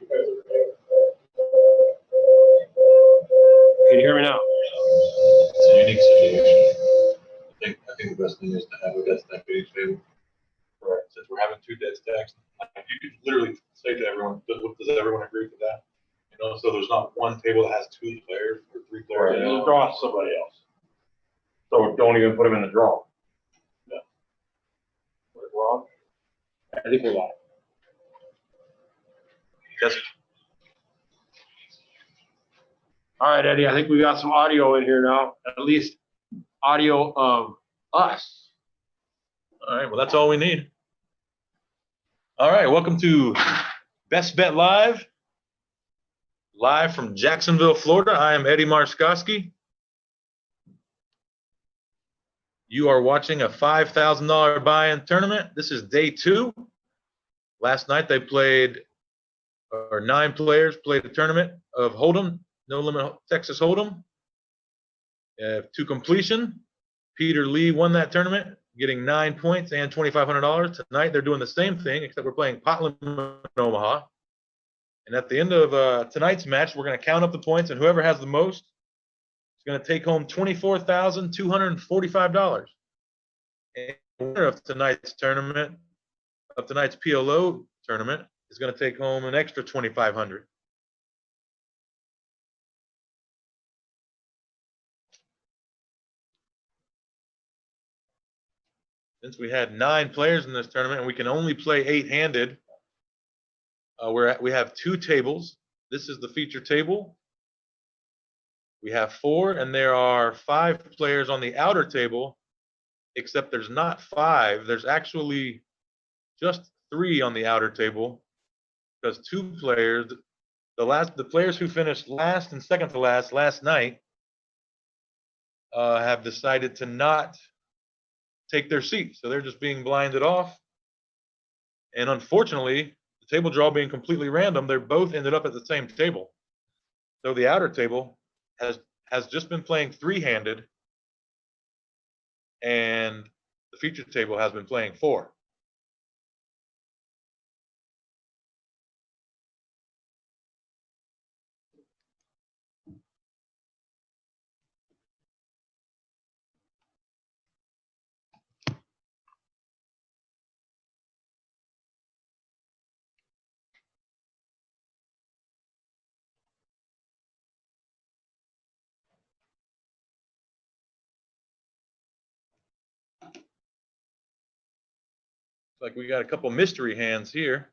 Can you hear me now? It's a unique situation. I think the best thing is to have a dead stack at each table. Correct. Since we're having two dead stacks, you could literally say to everyone, does everyone agree with that? You know, so there's not one table that has two players or three players. Right. Just draw somebody else. So don't even put them in the draw. Yeah. We're wrong. I think we're live. Yes. All right, Eddie, I think we got some audio in here now, at least audio of us. All right, well, that's all we need. All right, welcome to Best Bet Live from Jacksonville, Florida. I am Eddie Marskoski. You are watching a $5,000 buy-in tournament. This is day 2. Last night they played, or 9 players played a tournament of Hold'em, No Limit Texas Hold'em. To completion, Peter Lee won that tournament, getting 9 points and $2,500. Tonight they're doing the same thing, except we're playing pot limit in Omaha. And at the end of tonight's match, we're going to count up the points, and whoever has the most is going to take home $24,245. And the winner of tonight's tournament, of tonight's PLO tournament, is going to take home an extra $2,500. Since we had 9 players in this tournament and we can only play 8-handed, we have 2 tables. This is the feature table. We have 4, and there are 5 players on the outer table, except there's not 5. There's actually just 3 on the outer table, because 2 players, the players who finished last and second to last night, have decided to not take their seat. So they're just being blinded off. And unfortunately, the table draw being completely random, they're both ended up at the same table. So the outer table has just been playing 3-handed, and the feature table has been playing 4. Like we got a couple mystery hands here.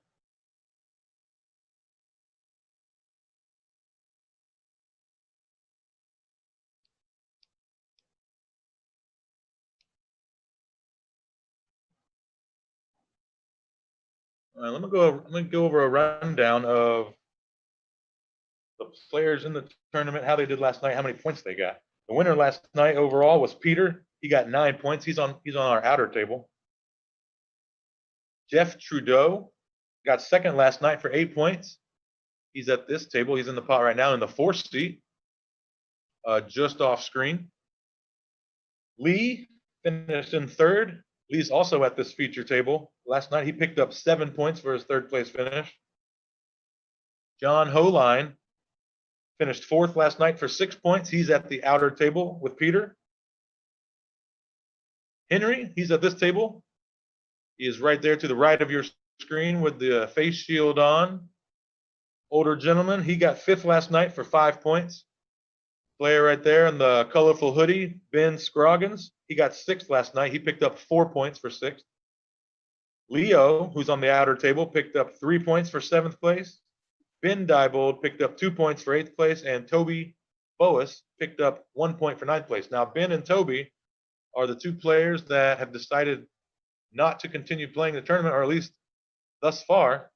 All right, let me go over a rundown of the players in the tournament, how they did last night, how many points they got. The winner last night overall was Peter. He got 9 points. He's on our outer table. Jeff Trudeau got second last night for 8 points. He's at this table. He's in the pot right now in the 4th seat, just off screen. Lee finished in 3rd. Lee's also at this feature table. Last night he picked up 7 points for his 3rd place finish. John Holine finished 4th last night for 6 points. He's at the outer table with Peter. Henry, he's at this table. He is right there to the right of your screen with the face shield on. Older gentleman, he got 5th last night for 5 points. Player right there in the colorful hoodie, Ben Scroggins, he got 6th last night. He picked up 4 points for 6th. Leo, who's on the outer table, picked up 3 points for 7th place. Ben Diebold picked up 2 points for 8th place, and Toby Boas picked up 1 point for 9th place. Now, Ben and Toby are the 2 players that have decided not to continue playing the tournament, or at least thus far.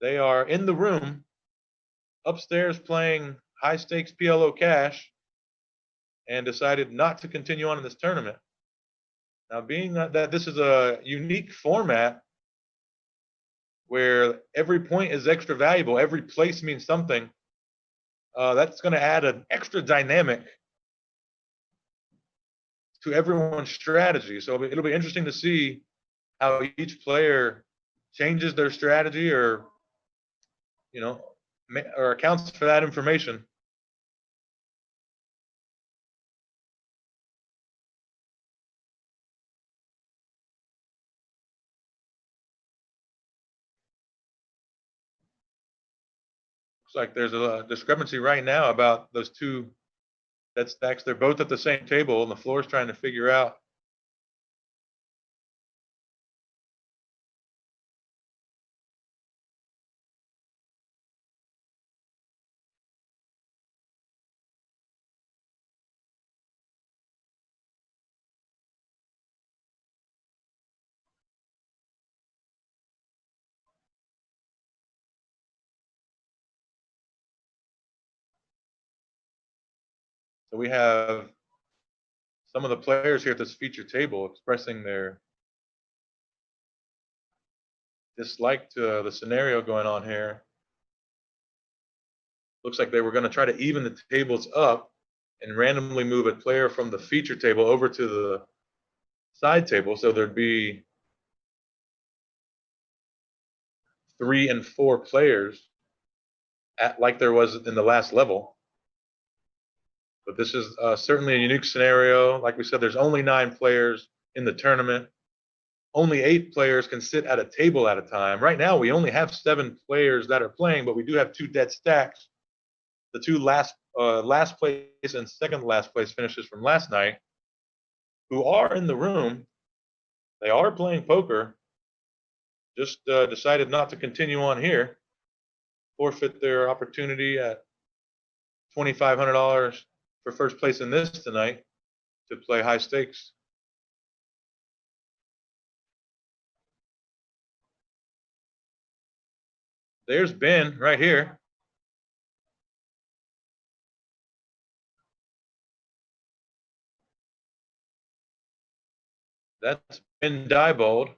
They are in the room upstairs playing high stakes PLO cash and decided not to continue on in this tournament. Now, being that this is a unique format where every point is extra valuable, every place means something, that's going to add an extra dynamic to everyone's strategy. So it'll be interesting to see how each player changes their strategy, or, you know, or accounts for that information. Looks like there's a discrepancy right now about those two dead stacks. They're both at the same table, and the floor is trying to figure out. So we have some of the players here at this feature table expressing their dislike to the scenario going on here. Looks like they were going to try to even the tables up and randomly move a player from the feature table over to the side table. So there'd be 3 and 4 players like there was in the last level. But this is certainly a unique scenario. Like we said, there's only 9 players in the tournament. Only 8 players can sit at a table at a time. Right now, we only have 7 players that are playing, but we do have 2 dead stacks. The 2 last place and second last place finishes from last night, who are in the room. They are playing poker. Just decided not to continue on here. Forfeit their opportunity at $2,500 for first place in this tonight to play high stakes. There's Ben right here. That's Ben Diebold.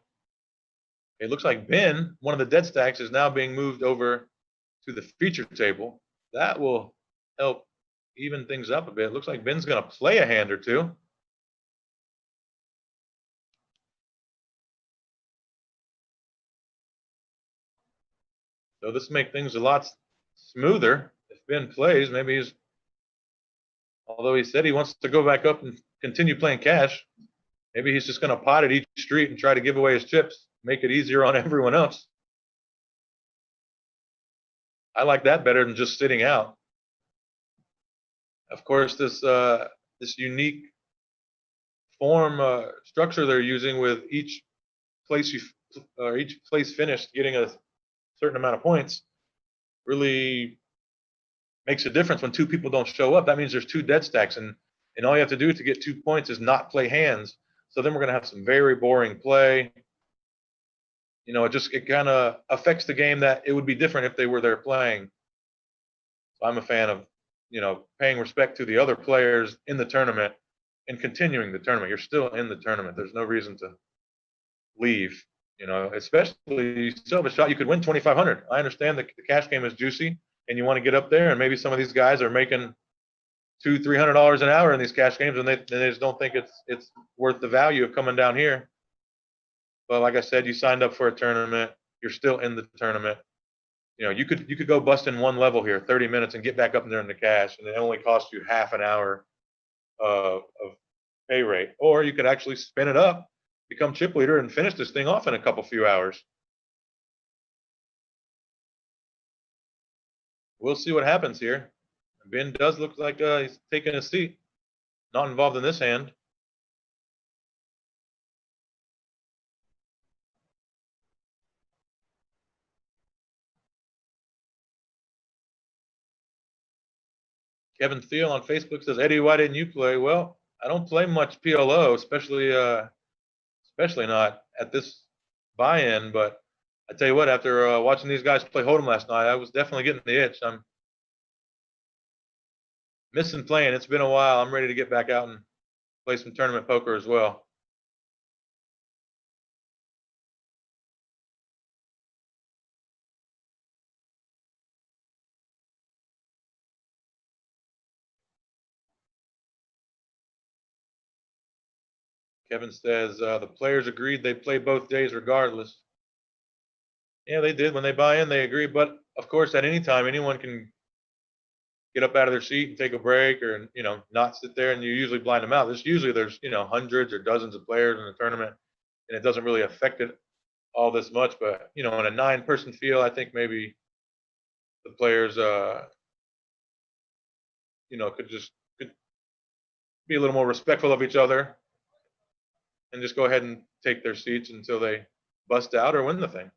It looks like Ben, one of the dead stacks, is now being moved over to the feature table. That will help even things up a bit. Looks like Ben's going to play a hand or two. So this will make things a lot smoother if Ben plays. Maybe he's, although he said he wants to go back up and continue playing cash, maybe he's just going to pot at each street and try to give away his chips, make it easier on everyone else. I like that better than just sitting out. Of course, this unique form structure they're using with each place finished getting a certain amount of points really makes a difference when 2 people don't show up. That means there's 2 dead stacks, and all you have to do to get 2 points is not play hands. So then we're going to have some very boring play. You know, it kind of affects the game that it would be different if they were there playing. So I'm a fan of, you know, paying respect to the other players in the tournament and continuing the tournament. You're still in the tournament. There's no reason to leave. You know, especially you still have a shot. You could win 2,500. I understand the cash game is juicy, and you want to get up there. And maybe some of these guys are making $200-300 an hour in these cash games, and they just don't think it's worth the value of coming down here. But like I said, you signed up for a tournament. You're still in the tournament. You know, you could go bust in one level here, 30 minutes, and get back up there in the cash, and it only costs you half an hour of pay rate. Or you could actually spin it up, become chip leader, and finish this thing off in a few hours. We'll see what happens here. Ben does look like he's taking a seat. Not involved in this hand. Kevin Thiel on Facebook says, Eddie, why didn't you play? Well, I don't play much PLO, especially not at this buy-in. But I tell you what, after watching these guys play Hold'em last night, I was definitely getting the itch. I'm missing playing. It's been a while. I'm ready to get back out and play some tournament poker as well. Kevin says the players agreed they play both days regardless. Yeah, they did. When they buy in, they agree. But Of course, at any time, anyone can get up out of their seat and take a break, or not sit there, and you usually blind them out. There's hundreds or dozens of players in the tournament, and it doesn't really affect it all this much. But in a 9-person field, I think maybe the players could be a little more respectful of each other and just go ahead and take their seats until they bust out or win the thing.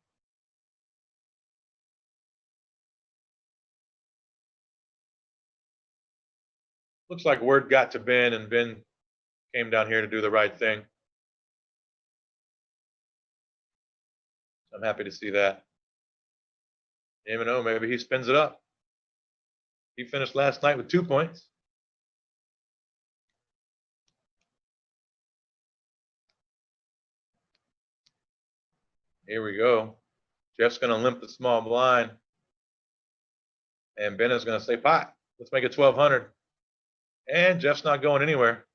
Looks like word got to Ben, and Ben came down here to do the right thing. I'm happy to see that. You never know, maybe he spins it up. He finished last night with 2 points. Here we go. Jeff's going to limp the small blind. And Ben is going to say pot. Let's make it 1,200. And Jeff's not going anywhere.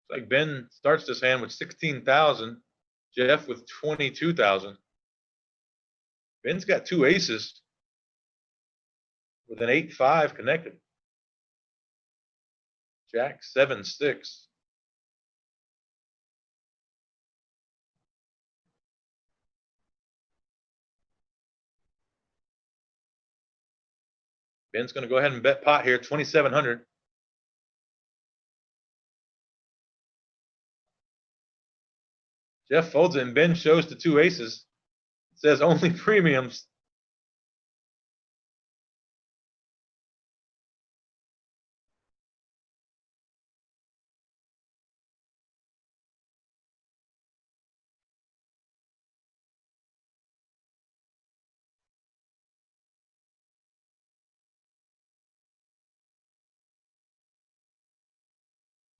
It's like Ben starts this hand with 16,000. Jeff with 22,000. Ben's got 2 aces with an 8-5 connected. Jack 7-6. Ben's going to go ahead and bet pot here, 2,700. Jeff folds it, and Ben shows the 2 aces. It says only premiums.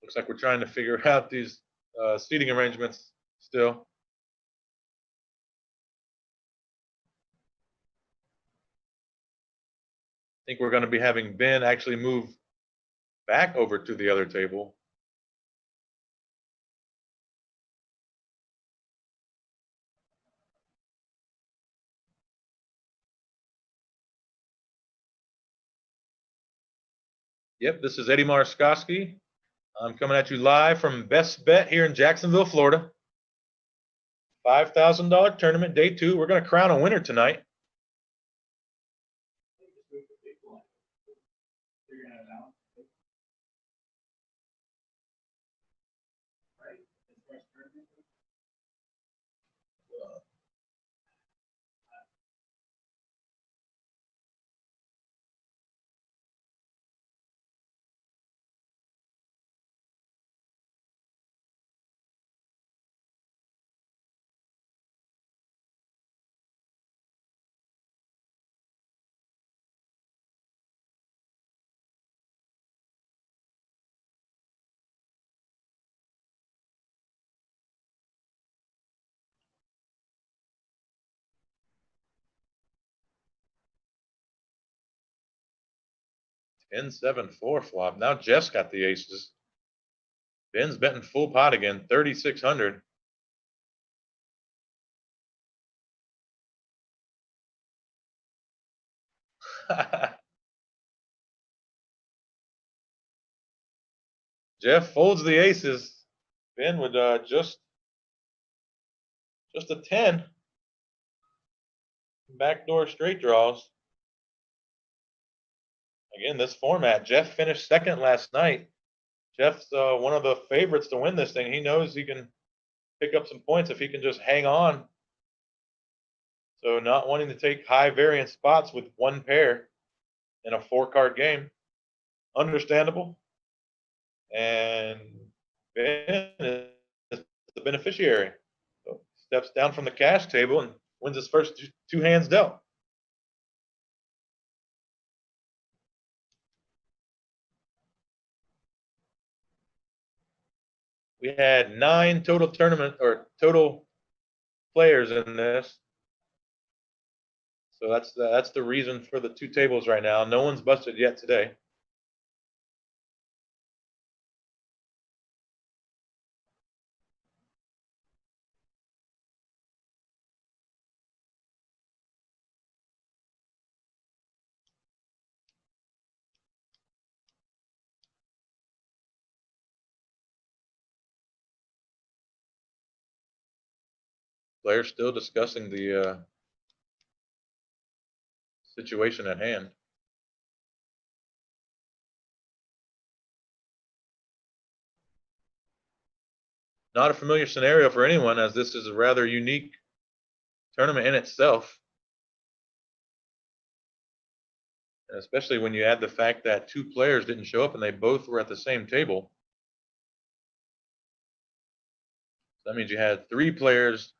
Looks like we're trying to figure out these seating arrangements still. I think we're going to be having Ben actually move back over to the other table. Yep, this is Eddie Marskoski. I'm coming at you live from Best Bet here in Jacksonville, Florida. $5,000 tournament, day 2. We're going to crown a winner tonight. Ten 7-4 flop. Now Jeff's got the aces. Ben's betting full pot again, 3,600. Jeff folds the aces. Ben would just a 10. Backdoor straight draws. Again, this format, Jeff finished second last night. Jeff's one of the favorites to win this thing. He knows he can pick up some points if he can just hang on. So not wanting to take high variance spots with one pair in a 4-card game. Understandable. And Ben is the beneficiary. So steps down from the cash table and wins his first 2 hands dealt. We had 9 total total players in this. So that's the reason for the 2 tables right now. No one's busted yet today. Players still discussing the situation at hand. Not a familiar scenario for anyone, as this is a rather unique tournament in itself. And especially when you add the fact that 2 players didn't show up and they both were at the same table. So that means you had 3 players,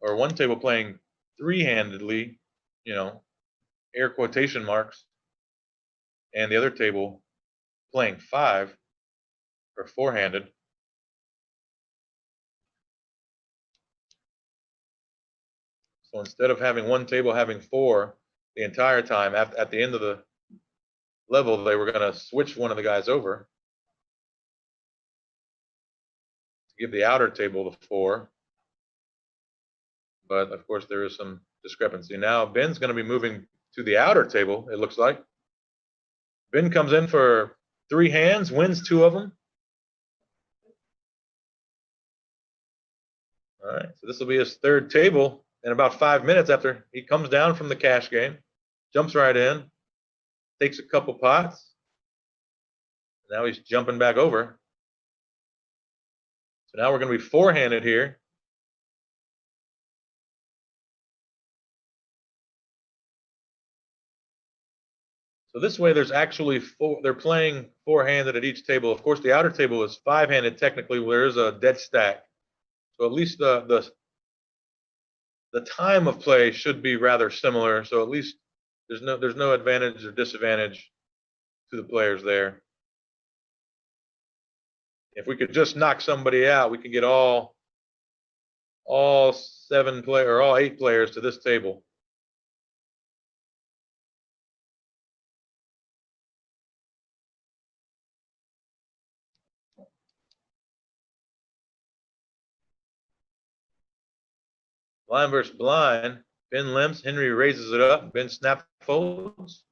or one table playing 3-handedly, you know, air quotation marks, and the other table playing 5 or 4-handed. So instead of having one table having 4 the entire time, at the end of the level, they were going to switch one of the guys over to give the outer table the 4. But of course, there is some discrepancy. Now, Ben's going to be moving to the outer table, it looks like. Ben comes in for 3 hands, wins 2 of them. All right, so this will be his 3rd table in about 5 minutes after he comes down from the cash game, jumps right in, takes a couple pots. Now he's jumping back over. So now we're going to be 4-handed here. So this way, there's actually 4. They're playing 4-handed at each table. Of course, the outer table is 5-handed technically, where there's a dead stack. So at least the time of play should be rather similar. So at least there's no advantage or disadvantage to the players there. If we could just knock somebody out, we could get all 7 player or all 8 players to this table. Blind versus blind. Ben limps. Henry raises it up. Ben snap folds.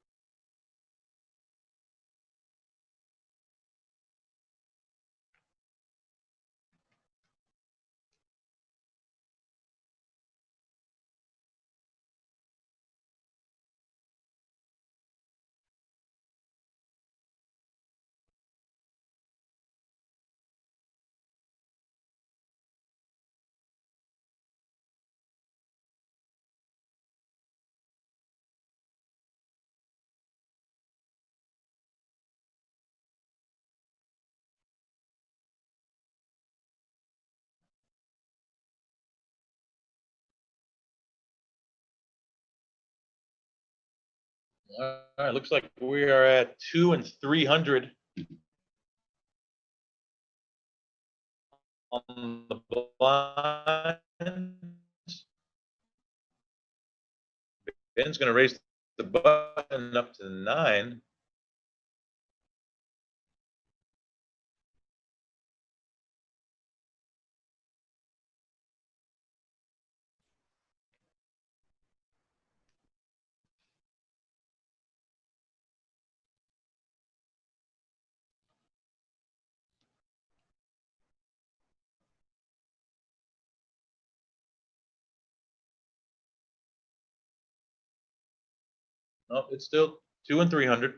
All right, looks like we are at 2 and 300 on the blinds. Ben's going to raise the button up to 9. No, it's still 2 and 300.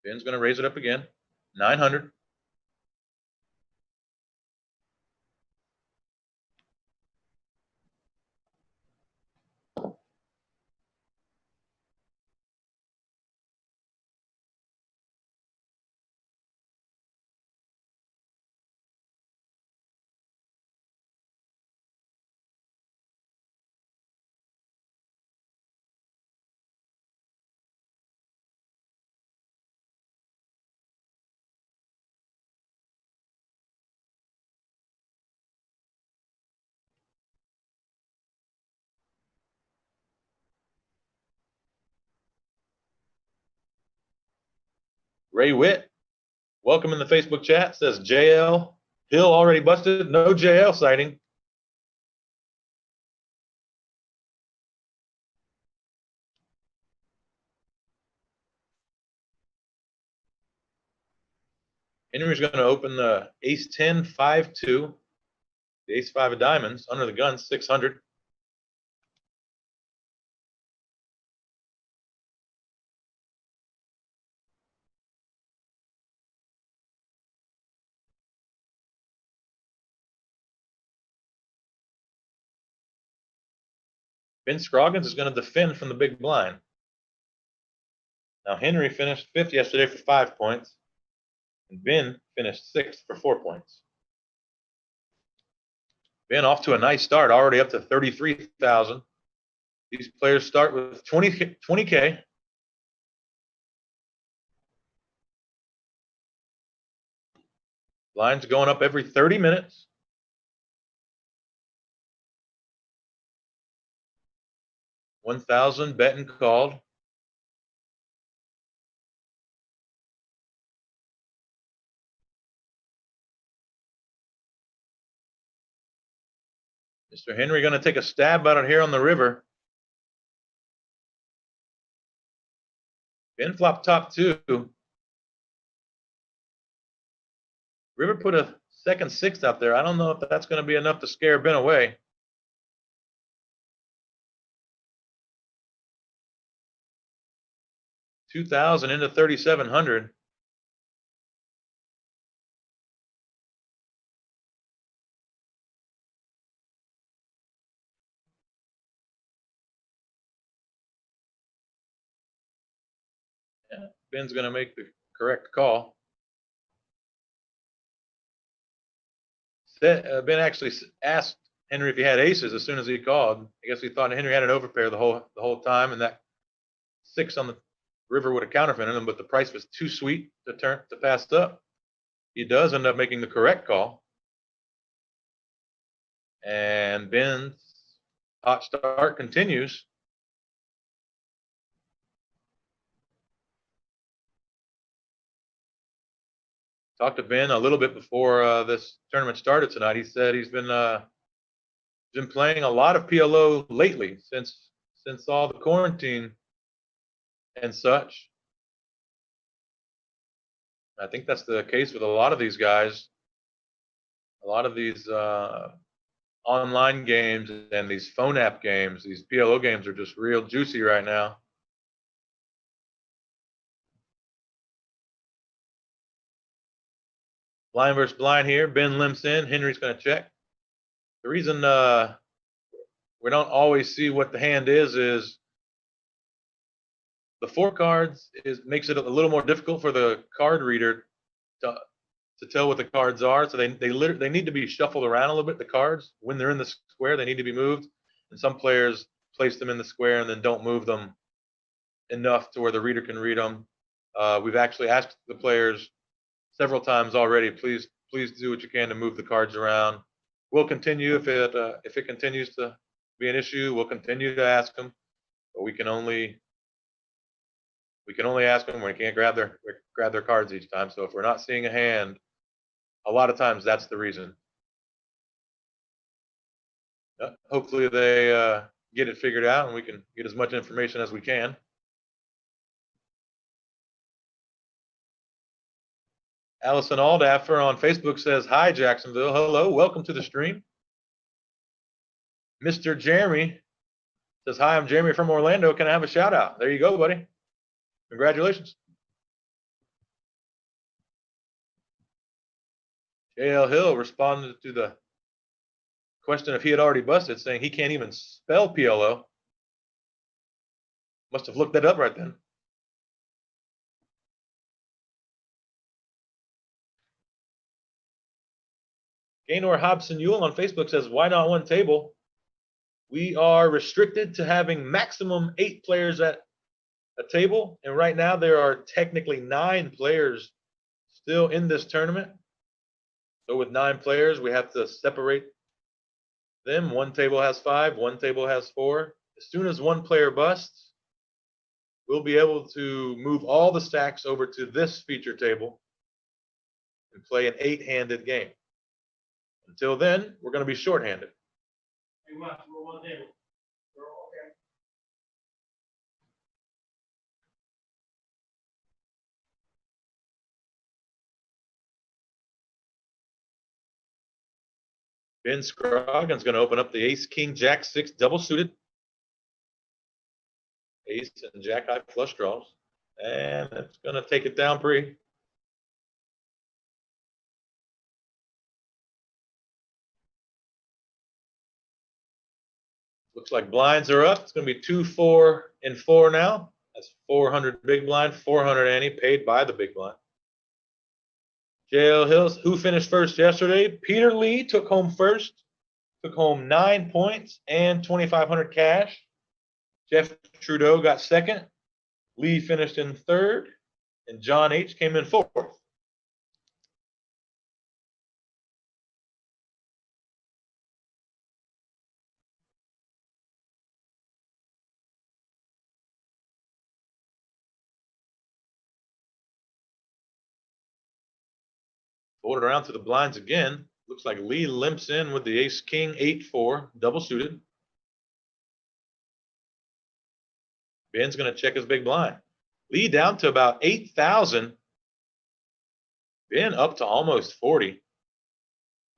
Ben's going to raise it up again. 900. Ray Witt, welcome in the Facebook chat. Says JL Hill already busted. No JL sighting. Henry's going to open the ace 10, 5-2, the ace 5 of diamonds, under the gun, 600. Ben Scroggins is going to defend from the big blind. Now, Henry finished 5th yesterday for 5 points, and Ben finished 6th for 4 points. Ben off to a nice start, already up to 33,000. These players start with 20K. Lines going up every 30 minutes. $1,000 bet and called. Mr. Henry going to take a stab at it here on the river. Ben flop top 2. River put a second 6 out there. I don't know if that's going to be enough to scare Ben away. $2,000 into 3,700. Yeah, Ben's going to make the correct call. Ben actually asked Henry if he had aces as soon as he called. I guess he thought Henry had an overpair the whole time, and that 6 on the river would have counterfeited him, but the price was too sweet to pass up. He does end up making the correct call. And Ben's hot start continues. Talked to Ben a little bit before this tournament started tonight. He said he's been playing a lot of PLO lately since all the quarantine and such. I think that's the case with a lot of these guys. A lot of these online games and these phone app games, these PLO games are just real juicy right now. Blind versus blind here. Ben limps in. Henry's going to check. The reason we don't always see what the hand is the 4 cards makes it a little more difficult for the card reader to tell what the cards are. So they need to be shuffled around a little bit. The cards, when they're in the square, they need to be moved. And some players place them in the square and then don't move them enough to where the reader can read them. We've actually asked the players several times already, please do what you can to move the cards around. We'll continue if it continues to be an issue. We'll continue to ask them, but we can only ask them when we can't grab their cards each time. So if we're not seeing a hand, a lot of times that's the reason. Hopefully they get it figured out and we can get as much information as we can. Allison Aldaffer on Facebook says, hi, Jacksonville. Hello, welcome to the stream. Mr. Jeremy says, hi, I'm Jeremy from Orlando. Can I have a shout out? There you go, buddy. Congratulations. JL Hill responded to the question if he had already busted, saying he can't even spell PLO. Must have looked that up right then. Gaynor Hobson Ewell on Facebook says, why not one table? We are restricted to having maximum 8 players at a table. And right now there are technically 9 players still in this tournament. So with 9 players, we have to separate them. One table has 5, one table has 4. As soon as one player busts, we'll be able to move all the stacks over to this feature table and play an 8-handed game. Until then, we're going to be short-handed. Ben Scroggins going to open up the ace, king, jack, 6 double suited. Ace and jack high flush draws. And it's going to take it down pre. Looks like blinds are up. It's going to be 2, 4, and 4 now. That's 400 big blind, 400 ante, paid by the big blind. JL Hills, who finished first yesterday? Peter Lee took home first. Took home 9 points and 2,500 cash. Jeff Trudeau got second. Lee finished in third. And John H. came in fourth. Fold it around to the blinds again. Looks like Lee limps in with the ace, king, 8-4, double suited. Ben's going to check his big blind. Lee down to about 8,000. Ben up to almost 40.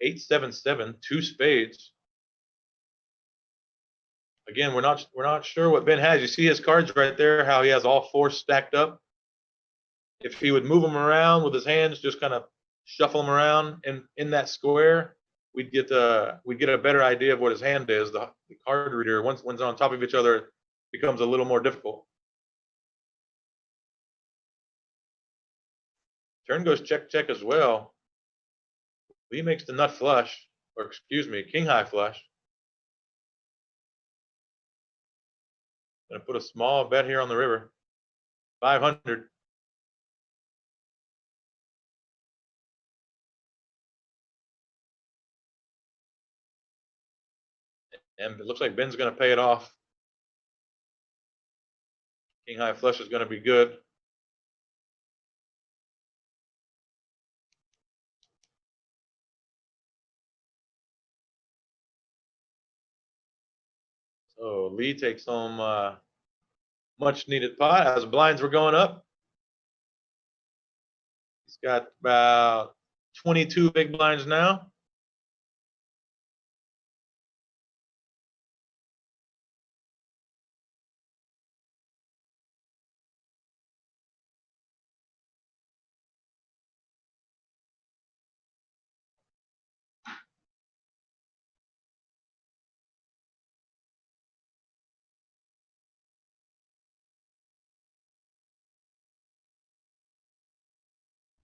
8-7-7, 2 spades. Again, we're not sure what Ben has. You see his cards right there, how he has all 4 stacked up. If he would move them around with his hands, just kind of shuffle them around in that square, we'd get a better idea of what his hand is. The card reader, once on top of each other, becomes a little more difficult. Turn goes check, check as well. Lee makes the nut flush, or excuse me, king high flush. Gonna put a small bet here on the river. 500. And it looks like Ben's gonna pay it off. King high flush is gonna be good. So Lee takes home much needed pot as blinds were going up. He's got about 22 big blinds now.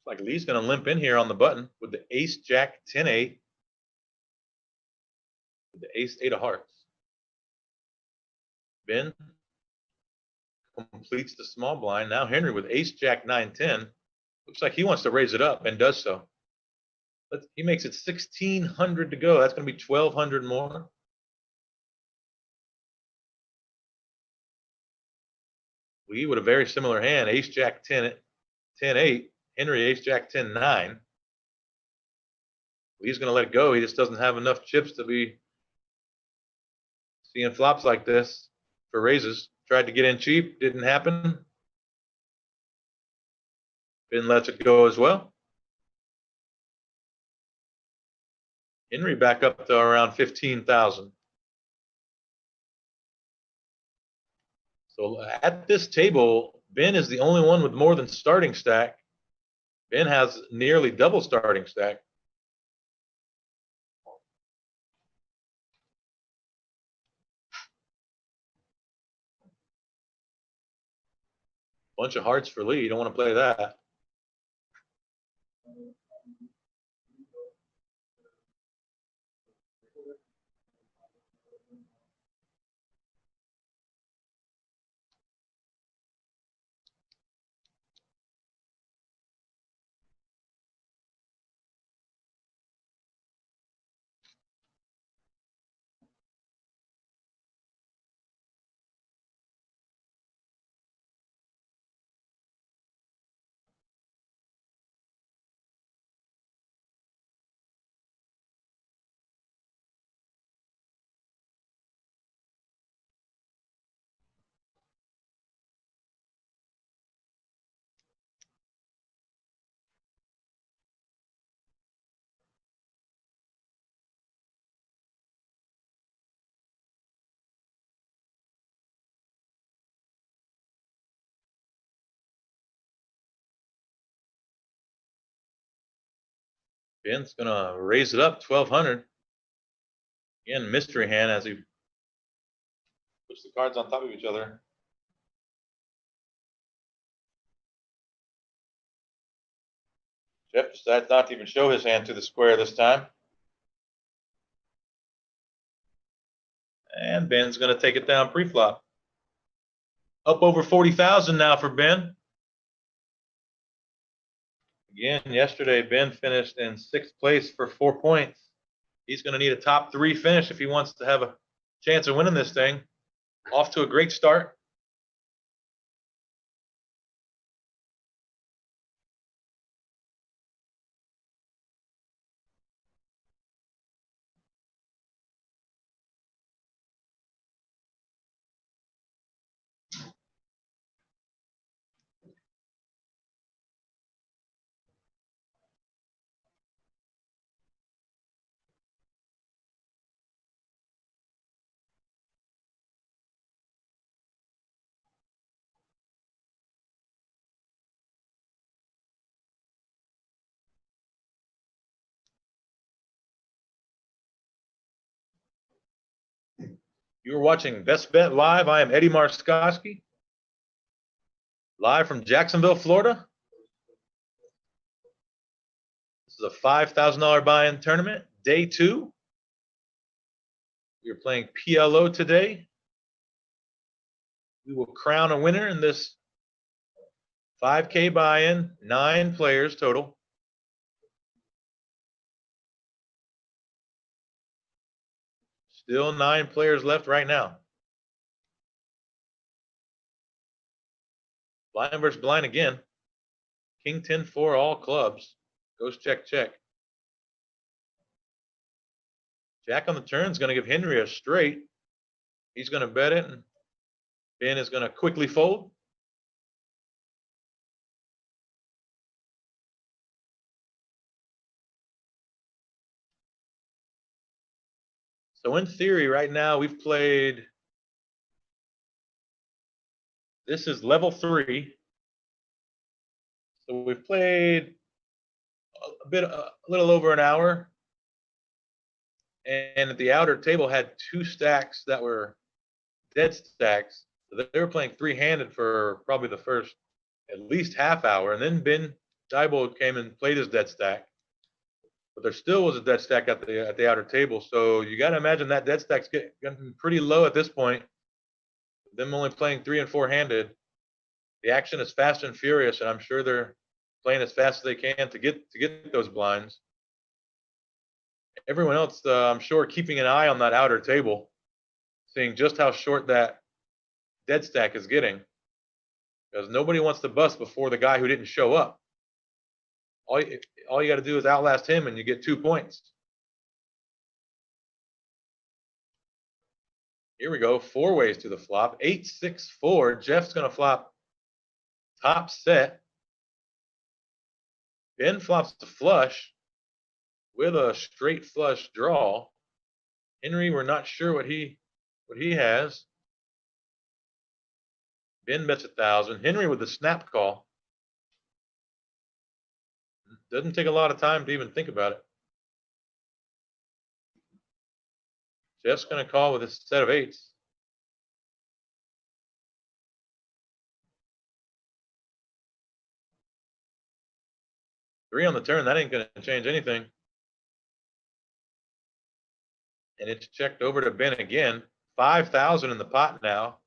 Like Lee's going to limp in here on the button with the ace, jack, 10-8, with the ace, 8 of hearts. Ben completes the small blind. Now Henry with ace, jack, 9-10. Looks like he wants to raise it up and does so. He makes it 1,600 to go. That's going to be 1,200 more. Lee with a very similar hand, ace, jack, 10-8. Henry, ace, jack, 10-9. Lee's going to let it go. He just doesn't have enough chips to be seeing flops like this for raises. Tried to get in cheap, didn't happen. Ben lets it go as well. Henry back up to around 15,000. So at this table, Ben is the only one with more than starting stack. Ben has nearly double starting stack. Bunch of hearts for Lee. You don't want to play that. Ben's gonna raise it up 1,200. Again, mystery hand as he puts the cards on top of each other. Jeff decides not to even show his hand to the square this time. And Ben's going to take it down pre-flop. Up over 40,000 now for Ben. Again, yesterday, Ben finished in 6th place for 4 points. He's going to need a top 3 finish if he wants to have a chance of winning this thing. Off to a great start. You're watching Best Bet Live. I am Eddie Marskoski, live from Jacksonville, Florida. This is a $5,000 buy-in tournament, day 2. We're playing PLO today. We will crown a winner in this 5K buy-in, 9 players total. Still 9 players left right now. Blind versus blind again. King 10-4 all clubs. Goes check, check. Jack on the turn is going to give Henry a straight. He's going to bet it, and Ben is going to quickly fold. So in theory, right now we've played. This is level 3. So we've played a little over an hour. And at the outer table had 2 stacks that were dead stacks. So they were playing 3-handed for probably the first at least half hour. And then Ben Diebold came and played his dead stack. But there still was a dead stack at the outer table. So you got to imagine that dead stack's getting pretty low at this point. Them only playing 3- and 4-handed. The action is fast and furious, and I'm sure they're playing as fast as they can to get those blinds. Everyone else, I'm sure, keeping an eye on that outer table, seeing just how short that dead stack is getting, because nobody wants to bust before the guy who didn't show up. All you got to do is outlast him, and you get 2 points. Here we go, 4 ways to the flop. 8-6-4. Jeff's going to flop top set. Ben flops the flush with a straight flush draw. Henry, we're not sure what he has. Ben bets 1,000. Henry with the snap call. Doesn't take a lot of time to even think about it. Jeff's going to call with a set of 8s. Three on the turn, that ain't going to change anything. And it's checked over to Ben again. 5,000 in the pot now.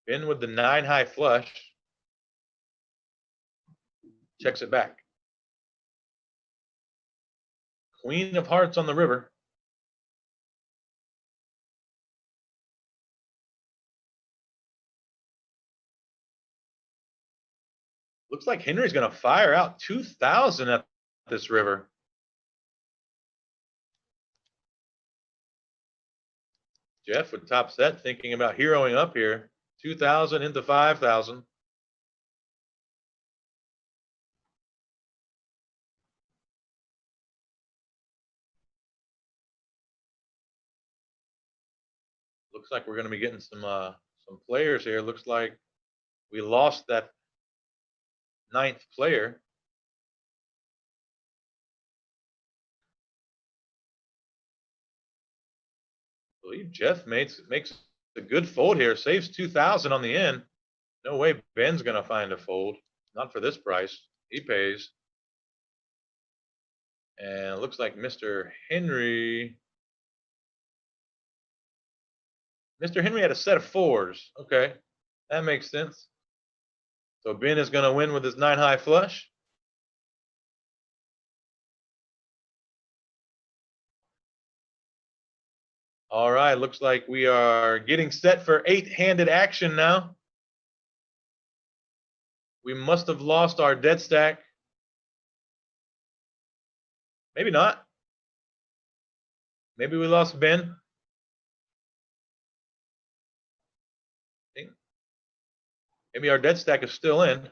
Ben with the 9-high flush. Checks it back. Queen of hearts on the river. Looks like Henry's going to fire out 2,000 at this river. Jeff with top set, thinking about heroing up here. 2,000 into 5,000. Looks like we're going to be getting some players here. Looks like we lost that 9th player. believe Jeff makes a good fold here. Saves 2,000 on the end. No way Ben's gonna find a fold. Not for this price. He pays. And it looks like Mr. Henry had a set of fours. Okay, that makes sense. So Ben is gonna win with his 9-high flush. All right, looks like we are getting set for 8-handed action now. We must have lost our dead stack. Maybe not. Maybe we lost Ben. Maybe our dead stack is still in.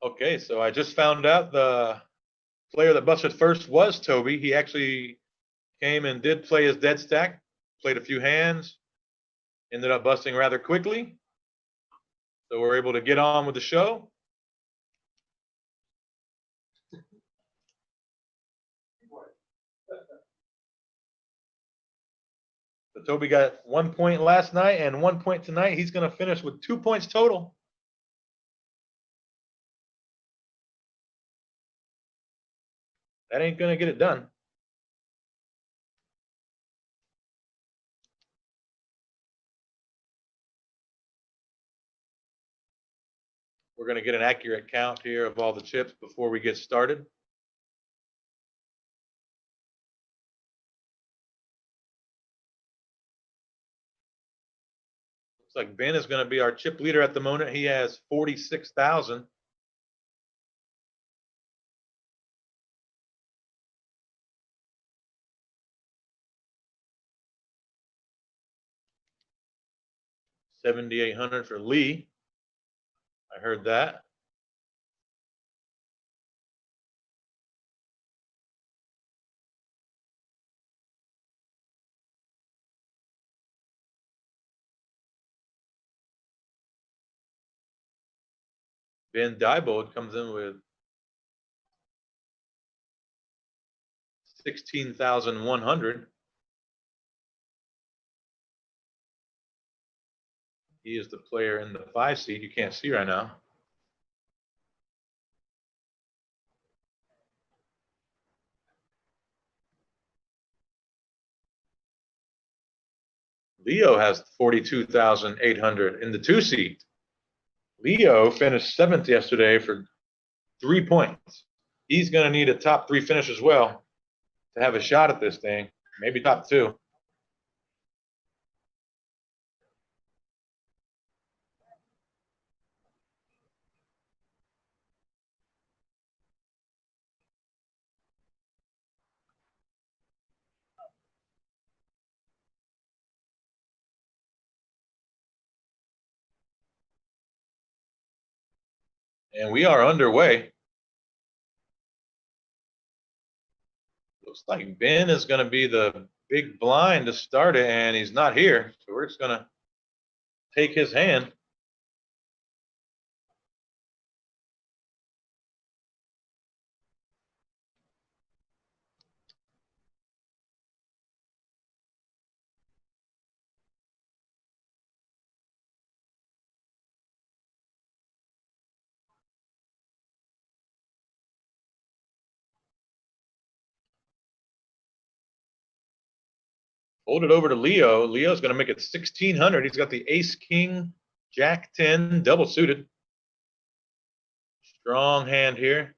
Okay, so I just found out the player that busted first was Toby. He actually came and did play his dead stack, played a few hands, ended up busting rather quickly. So we're able to get on with the show. So Toby got 1 point last night and 1 point tonight. He's going to finish with 2 points total. That ain't going to get it done. We're going to get an accurate count here of all the chips before we get started. Looks like Ben is going to be our chip leader at the moment. He has 46,000. $7,800 for Lee. I heard that. Ben Diebold comes in with 16,100. He is the player in the 5 seed. You can't see right now. Leo has 42,800 in the 2 seed. Leo finished 7th yesterday for 3 points. He's going to need a top 3 finish as well to have a shot at this thing, maybe top 2. And we are underway. Looks like Ben is going to be the big blind to start it, and he's not here. So we're just going to take his hand. Hold it over to Leo. Leo's going to make it 1,600. He's got the ace, king, jack 10, double suited. Strong hand here.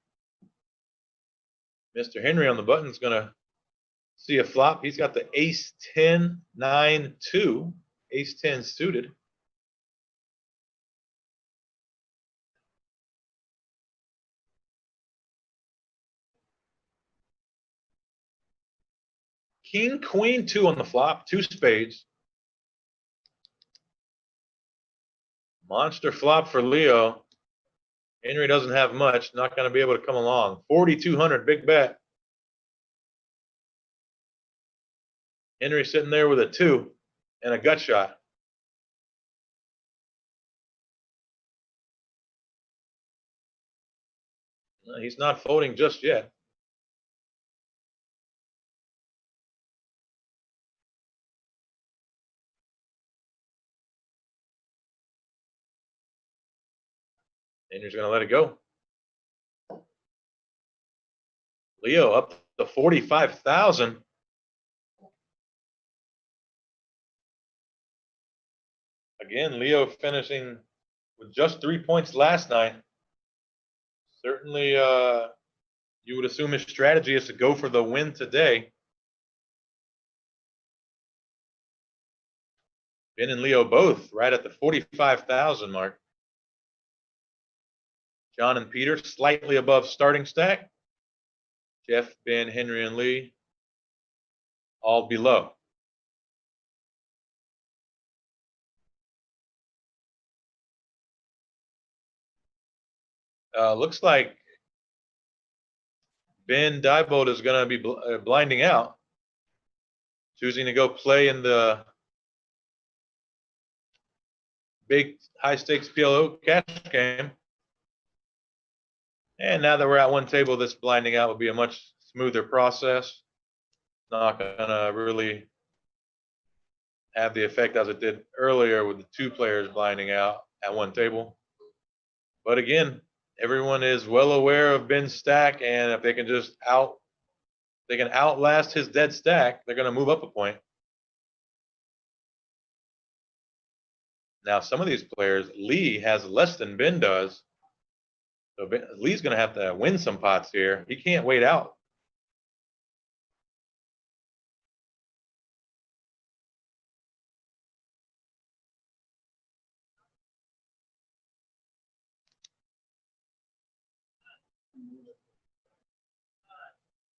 Mr. Henry on the button is going to see a flop. He's got the ace 10, 9, 2, ace 10 suited. King, queen, 2 on the flop, 2 spades. Monster flop for Leo. Henry doesn't have much, not going to be able to come along. 4,200, big bet. Henry sitting there with a 2 and a gut shot. No, he's not folding just yet. Henry's going to let it go. Leo up to 45,000. Again, Leo finishing with just 3 points last night. Certainly, you would assume his strategy is to go for the win today. Ben and Leo both right at the 45,000 mark. John and Peter slightly above starting stack. Jeff, Ben, Henry, and Lee all below. Looks like Ben Diebold is going to be blinding out, choosing to go play in the big high-stakes PLO cash game. And now that we're at one table, this blinding out will be a much smoother process. Not going to really have the effect as it did earlier with the 2 players blinding out at one table. But again, everyone is well aware of Ben's stack, and if they can just outlast his dead stack, they're going to move up a point. Now, some of these players, Lee has less than Ben does. So Lee's going to have to win some pots here. He can't wait out.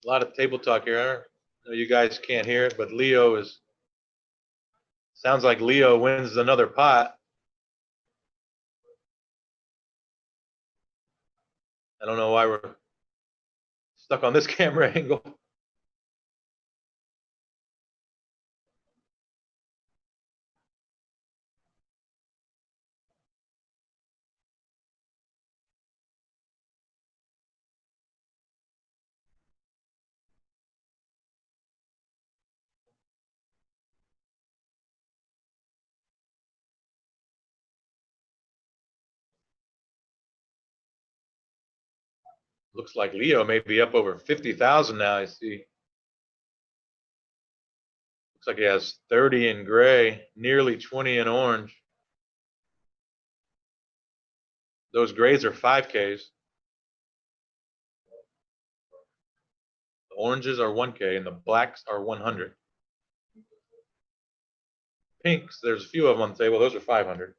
A lot of table talk here. I know you guys can't hear it, but sounds like Leo wins another pot. I don't know why we're stuck on this camera angle. Looks like Leo may be up over 50,000 now, I see. Looks like he has 30 in gray, nearly 20 in orange. Those grays are 5Ks. The oranges are 1K and the blacks are 100. Pinks, there's a few of them on the table. Those are 500.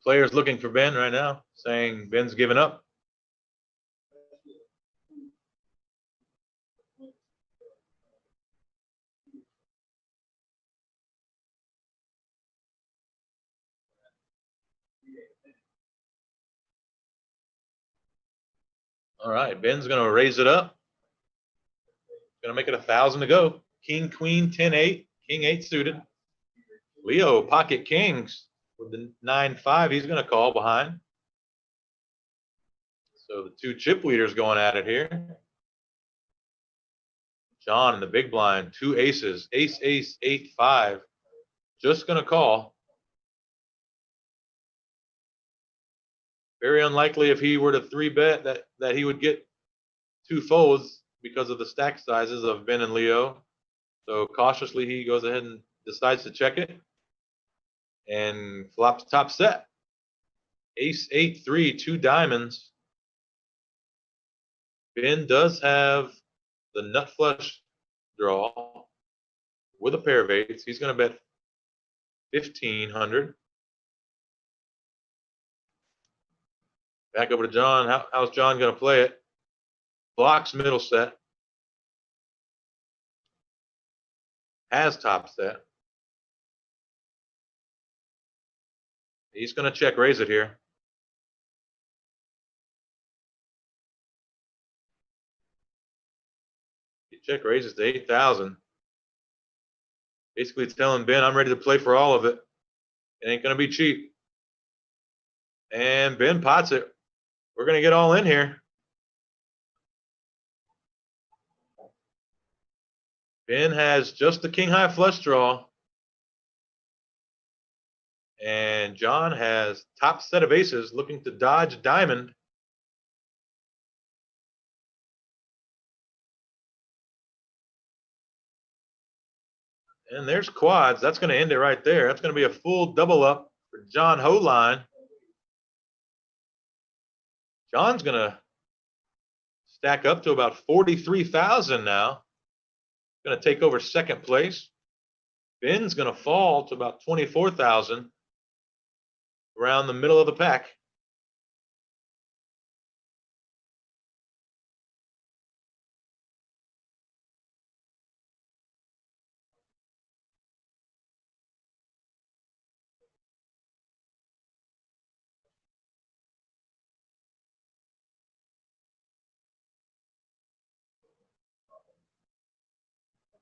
Players looking for Ben right now, saying Ben's giving up. All right, Ben's going to raise it up. Going to make it 1,000 to go. King, queen, 10-8, king 8 suited. Leo, pocket kings with the 9-5. He's going to call behind. So the 2 chip leaders going at it here. John in the big blind, 2 aces, ace, ace, 8-5. Just going to call. Very unlikely if he were to 3-bet that he would get 2 folds because of the stack sizes of Ben and Leo. So cautiously he goes ahead and decides to check it and flops top set. Ace, 8-3, 2 diamonds. Ben does have the nut flush draw with a pair of eights. He's going to bet 1,500. Back over to John. How's John going to play it? Blocks middle set. Has top set. He's going to check raise it here. He check raises to 8,000. Basically, it's telling Ben, I'm ready to play for all of it. It ain't going to be cheap. And Ben pots it. We're going to get all in here. Ben has just the king high flush draw. And John has top set of aces looking to dodge diamond. And there's quads. That's going to end it right there. That's going to be a full double up for John Holine. John's going to stack up to about 43,000 now. Going to take over second place. Ben's going to fall to about 24,000 around the middle of the pack.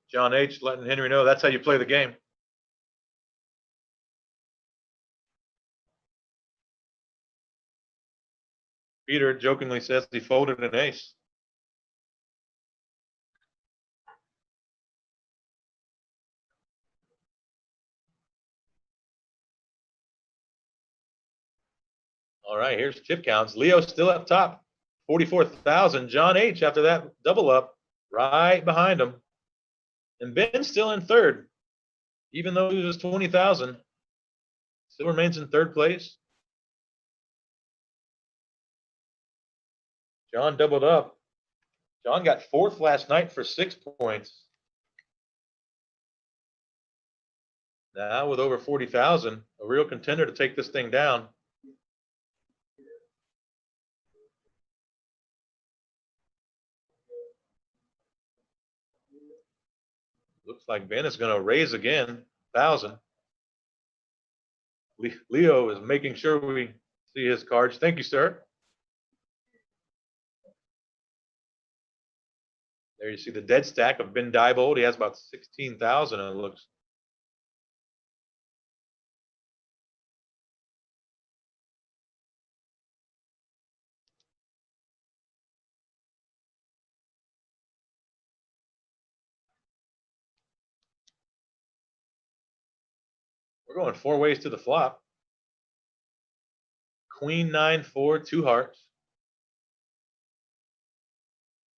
John H. letting Henry know that's how you play the game. Peter jokingly says he folded an ace. All right, here's chip counts. Leo still up top, 44,000. John H. after that double up, right behind him. And Ben's still in third, even though he was 20,000. Still remains in third place. John doubled up. John got fourth last night for 6 points. Now with over 40,000, a real contender to take this thing down. Looks like Ben is going to raise again, 1,000. Leo is making sure we see his cards. Thank you, sir. There you see the dead stack of Ben Diebold. He has about 16,000, it looks. We're going 4 ways to the flop. Queen 9-4, 2 hearts.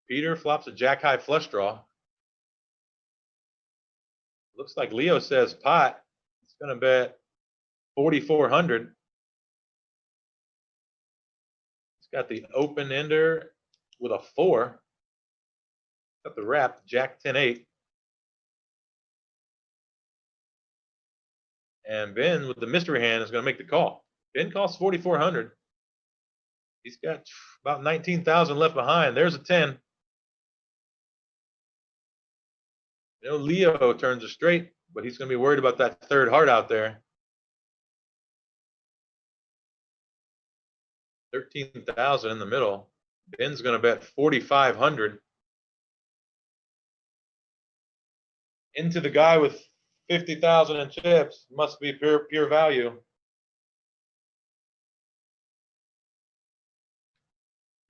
Peter flops a jack high flush draw. Looks like Leo says pot. It's going to bet 4,400. It's got the open ender with a 4. Got the wrap, jack 10-8. And Ben with the mystery hand is going to make the call. Ben calls 4,400. He's got about 19,000 left behind. There's a 10. You know, Leo turns a straight, but he's going to be worried about that third heart out there. 13,000 in the middle. Ben's going to bet 4,500. Into the guy with 50,000 in chips. Must be pure value. I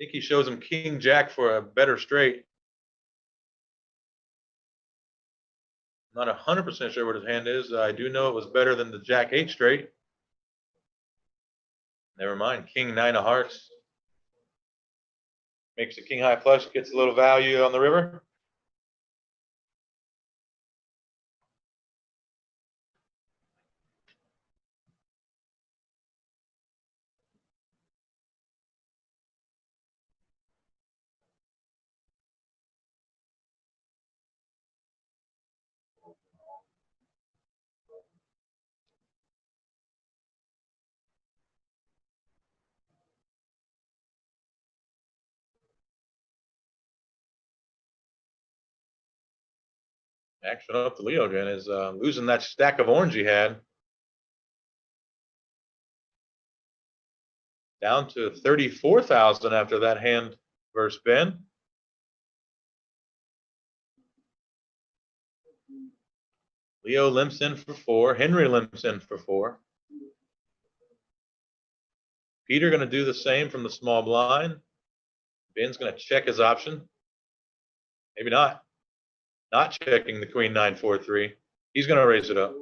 think he shows him king jack for a better straight. Not 100% sure what his hand is. I do know it was better than the jack 8 straight. Never mind. King 9 of hearts. Makes the king high flush, gets a little value on the river. Action up to Leo again is losing that stack of orange he had. Down to 34,000 after that hand versus Ben. Leo limps in for 4. Henry limps in for 4. Peter going to do the same from the small blind. Ben's going to check his option. Maybe not. Not checking the queen 9-4-3. He's going to raise it up.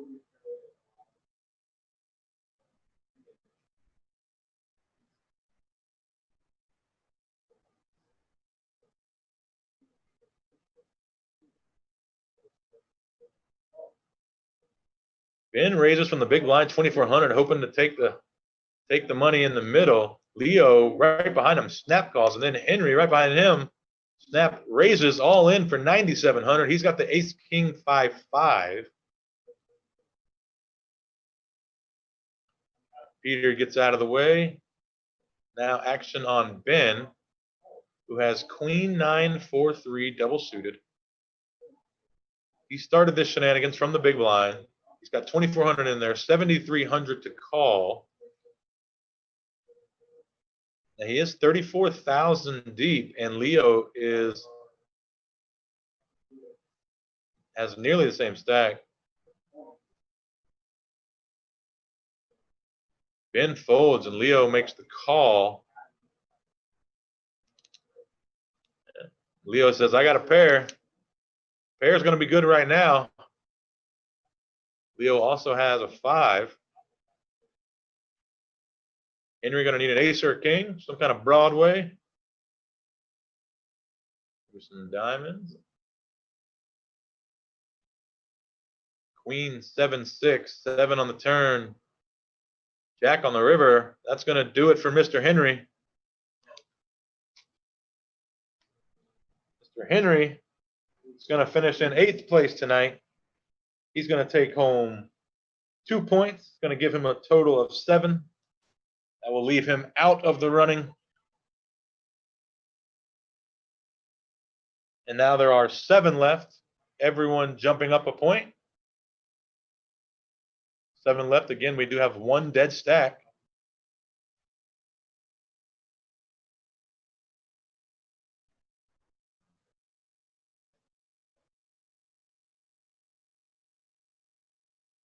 Ben raises from the big blind 2,400, hoping to take the money in the middle. Leo right behind him, snap calls, and then Henry right behind him, snap raises all in for 9,700. He's got the ace king 5-5. Peter gets out of the way. Now action on Ben, who has queen 9-4-3 double suited. He started this shenanigans from the big blind. He's got 2,400 in there, 7,300 to call. Now he is 34,000 deep, and Leo has nearly the same stack. Ben folds, and Leo makes the call. Leo says, I got a pair. Pair's going to be good right now. Leo also has a 5. Henry going to need an ace or a king, some kind of Broadway. Here's some diamonds. Queen 7-6, 7 on the turn. Jack on the river. That's going to do it for Mr. Henry. Mr. Henry is going to finish in 8th place tonight. He's going to take home 2 points. It's going to give him a total of 7. That will leave him out of the running. And now there are 7 left. Everyone jumping up a point. 7 left. Again, we do have 1 dead stack.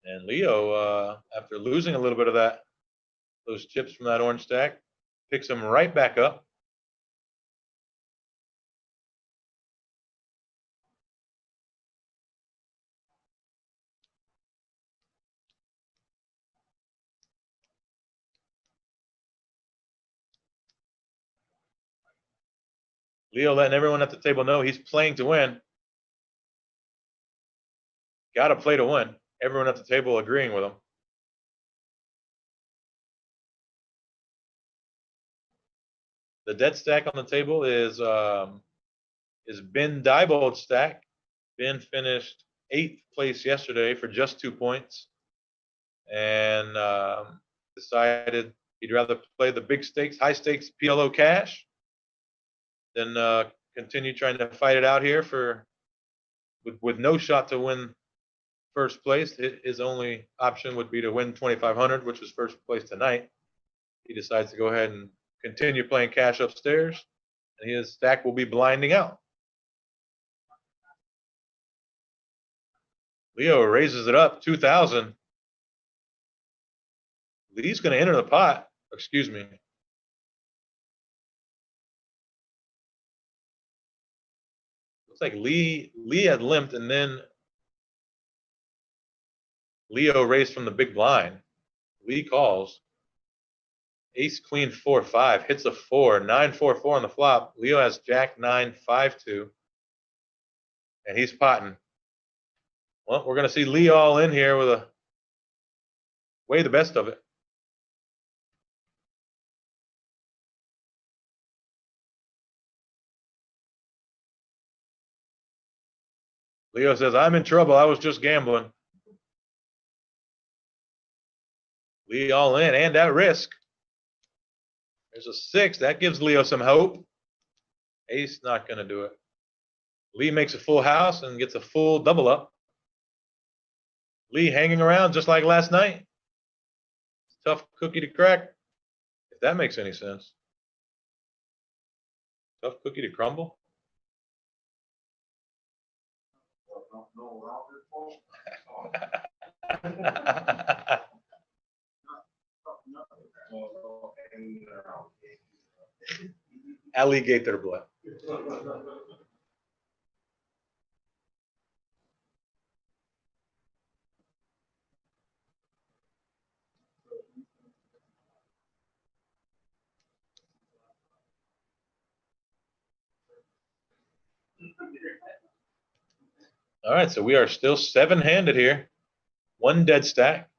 And Leo, after losing a little bit of those chips from that orange stack, picks them right back up. Leo letting everyone at the table know he's playing to win. Got to play to win. Everyone at the table agreeing with him. The dead stack on the table is Ben Diebold's stack. Ben finished 8th place yesterday for just 2 points, and decided he'd rather play the big stakes, high stakes PLO cash than continue trying to fight it out here with no shot to win first place. His only option would be to win 2,500, which is first place tonight. He decides to go ahead and continue playing cash upstairs, and his stack will be blinding out. Leo raises it up 2,000. Lee's going to enter the pot. Excuse me. Looks like Lee had limped, and then Leo raised from the big blind. Lee calls. Ace, queen, 4-5, hits a 4, 9-4-4 on the flop. Leo has jack 9-5-2, and he's potting. Well, we're going to see Lee all in here with a way the best of it. Leo says, I'm in trouble. I was just gambling. Lee all in and at risk. There's a 6. That gives Leo some hope. Ace not going to do it. Lee makes a full house and gets a full double up. Lee hanging around just like last night. Tough cookie to crack, if that makes any sense. Tough cookie to crumble. Alligator blood. All right, so we are still 7-handed here. 1 dead stack.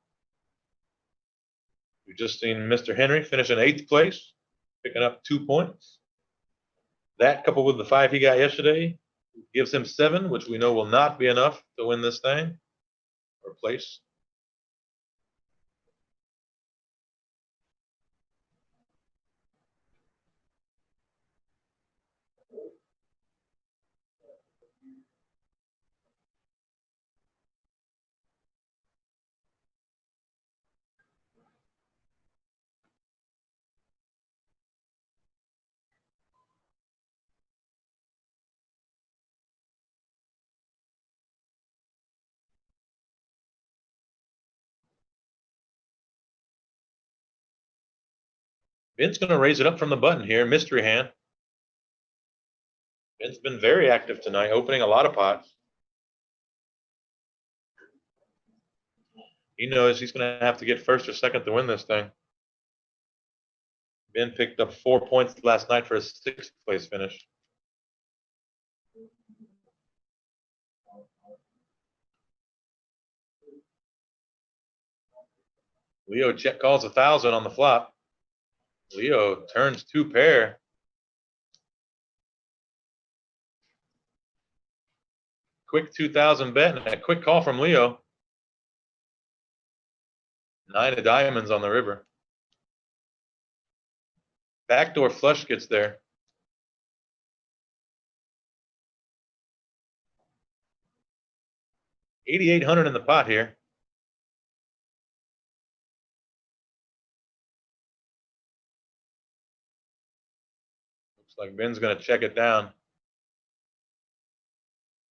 We've just seen Mr. Henry finish in 8th place, picking up 2 points. That, coupled with the 5 he got yesterday, gives him 7, which we know will not be enough to win this thing or place. Ben's going to raise it up from the button here. Mystery hand. Ben's been very active tonight, opening a lot of pots. He knows he's going to have to get first or second to win this thing. Ben picked up 4 points last night for a 6th place finish. Leo check calls 1,000 on the flop. Leo turns 2 pair. Quick 2,000 bet and a quick call from Leo. 9 of diamonds on the river. Backdoor flush gets there. $8,800 in the pot here. Looks like Ben's going to check it down.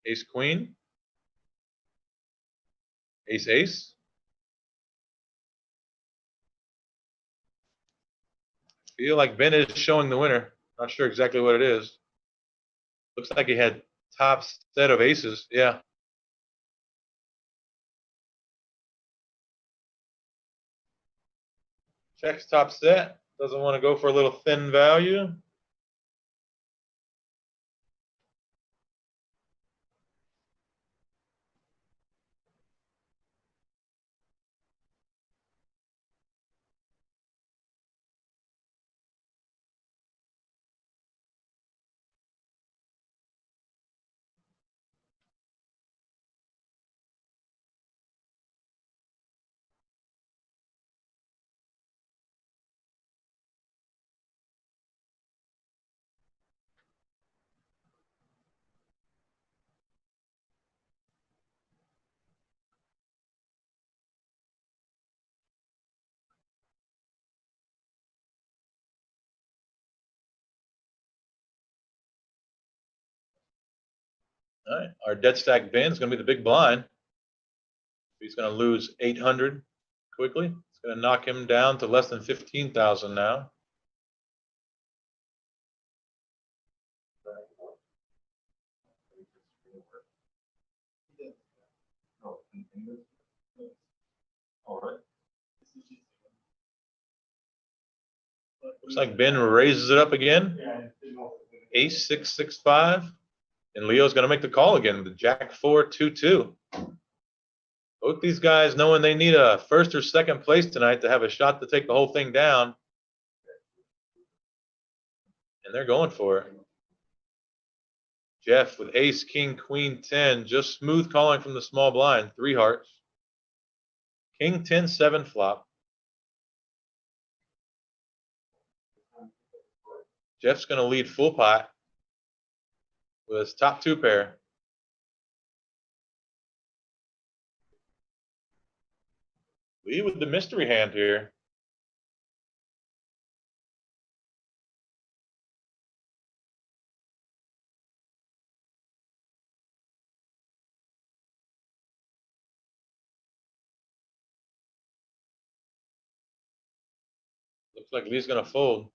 Ace queen. Ace ace. Feel like Ben is showing the winner. Not sure exactly what it is. Looks like he had top set of aces. Yeah. Checks top set. Doesn't want to go for a little thin value. All right, our dead stack Ben is going to be the big blind. He's going to lose 800 quickly. It's going to knock him down to less than 15,000 now. Looks like Ben raises it up again. Ace 665. And Leo's going to make the call again. The Jack 4-2-2. Both these guys knowing they need a first or second place tonight to have a shot to take the whole thing down. And they're going for it. Jeff with ace, king, queen, 10. Just smooth calling from the small blind. 3 hearts. King 10, 7 flop. Jeff's going to lead full pot with his top 2 pair. Lee with the mystery hand here. Looks like Lee's going to fold.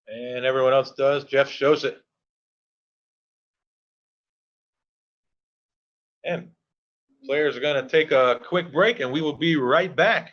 And everyone else does. Jeff shows it. And players are going to take a quick break, and we will be right back.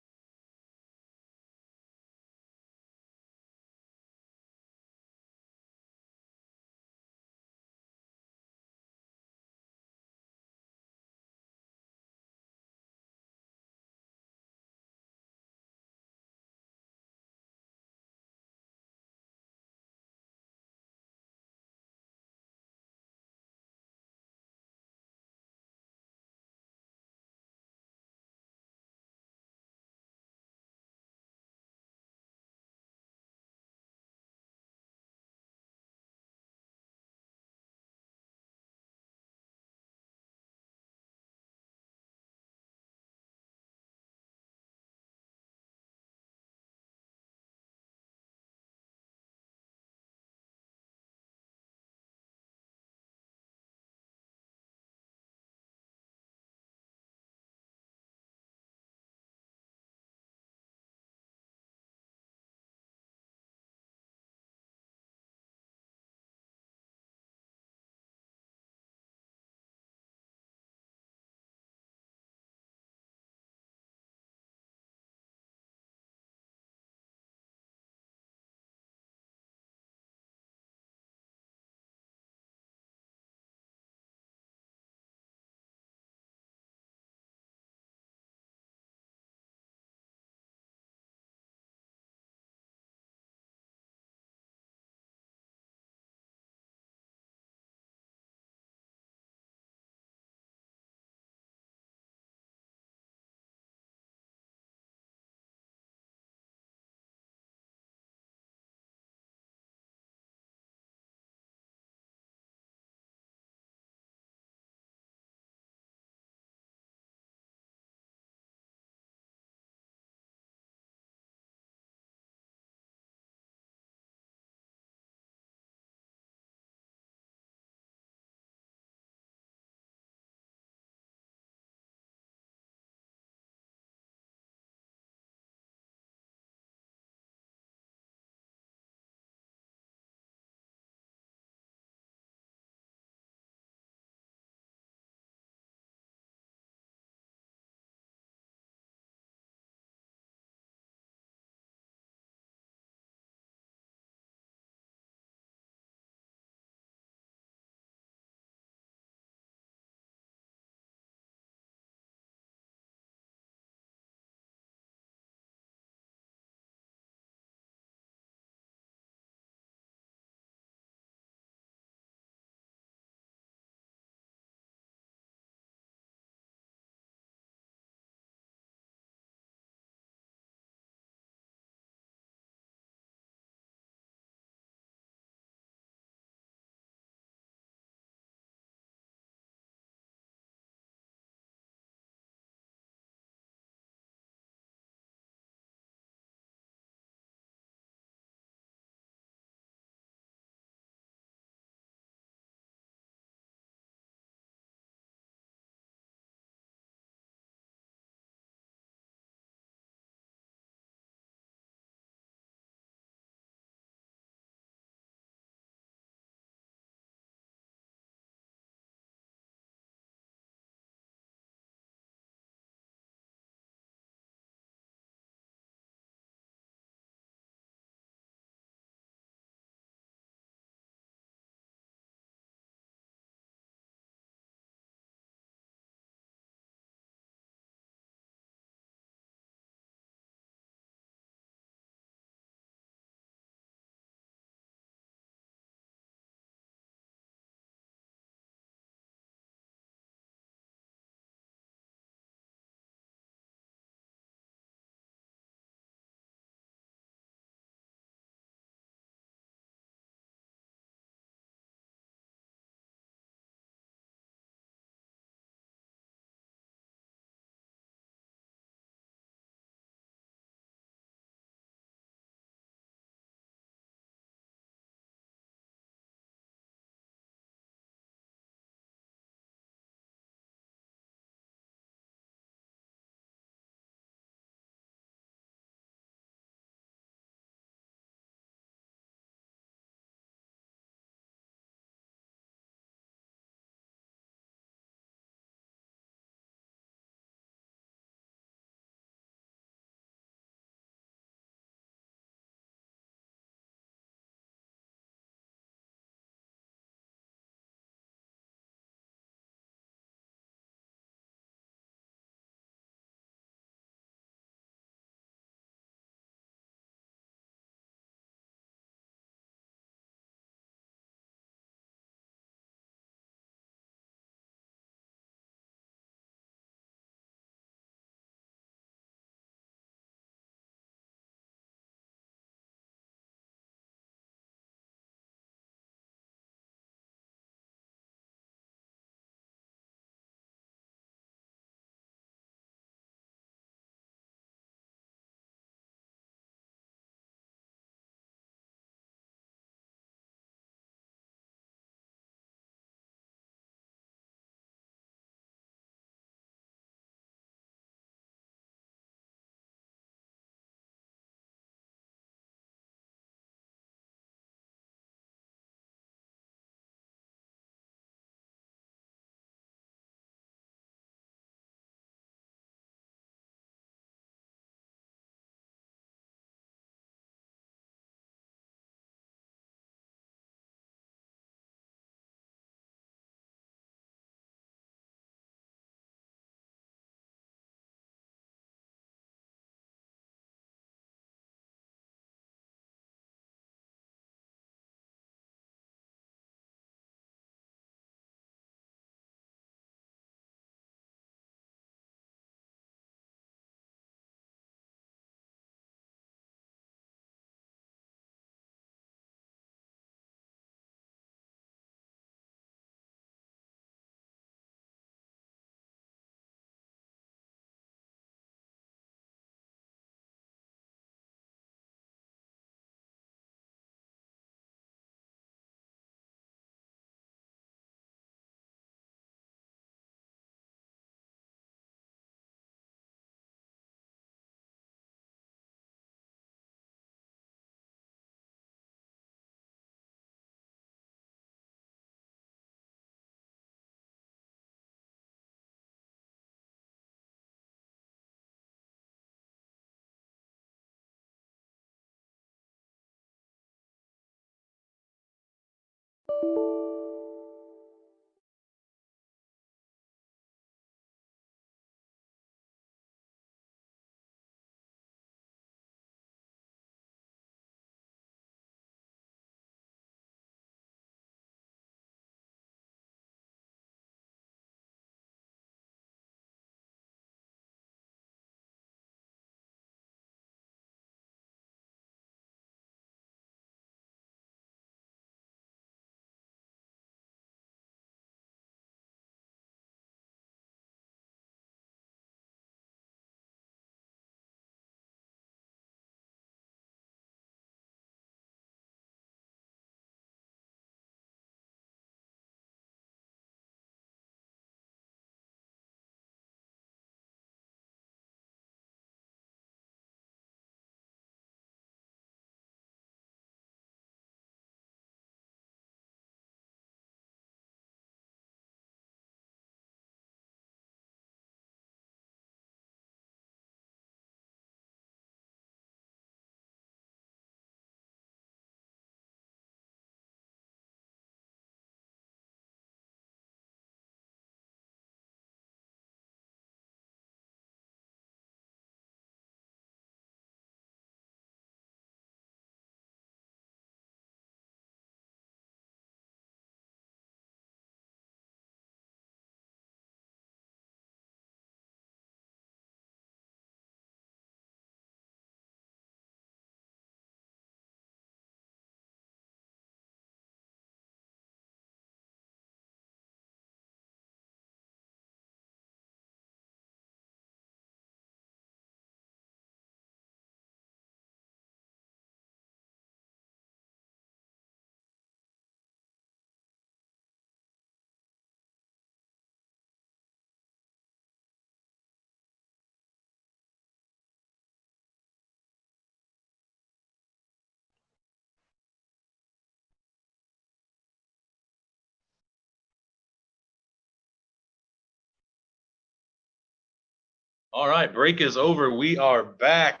All right, break is over. We are back.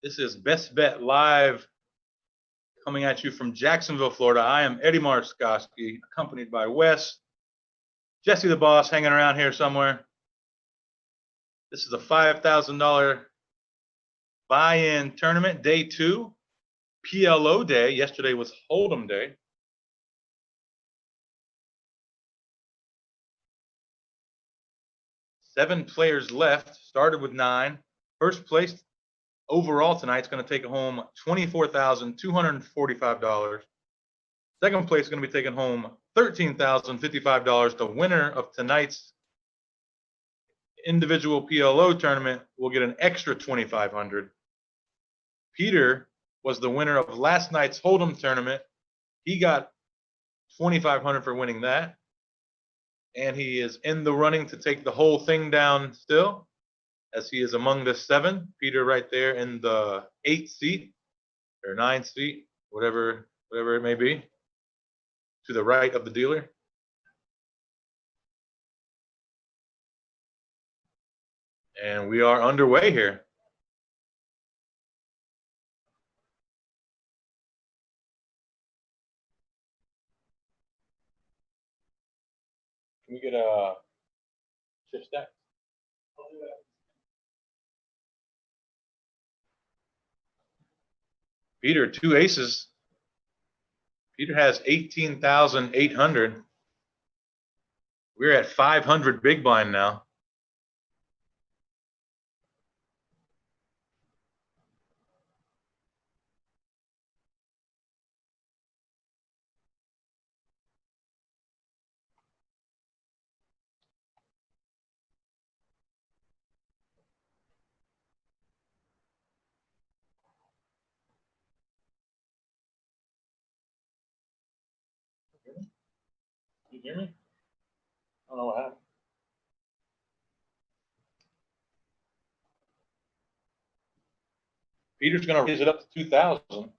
This is Best Bet Live coming at you from Jacksonville, Florida. I am Eddie Marskoski, accompanied by Wes. Jesse the boss hanging around here somewhere. This is a $5,000 buy-in tournament, day 2, PLO day. Yesterday was Hold'em day. Seven players left, started with 9. First place overall tonight is going to take home $24,245. Second place is going to be taking home $13,055. The winner of tonight's individual PLO tournament will get an extra $2,500. Peter was the winner of last night's Hold'em tournament. He got $2,500 for winning that. And he is in the running to take the whole thing down still, as he is among the 7. Peter right there in the 8th seat or 9th seat, whatever it may be, to the right of the dealer. And we are underway here. Can we get a shift stack? Peter, 2 aces. Peter has 18,800. We're at 500 big blind now. You hear me? I don't know what happened. Peter's going to raise it up to 2,000.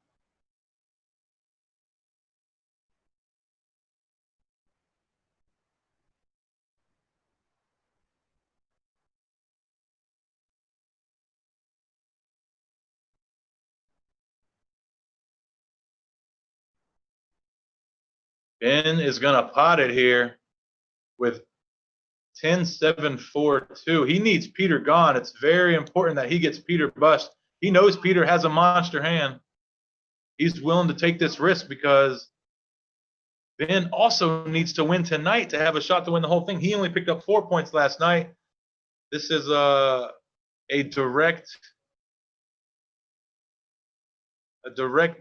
Ben is going to pot it here with 10-7-4-2. He needs Peter gone. It's very important that he gets Peter bust. He knows Peter has a monster hand. He's willing to take this risk because Ben also needs to win tonight to have a shot to win the whole thing. He only picked up 4 points last night. This is a direct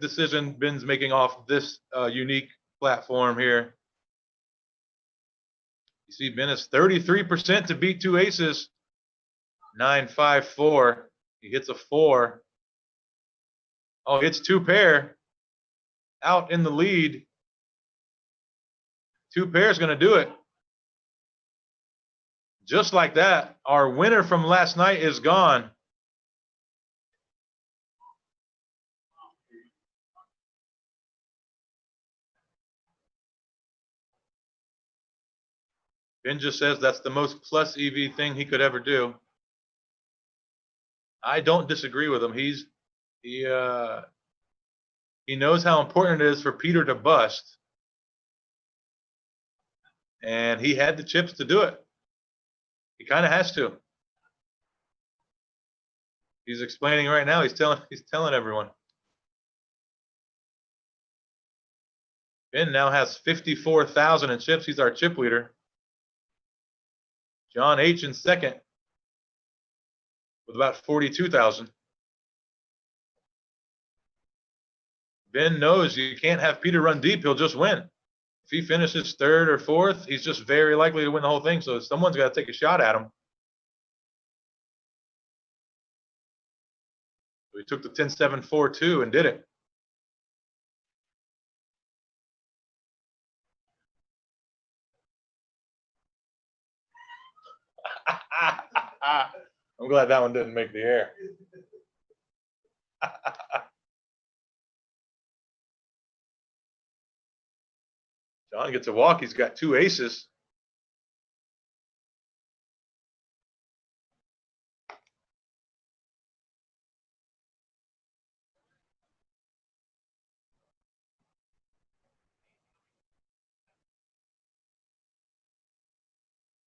decision Ben's making off this unique platform here. You see, Ben is 33% to beat two aces. 9-5-4. He hits a 4. Oh, hits two pair. Out in the lead. Two pair is going to do it. Just like that, our winner from last night is gone. Ben just says that's the most plus EV thing he could ever do. I don't disagree with him. He knows how important it is for Peter to bust. And he had the chips to do it. He kind of has to. He's explaining right now. He's telling everyone. Ben now has 54,000 in chips. He's our chip leader. John H in second with about 42,000. Ben knows you can't have Peter run deep. He'll just win. If he finishes third or fourth, he's just very likely to win the whole thing. So someone's got to take a shot at him. We took the 10-7-4-2 and did it. I'm glad that one didn't make the air. John gets a walk. He's got two aces.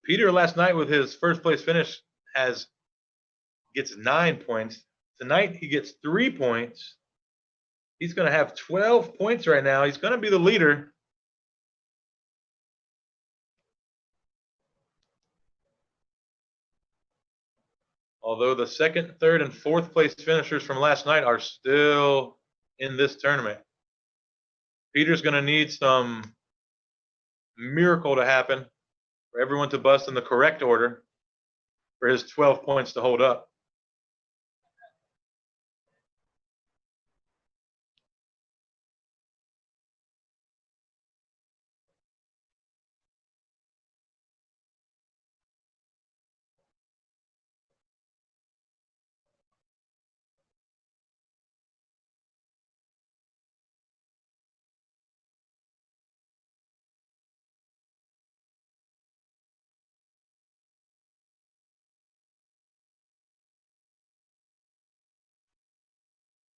Peter last night with his first place finish gets 9 points. Tonight he gets 3 points. He's going to have 12 points right now. He's going to be the leader. Although the second, third, and fourth place finishers from last night are still in this tournament. Peter's going to need some miracle to happen for everyone to bust in the correct order for his 12 points to hold up.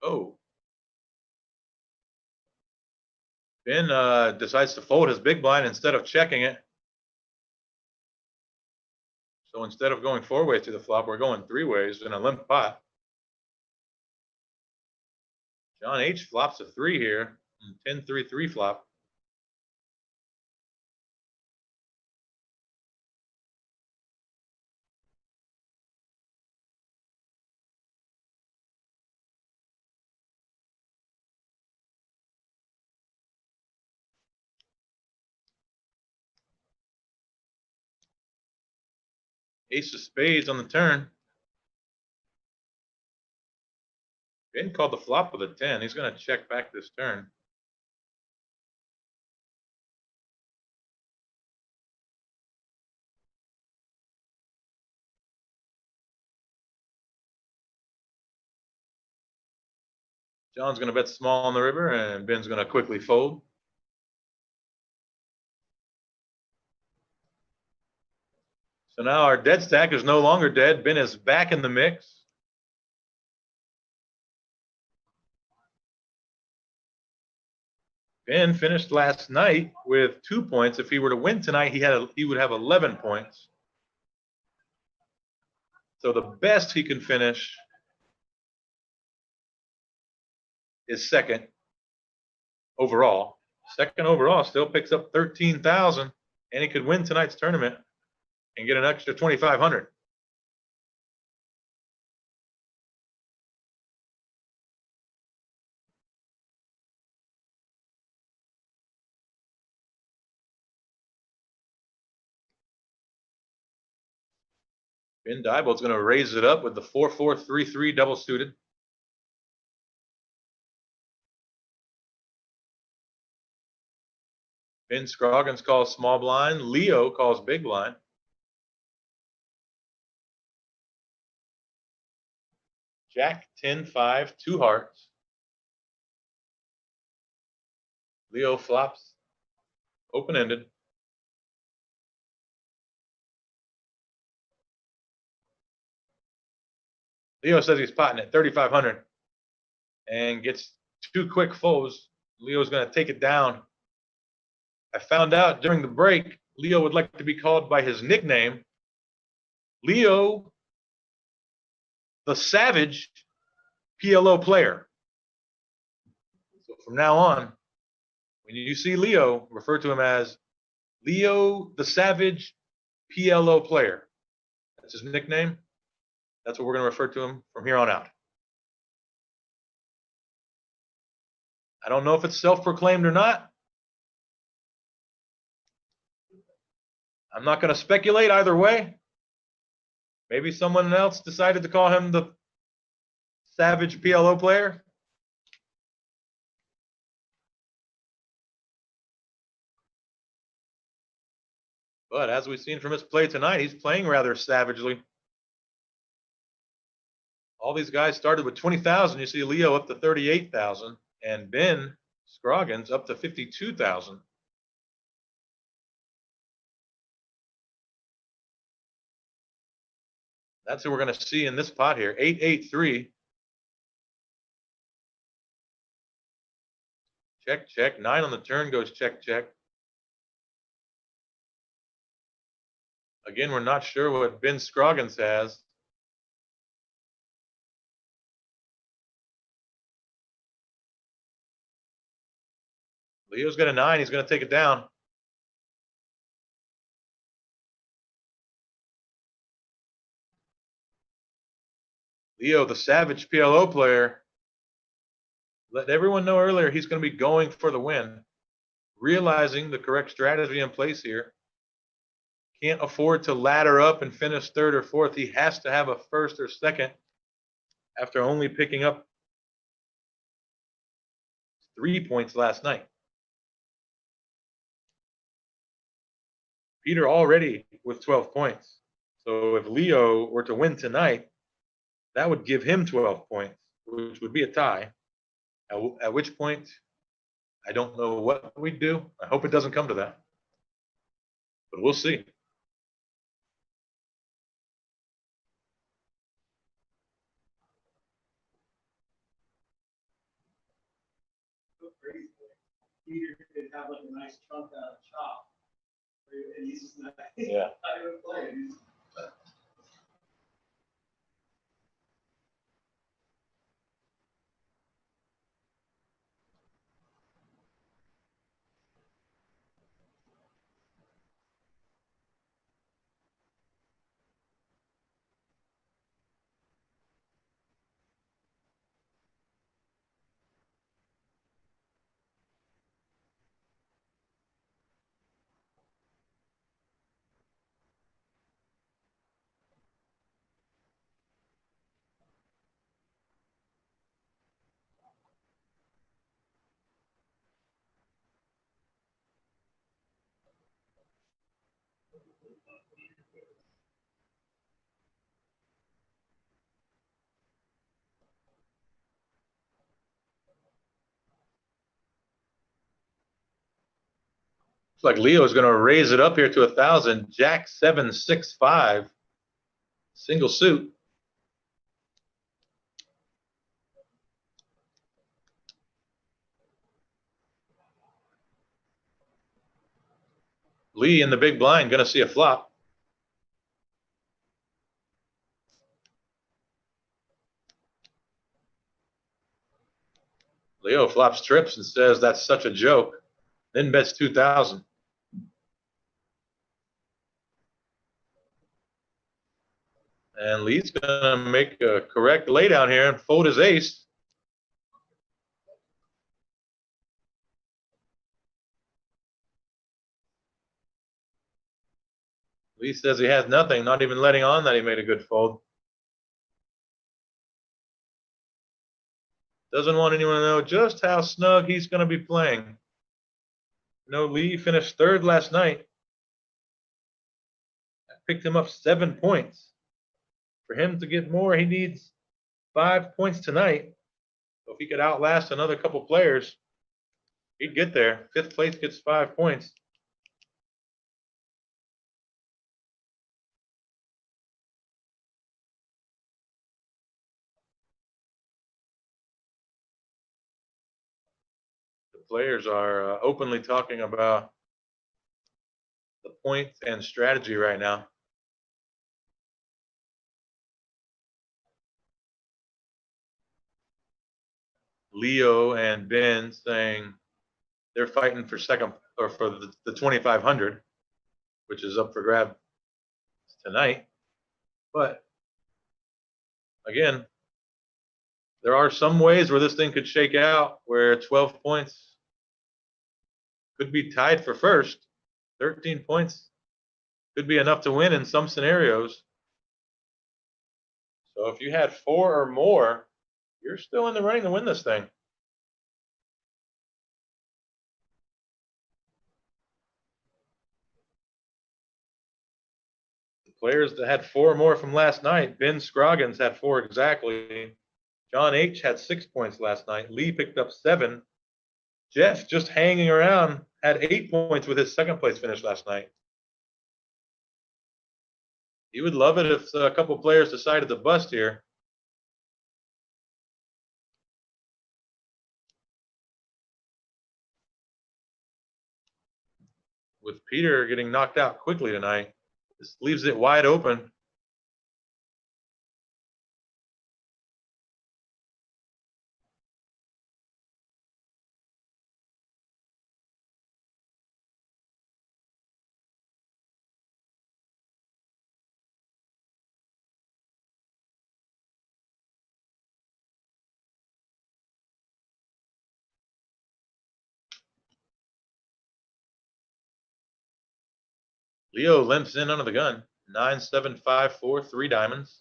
Oh. Ben decides to fold his big blind instead of checking it. So instead of going 4 ways to the flop, we're going 3 ways in a limp pot. John H flops a 3 here. 10-3-3 flop. Ace of spades on the turn. Ben called the flop with a 10. He's going to check back this turn. John's going to bet small on the river, and Ben's going to quickly fold. So now our dead stack is no longer dead. Ben is back in the mix. Ben finished last night with 2 points. If he were to win tonight, he would have 11 points. So the best he can finish is second overall. Second overall still picks up 13,000, and he could win tonight's tournament and get an extra 2,500. Ben Diebold's going to raise it up with the 4-4-3-3 double suited. Ben Scroggins calls small blind. Leo calls big blind. Jack 10-5, 2 hearts. Leo flops open-ended. Leo says he's potting at 3,500 and gets 2 quick folds. Leo's going to take it down. I found out during the break, Leo would like to be called by his nickname, Leo the Savage PLO player. So from now on, when you see Leo, refer to him as Leo the Savage PLO player. That's his nickname. That's what we're going to refer to him from here on out. I don't know if it's self-proclaimed or not. I'm not going to speculate either way. Maybe someone else decided to call him the Savage PLO player. But as we've seen from his play tonight, he's playing rather savagely. All these guys started with 20,000. You see Leo up to 38,000 and Ben Scroggins up to 52,000. That's who we're going to see in this pot here. 8-8-3. Check, check. 9 on the turn goes check, check. Again, we're not sure what Ben Scroggins has. Leo's got a 9. He's going to take it down. Leo, the Savage PLO player, let everyone know earlier he's going to be going for the win. Realizing the correct strategy in place here. Can't afford to ladder up and finish third or fourth. He has to have a first or second after only picking up 3 points last night. Peter already with 12 points. So if Leo were to win tonight, that would give him 12 points, which would be a tie. At which point, I don't know what we'd do. I hope it doesn't come to that. But we'll see. Peter could have like a nice chunk out of chop. And he's just not, Yeah. not even playing. Looks like Leo is going to raise it up here to 1,000. Jack 7-6-5, single suit. Lee in the big blind, going to see a flop. Leo flops trips and says that's such a joke. Then bets 2,000. And Lee's going to make a correct laydown here and fold his ace. Lee says he has nothing, not even letting on that he made a good fold. Doesn't want anyone to know just how snug he's going to be playing. Lee finished third last night. I picked him up 7 points. For him to get more, he needs 5 points tonight. So if he could outlast another couple players, he'd get there. Fifth place gets 5 points. The players are openly talking about the points and strategy right now. Leo and Ben saying they're fighting for second or for the 2,500, which is up for grab tonight. But again, there are some ways where this thing could shake out where 12 points could be tied for first. 13 points could be enough to win in some scenarios. So if you had 4 or more, you're still in the running to win this thing. The players that had 4 or more from last night, Ben Scroggins had 4 exactly. John H. had 6 points last night. Lee picked up 7. Jeff, just hanging around, had 8 points with his second place finish last night. He would love it if a couple players decided to bust here. With Peter getting knocked out quickly tonight, this leaves it wide open. Leo limps in under the gun. 9, 7, 5, 4, 3 diamonds.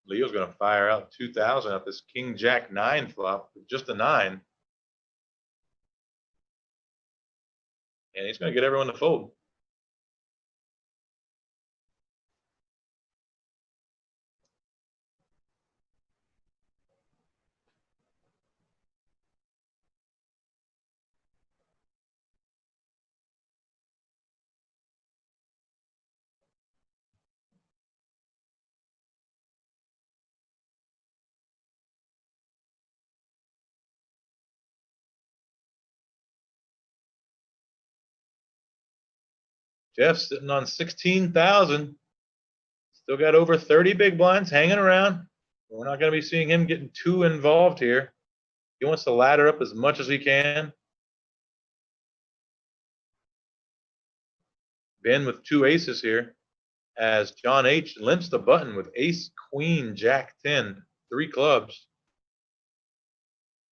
Leo's going to fire out 2,000 at this King Jack 9 flop with just a 9. And he's going to get everyone to fold. Jeff's sitting on 16,000. Still got over 30 big blinds hanging around. We're not going to be seeing him getting too involved here. He wants to ladder up as much as he can. Ben with 2 aces here as John H. limps the button with ace, queen, jack 10, 3 clubs.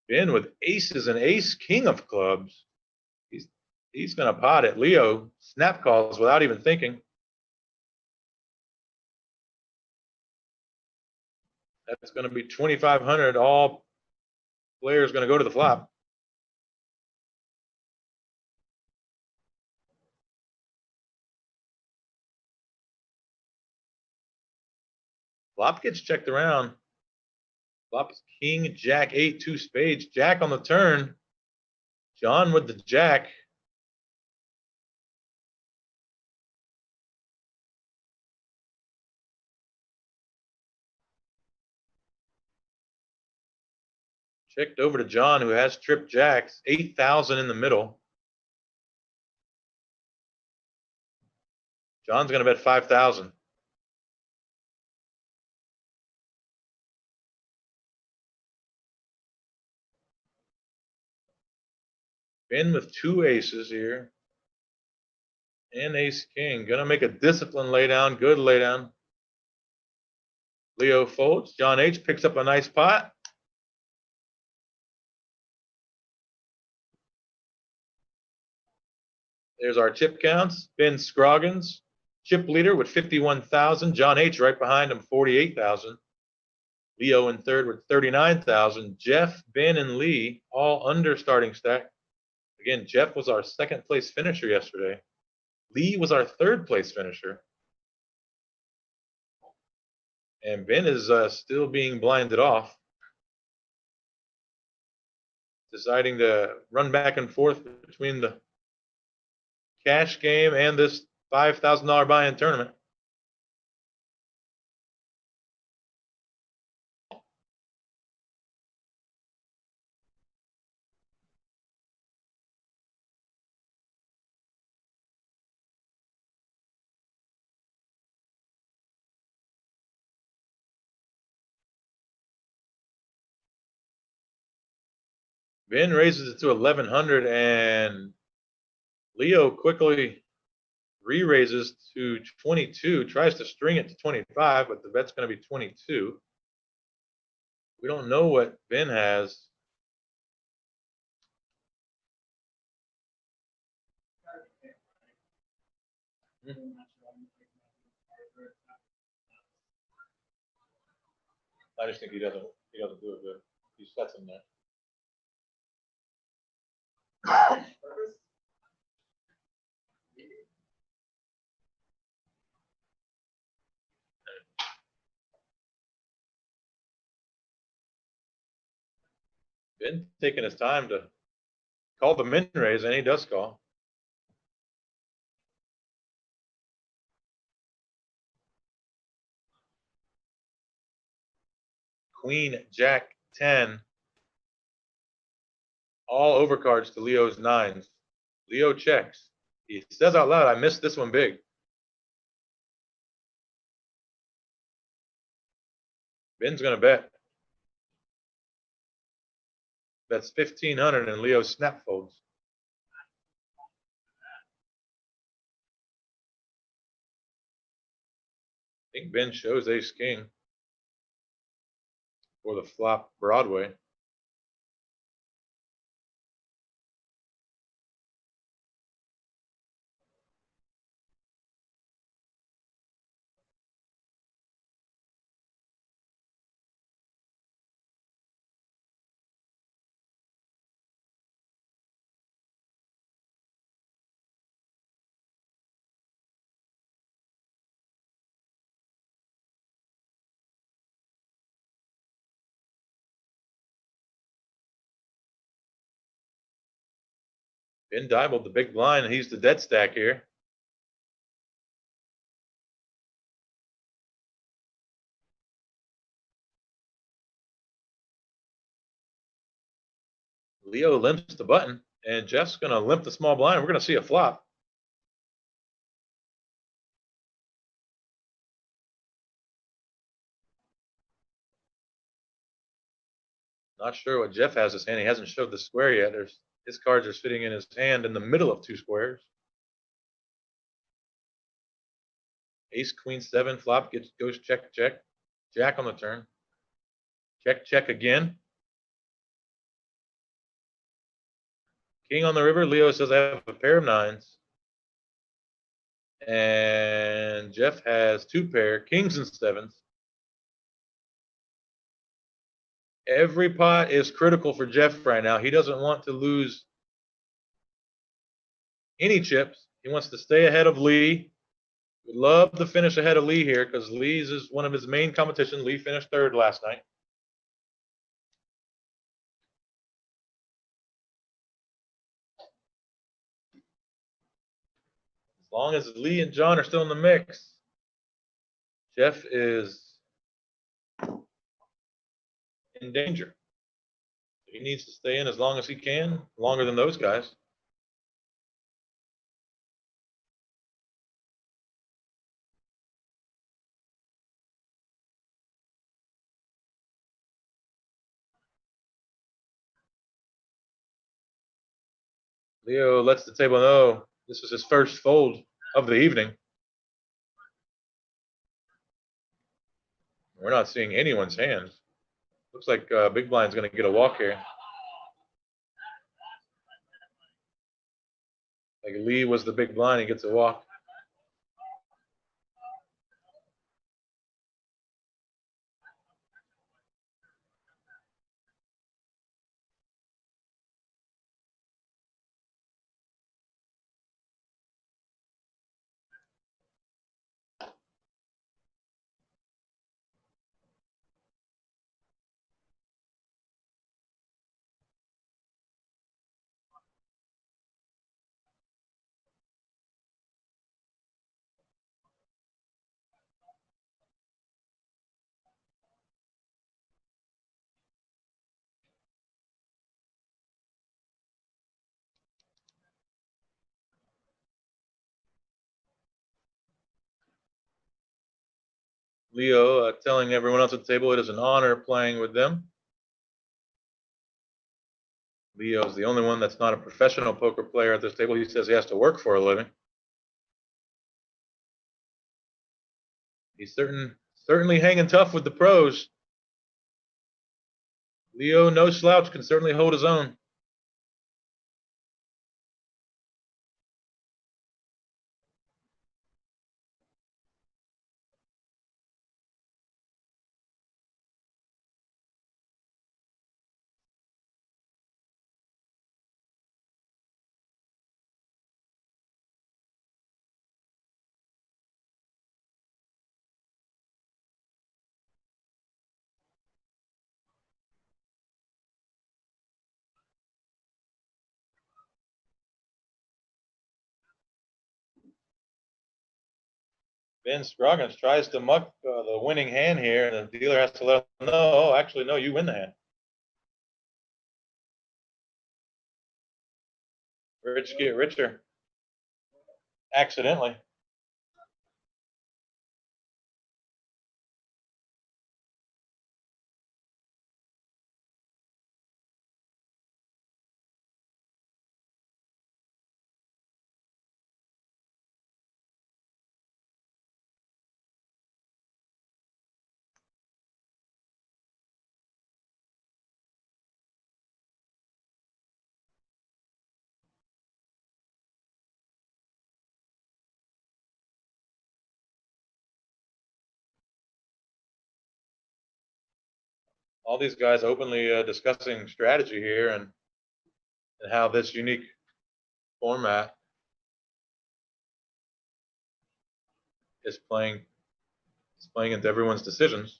Ben with aces and ace, king of clubs. He's going to pot it. Leo snap calls without even thinking. That's going to be 2,500. All players going to go to the flop. Flop gets checked around. Flop is king, jack, 8, 2 spades, jack on the turn. John with the jack. Checked over to John, who has tripped jacks, 8,000 in the middle. John's going to bet 5,000. Ben with 2 aces here. And ace king. Going to make a disciplined laydown. Good laydown. Leo folds. John H picks up a nice pot. There's our chip counts. Ben Scroggins, chip leader with 51,000. John H right behind him, 48,000. Leo in third with 39,000. Jeff, Ben, and Lee all under starting stack. Again, Jeff was our second place finisher yesterday. Lee was our third place finisher. And Ben is still being blinded off. Deciding to run back and forth between the cash game and this $5,000 buy-in tournament. Ben raises it to 1,100 and Leo quickly re-raises to 22, tries to string it to 25, but the bet's going to be 22. We don't know what Ben has. I just think he doesn't do it good. He sets him there. Ben taking his time to call the min raise, and he does call. Queen, Jack, 10. All overcards to Leo's 9s. Leo checks. He says out loud, I missed this one big. Ben's going to bet. That's 1,500 and Leo snap folds. I think Ben shows ace king for the flop Broadway. Ben dialed the big blind, and he's the dead stack here. Leo limps the button, and Jeff's going to limp the small blind. We're going to see a flop. Not sure what Jeff has his hand. He hasn't showed the square yet. His cards are sitting in his hand in the middle of 2 squares. Ace, queen, 7, flop goes check, check. Jack on the turn. Check, check again. King on the river. Leo says I have a pair of 9s. And Jeff has 2 pair, kings and 7s. Every pot is critical for Jeff right now. He doesn't want to lose any chips. He wants to stay ahead of Lee. Would love to finish ahead of Lee here because Lee's is one of his main competition. Lee finished third last night. As long as Lee and John are still in the mix, Jeff is in danger. He needs to stay in as long as he can, longer than those guys. Leo lets the table know this is his first fold of the evening. We're not seeing anyone's hands. Looks like Big Blind's going to get a walk here. Like Lee was the big blind, he gets a walk. Leo telling everyone else at the table it is an honor playing with them. Leo is the only one that's not a professional poker player at this table. He says he has to work for a living. He's certainly hanging tough with the pros. Leo, no slouch, can certainly hold his own. Ben Scroggins tries to muck the winning hand here, and the dealer has to let him know, oh, actually, no, you win the hand. Rich get richer. Accidentally. All these guys openly discussing strategy here and how this unique format is playing into everyone's decisions.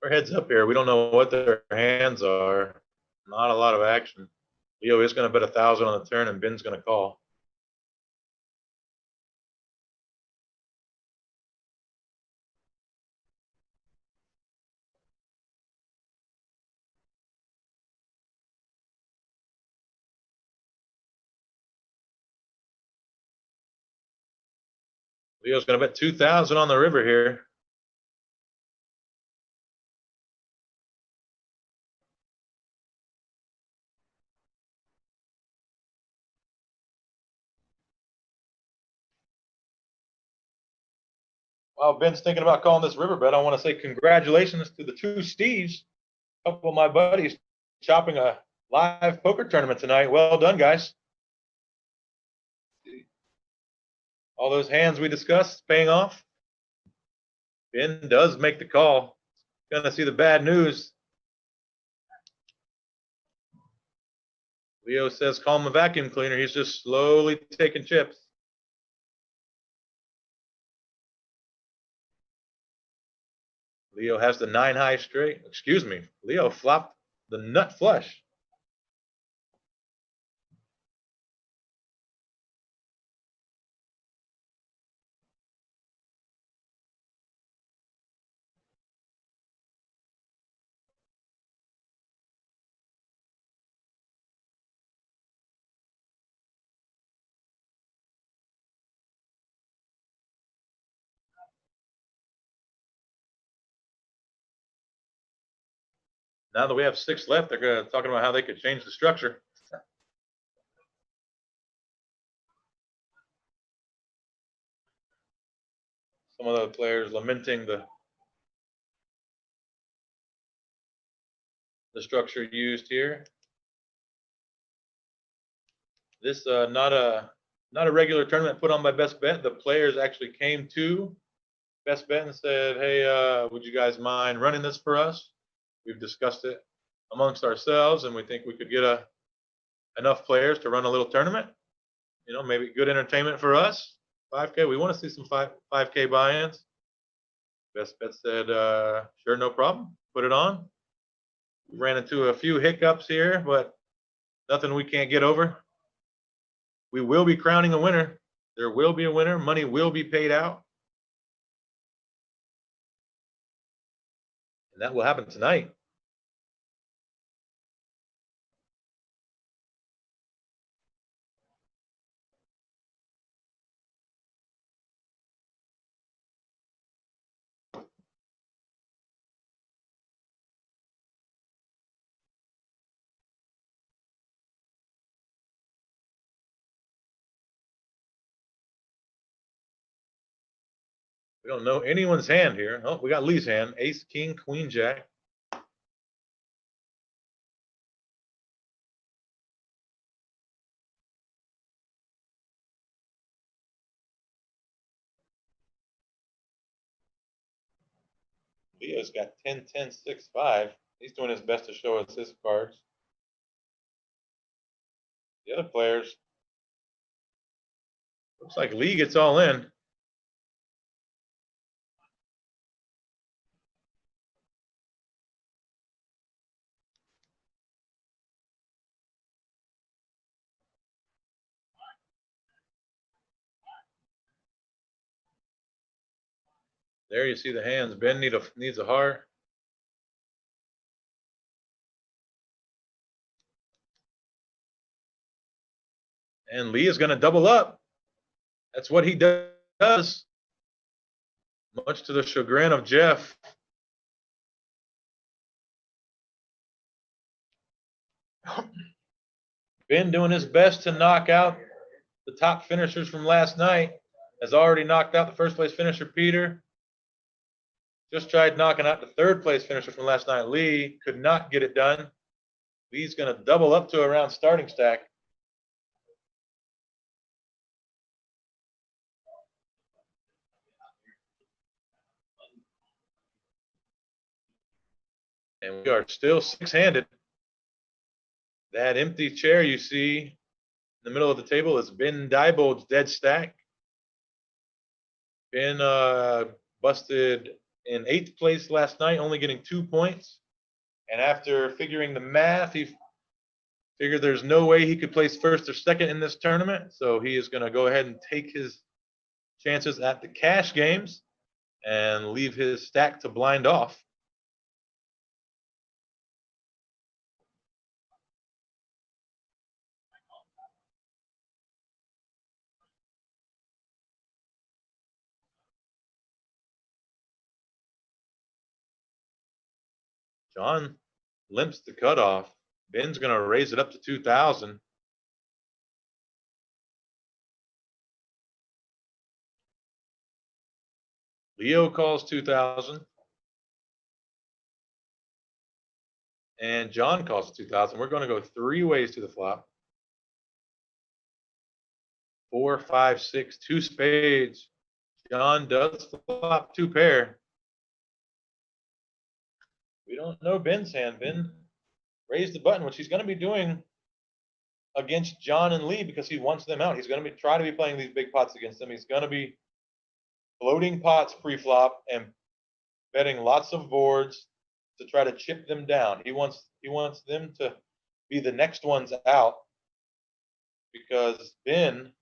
Our heads up here. We don't know what their hands are. Not a lot of action. Leo is going to bet 1,000 on the turn, and Ben's going to call. Leo's going to bet 2,000 on the river here. While Ben's thinking about calling this river bet, I want to say congratulations to the two Steves. A couple of my buddies chopping a live poker tournament tonight. Well done, guys. All those hands we discussed paying off. Ben does make the call. Gonna see the bad news. Leo says call him a vacuum cleaner. He's just slowly taking chips. Leo has the 9 high straight. Excuse me. Leo flopped the nut flush. Now that we have 6 left, they're talking about how they could change the structure. Some of the players lamenting the structure used here. This not a regular tournament put on by Best Bet. The players actually came to Best Bet and said, "Hey, would you guys mind running this for us? We've discussed it amongst ourselves, and we think we could get enough players to run a little tournament. You know, maybe good entertainment for us. 5K. We want to see some 5K buy-ins." Best Bet said, "Sure, no problem. Put it on." We ran into a few hiccups here, but nothing we can't get over. We will be crowning a winner. There will be a winner. Money will be paid out. And that will happen tonight. We don't know anyone's hand here. Oh, we got Lee's hand. Ace, king, queen, jack. Leo's got 10, 10, 6, 5. He's doing his best to show us his cards. The other players, looks like Lee gets all in. There you see the hands. Ben needs a heart. And Lee is going to double up. That's what he does. Much to the chagrin of Jeff. Ben doing his best to knock out the top finishers from last night. Has already knocked out the first place finisher, Peter. Just tried knocking out the third place finisher from last night, Lee. Could not get it done. Lee's going to double up to around starting stack. And we are still 6-handed. That empty chair you see in the middle of the table is Ben Diebold's dead stack. Ben busted in 8th place last night, only getting 2 points. And after figuring the math, he figured there's no way he could place first or second in this tournament. So he is going to go ahead and take his chances at the cash games and leave his stack to blind off. John limps the cutoff. Ben's going to raise it up to 2,000. Leo calls 2,000. And John calls 2,000. We're going to go 3 ways to the flop. 4, 5, 6, 2 spades. John does flop 2 pair. We don't know Ben's hand. Ben raised the button, which he's going to be doing against John and Lee because he wants them out. He's going to be try to be playing these big pots against them. He's going to be floating pots pre-flop and betting lots of boards to try to chip them down. He wants them to be the next ones out because Ben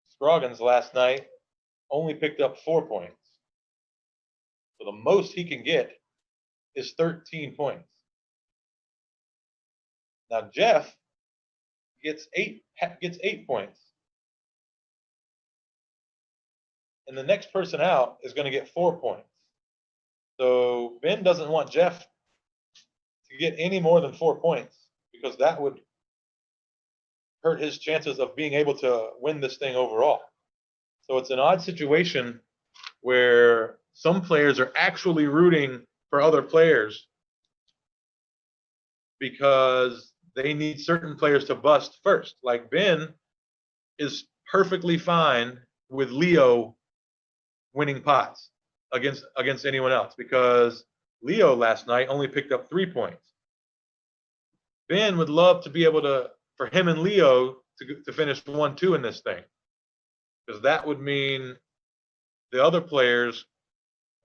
Scroggins last night only picked up 4 points. So the most he can get is 13 points. Now Jeff gets eight points. And the next person out is going to get 4 points. So Ben doesn't want Jeff to get any more than 4 points because that would hurt his chances of being able to win this thing overall. So it's an odd situation where some players are actually rooting for other players because they need certain players to bust first. Like Ben is perfectly fine with Leo winning pots against anyone else because Leo last night only picked up 3 points. Ben would love to be able to, for him and Leo to finish 1-2 in this thing, because that would mean the other players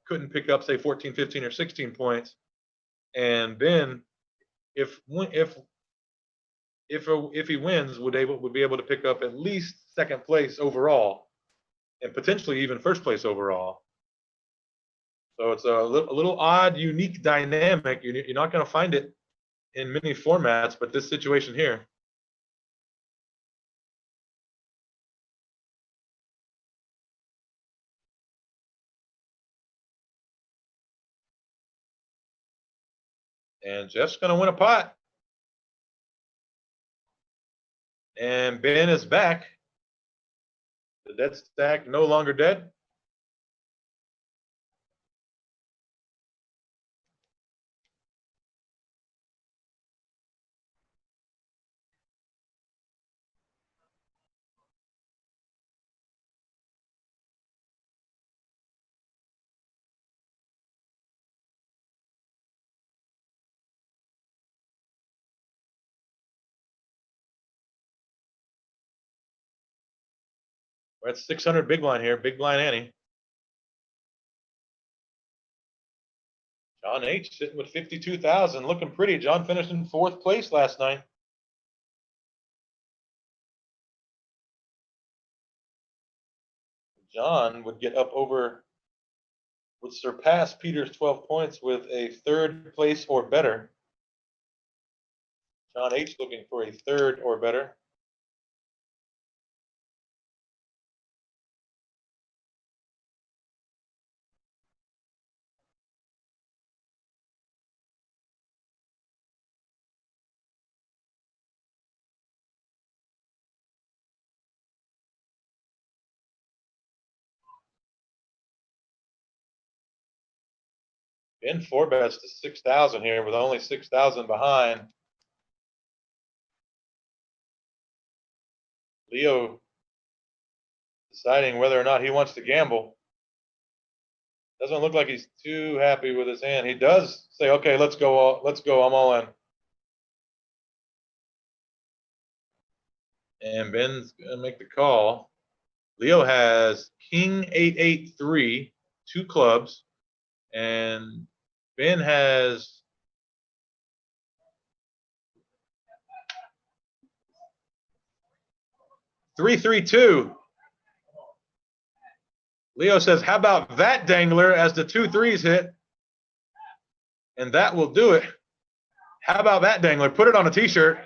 couldn't pick up, say, 14, 15, or 16 points, and Ben, if he wins, would be able to pick up at least second place overall, and potentially even first place overall. So it's a little odd, unique dynamic. You're not going to find it in many formats, but this situation here. And Jeff's going to win a pot. And Ben is back. The dead stack no longer dead. We're at 600 big blind here, big blind Annie. John H sitting with 52,000, looking pretty. John finished in 4th place last night. John would surpass Peter's 12 points with a 3rd place or better. John H looking for a 3rd or better. Ben 4 bets to 6,000 here with only 6,000 behind. Leo deciding whether or not he wants to gamble. Doesn't look like he's too happy with his hand. He does say, okay, let's go, I'm all in. And Ben's gonna make the call. Leo has King 8-8-3, 2 clubs, and Ben has three, 3-2. Leo says, how about that, dangler, as the 2 3s hit? And that will do it. How about that, dangler? Put it on a t-shirt.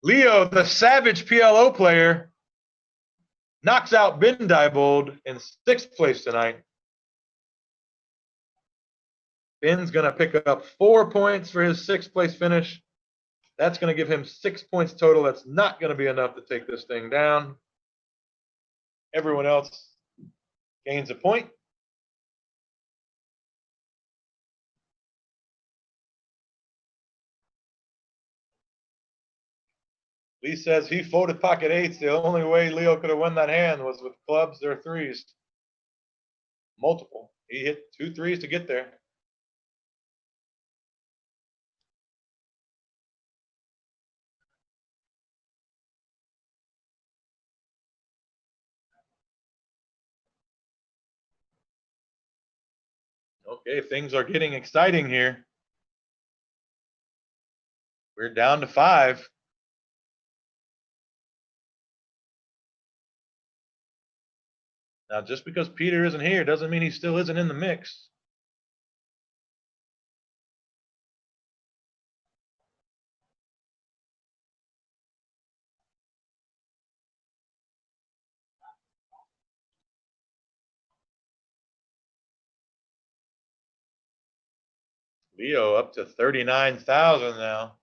Leo, the savage PLO player, knocks out Ben Diebold in 6th place tonight. Ben's going to pick up 4 points for his 6th place finish. That's going to give him 6 points total. That's not going to be enough to take this thing down. Everyone else gains a point. Lee says he folded pocket 8s. The only way Leo could have won that hand was with clubs or 3s. Multiple. He hit 2 3s to get there. Okay, things are getting exciting here. We're down to 5. Now, just because Peter isn't here doesn't mean he still isn't in the mix. Leo up to 39,000 now.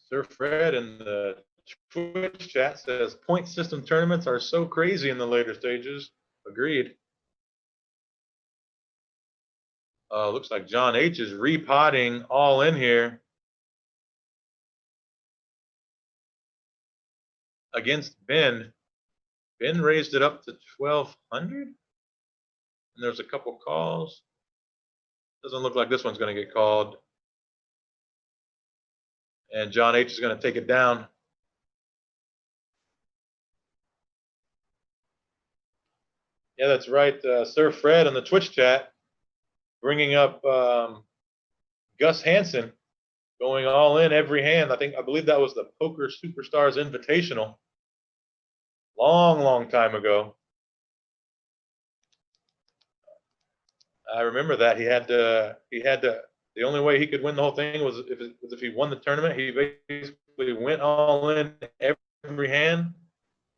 Sir Fred in the Twitch chat says point system tournaments are so crazy in the later stages. Agreed. Looks like John H is repotting all in here against Ben. Ben raised it up to 1,200. And there's a couple calls. Doesn't look like this one's going to get called. And John H is going to take it down. Yeah, that's right. Sir Fred in the Twitch chat bringing up Gus Hansen going all in every hand. I believe that was the Poker Superstars Invitational. Long time ago. I remember that the only way he could win the whole thing was if he won the tournament. He basically went all in every hand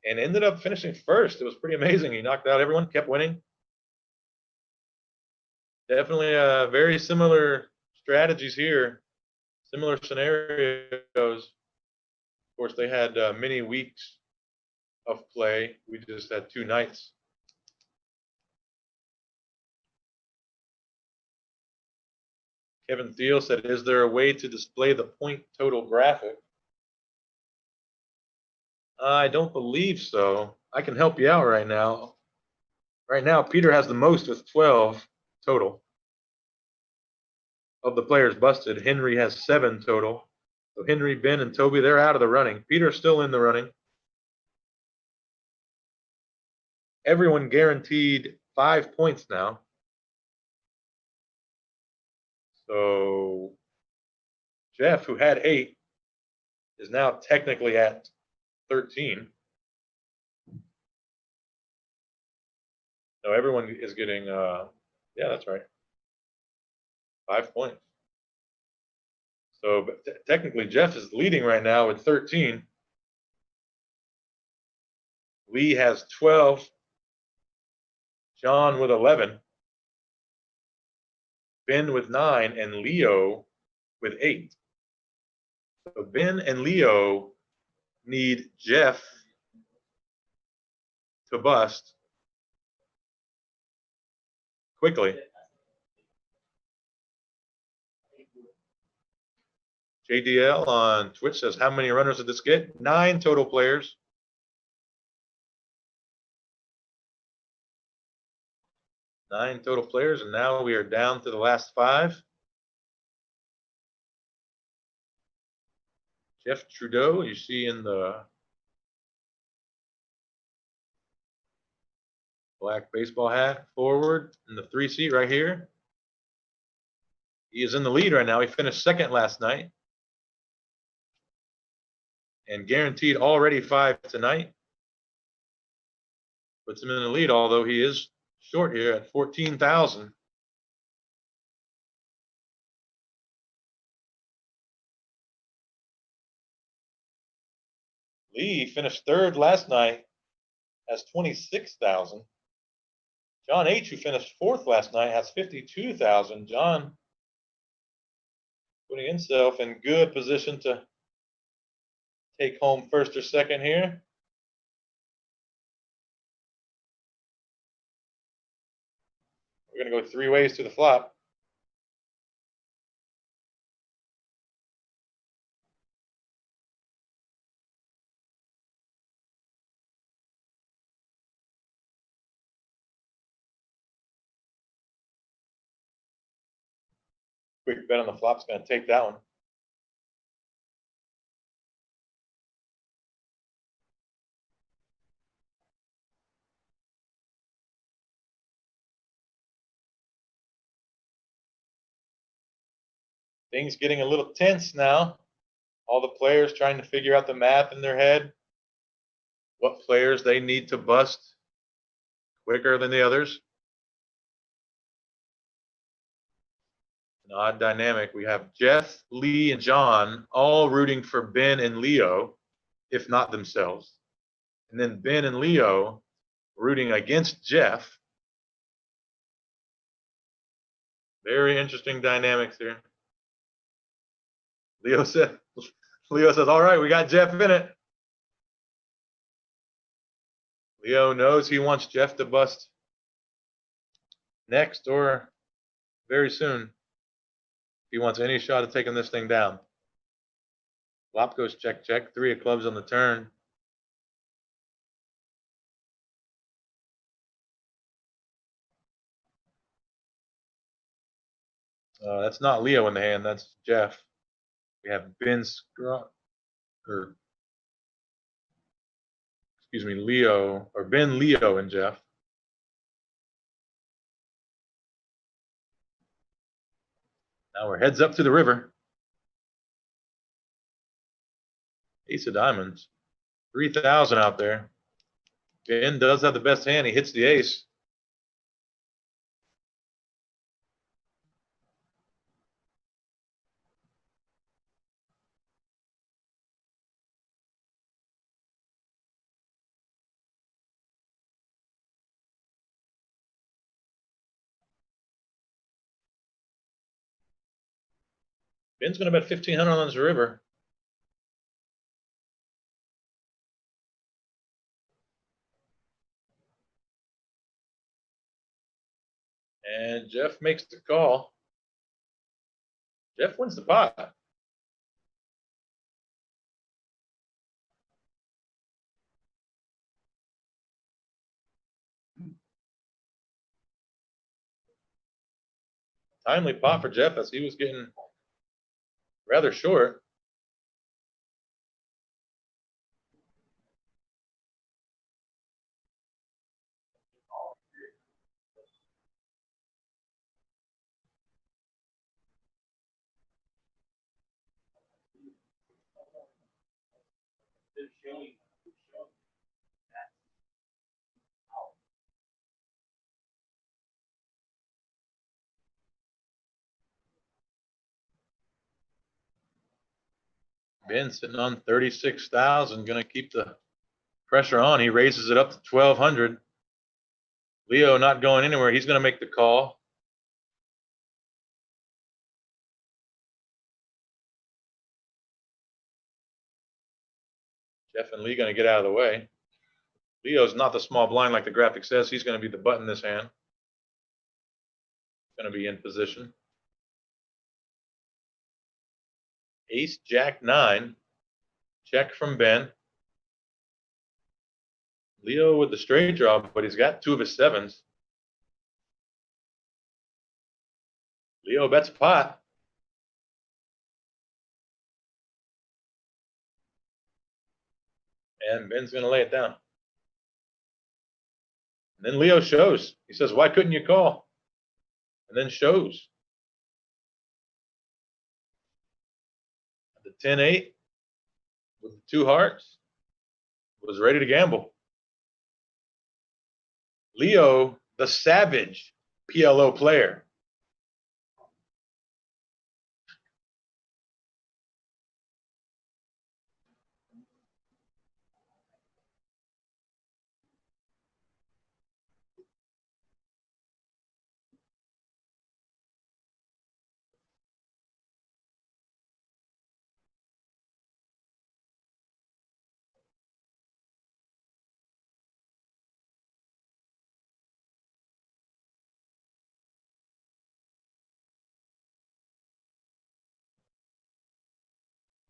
and ended up finishing first. It was pretty amazing. He knocked out everyone, kept winning. Definitely very similar strategies here, similar scenarios. Of course, they had many weeks of play. We just had 2 nights. Kevin Thiel said, is there a way to display the point total graphic? I don't believe so. I can help you out right now. Right now, Peter has the most with 12 total. Of the players busted, Henry has 7 total. So Henry, Ben, and Toby, they're out of the running. Peter's still in the running. Everyone guaranteed 5 points now. So Jeff, who had 8, is now technically at 13. No, everyone is getting, yeah, that's right, 5 points. So but technically, Jeff is leading right now with 13. Lee has 12. John with 11. Ben with 9, and Leo with 8. So Ben and Leo need Jeff to bust quickly. JDL on Twitch says, how many runners did this get? 9 total players. 9 total players, and now we are down to the last 5. Jeff Trudeau, you see in the black baseball hat forward in the 3 seat right here. He is in the lead right now. He finished second last night and guaranteed already 5 tonight. Puts him in the lead, although he is short here at 14,000. Lee finished third last night, has 26,000. John H., who finished fourth last night, has 52,000. John putting himself in good position to take home first or second here. We're going to go 3 ways to the flop. Quick bet on the flop's going to take that one. Things getting a little tense now. All the players trying to figure out the math in their head. What players they need to bust quicker than the others. An odd dynamic. We have Jeff, Lee, and John all rooting for Ben and Leo, if not themselves. And then Ben and Leo rooting against Jeff. Very interesting dynamics here. Leo says, all right, we got Jeff in it. Leo knows he wants Jeff to bust next or very soon. If he wants any shot at taking this thing down. Flop goes check, check. 3 of clubs on the turn. That's not Leo in the hand. That's Jeff. We have Leo, or Ben, Leo, and Jeff. Now we're heads up to the river. Ace of diamonds. 3,000 out there. Ben does have the best hand. He hits the ace. Ben's going to bet 1,500 on this river. And Jeff makes the call. Jeff wins the pot. Timely pot for Jeff as he was getting rather short. Ben sitting on 36,000, going to keep the pressure on. He raises it up to 1,200. Leo not going anywhere. He's going to make the call. Jeff and Lee going to get out of the way. Leo's not the small blind like the graphic says. He's going to be the butt in this hand. Going to be in position. Ace, Jack, 9. Check from Ben. Leo with the straight draw, but he's got 2 of his 7s. Leo bets pot. And Ben's going to lay it down. And then Leo shows. He says, why couldn't you call? And then shows. The 10-8 with the 2 hearts was ready to gamble. Leo, the savage PLO player.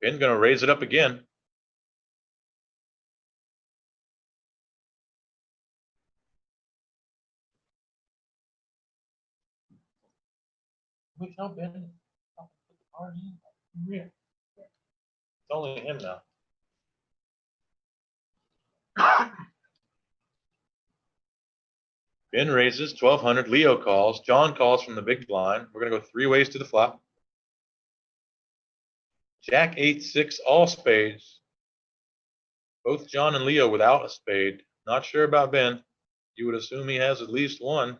Ben going to raise it up again. We tell Ben It's only him now. Ben raises 1200. Leo calls. John calls from the big blind. We're going to go 3 ways to the flop. Jack 8-6 all spades. Both John and Leo without a spade. Not sure about Ben. You would assume he has at least one.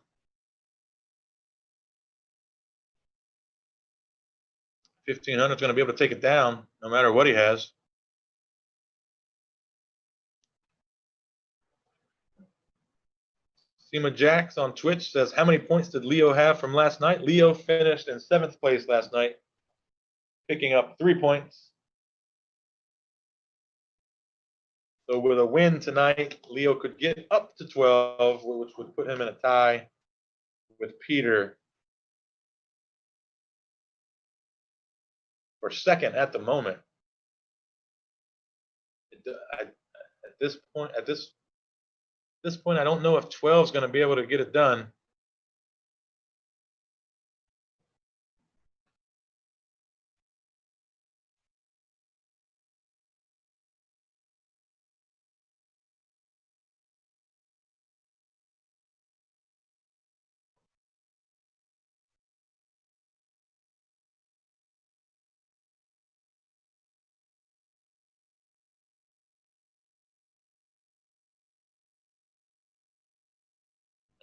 1500 is going to be able to take it down no matter what he has. Sema Jacks on Twitch says, how many points did Leo have from last night? Leo finished in 7th place last night, picking up 3 points. So with a win tonight, Leo could get up to 12, which would put him in a tie with Peter for second at the moment. At this point, I don't know if 12 is going to be able to get it done.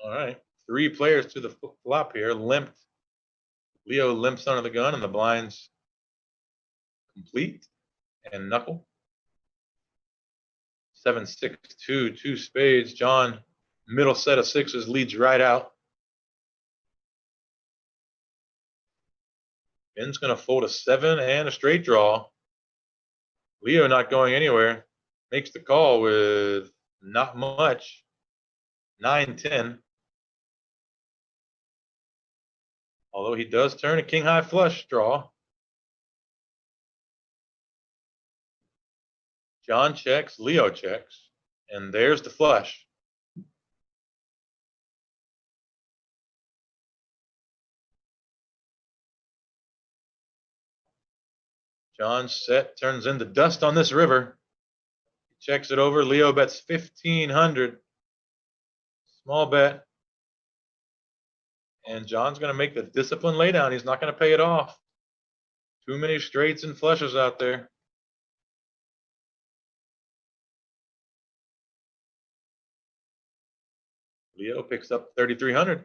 All right, 3 players to the flop here. Limped. Leo limps under the gun, and the blinds complete and knuckle. 7-6-2, 2 spades. John, middle set of 6s, leads right out. Ben's going to fold a 7 and a straight draw. Leo not going anywhere. Makes the call with not much. 9-10. Although he does turn a king-high flush draw. John checks, Leo checks, and there's the flush. John's set turns into dust on this river. He checks it over. Leo bets 1500. Small bet. And John's going to make the disciplined laydown. He's not going to pay it off. Too many straights and flushes out there. Leo picks up 3,300.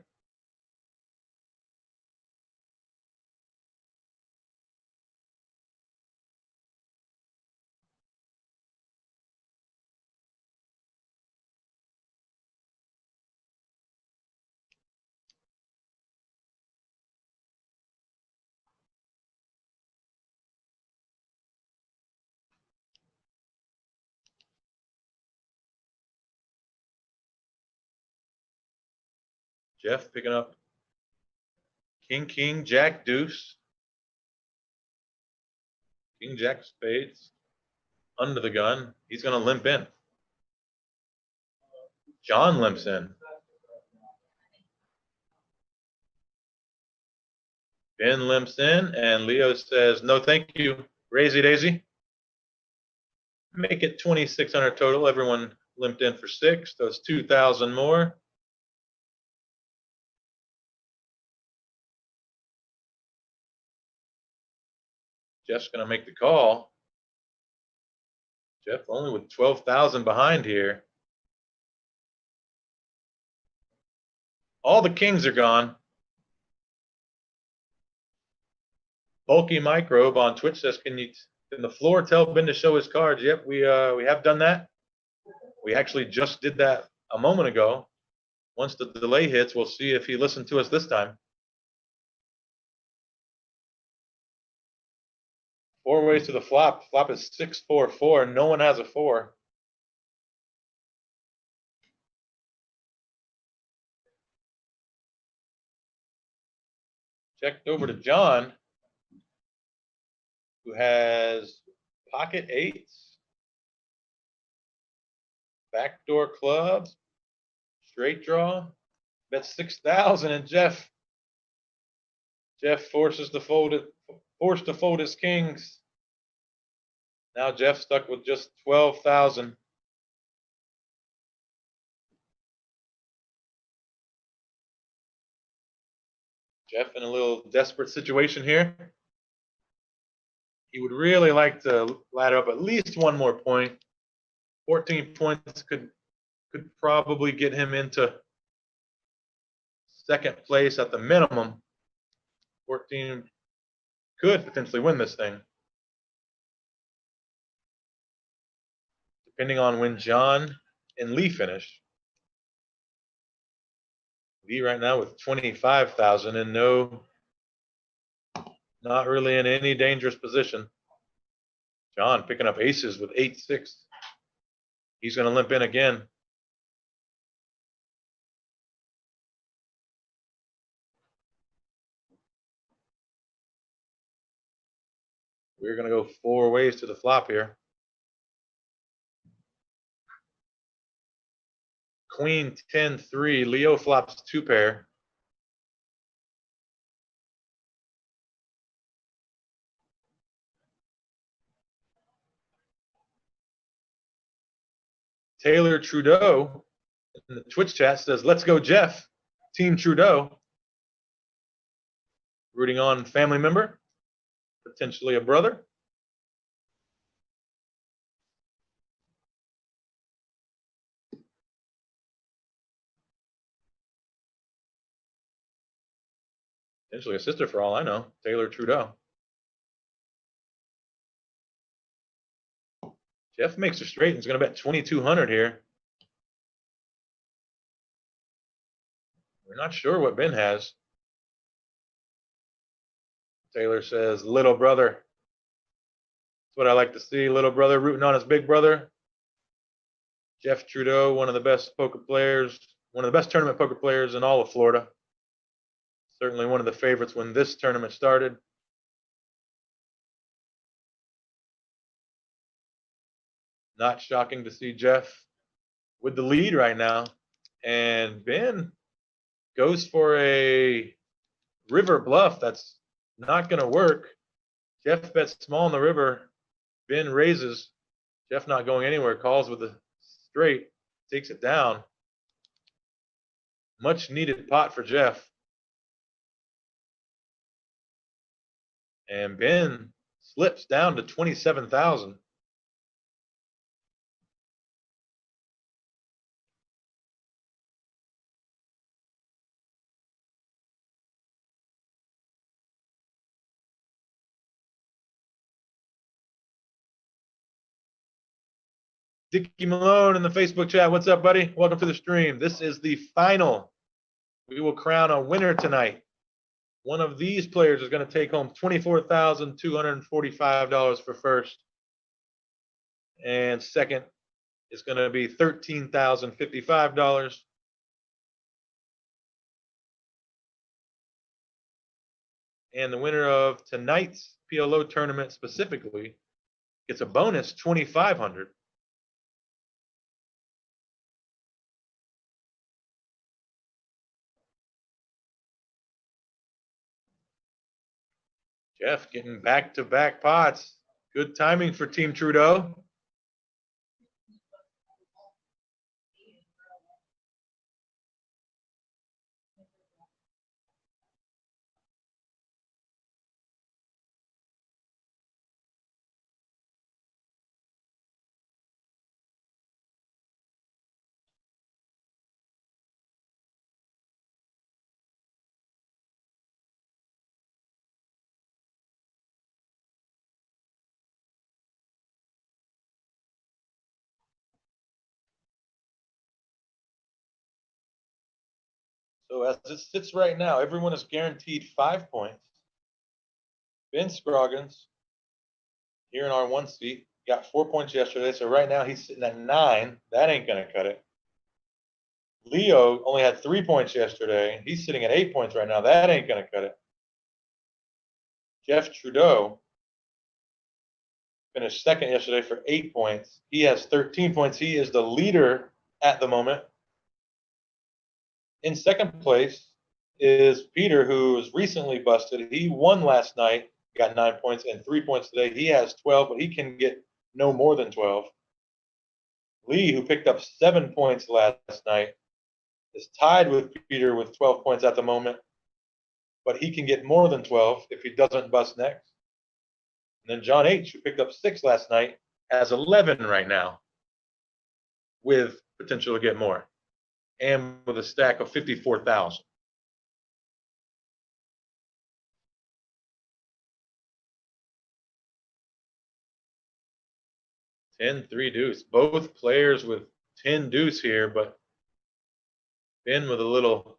Jeff picking up king, king, jack, deuce. King, jack, spades. Under the gun. He's going to limp in. John limps in. Ben limps in, and Leo says, no, thank you. Raisy daisy. Make it 2,600 total. Everyone limped in for 6. Those 2,000 more. Jeff's going to make the call. Jeff only with 12,000 behind here. All the kings are gone. Bulky Microbe on Twitch says, can the floor tell Ben to show his cards? Yep, we have done that. We actually just did that a moment ago. Once the delay hits, we'll see if he listened to us this time. 4 ways to the flop. Flop is 6-4-4. No one has a 4. Checked over to John, who has pocket 8s, backdoor clubs, straight draw. Bet 6,000, and Jeff forces the fold forced to fold his kings. Now Jeff stuck with just 12,000. Jeff in a little desperate situation here. He would really like to ladder up at least one more point. 14 points could probably get him into second place at the minimum. 14 could potentially win this thing. Depending on when John and Lee finish. Lee right now with 25,000 and not really in any dangerous position. John picking up aces with 8-6. He's going to limp in again. We're going to go 4 ways to the flop here. Queen 10-3. Leo flops 2 pair. Taylor Trudeau in the Twitch chat says, "Let's go, Jeff. Team Trudeau." Rooting on family member, potentially a brother. Potentially a sister for all I know, Taylor Trudeau. Jeff makes a straight and is going to bet 2,200 here. We're not sure what Ben has. Taylor says, little brother. That's what I like to see, little brother rooting on his big brother. Jeff Trudeau, one of the best poker players, one of the best tournament poker players in all of Florida. Certainly one of the favorites when this tournament started. Not shocking to see Jeff with the lead right now. And Ben goes for a river bluff that's not going to work. Jeff bets small on the river. Ben raises. Jeff not going anywhere. Calls with a straight. Takes it down. Much needed pot for Jeff. And Ben slips down to 27,000. Dickie Malone in the Facebook chat. What's up, buddy? Welcome to the stream. This is the final. We will crown a winner tonight. One of these players is going to take home $24,245 for first. And second is going to be $13,055. And the winner of tonight's PLO tournament specifically gets a bonus $2,500. Jeff getting back-to-back pots. Good timing for Team Trudeau. So as it sits right now, everyone is guaranteed 5 points. Ben Scroggins, here in our 1 seat, got 4 points yesterday. So right now he's sitting at 9. That ain't going to cut it. Leo only had 3 points yesterday. He's sitting at 8 points right now. That ain't going to cut it. Jeff Trudeau finished second yesterday for 8 points. He has 13 points. He is the leader at the moment. In second place is Peter, who was recently busted. He won last night, got 9 points and 3 points today. He has 12, but he can get no more than 12. Lee, who picked up 7 points last night, is tied with Peter with 12 points at the moment, but he can get more than 12 if he doesn't bust next. And then John H., who picked up 6 last night, has 11 right now with potential to get more and with a stack of 54,000. Ten, 3 deuce. Both players with 10 deuce here, but Ben with a little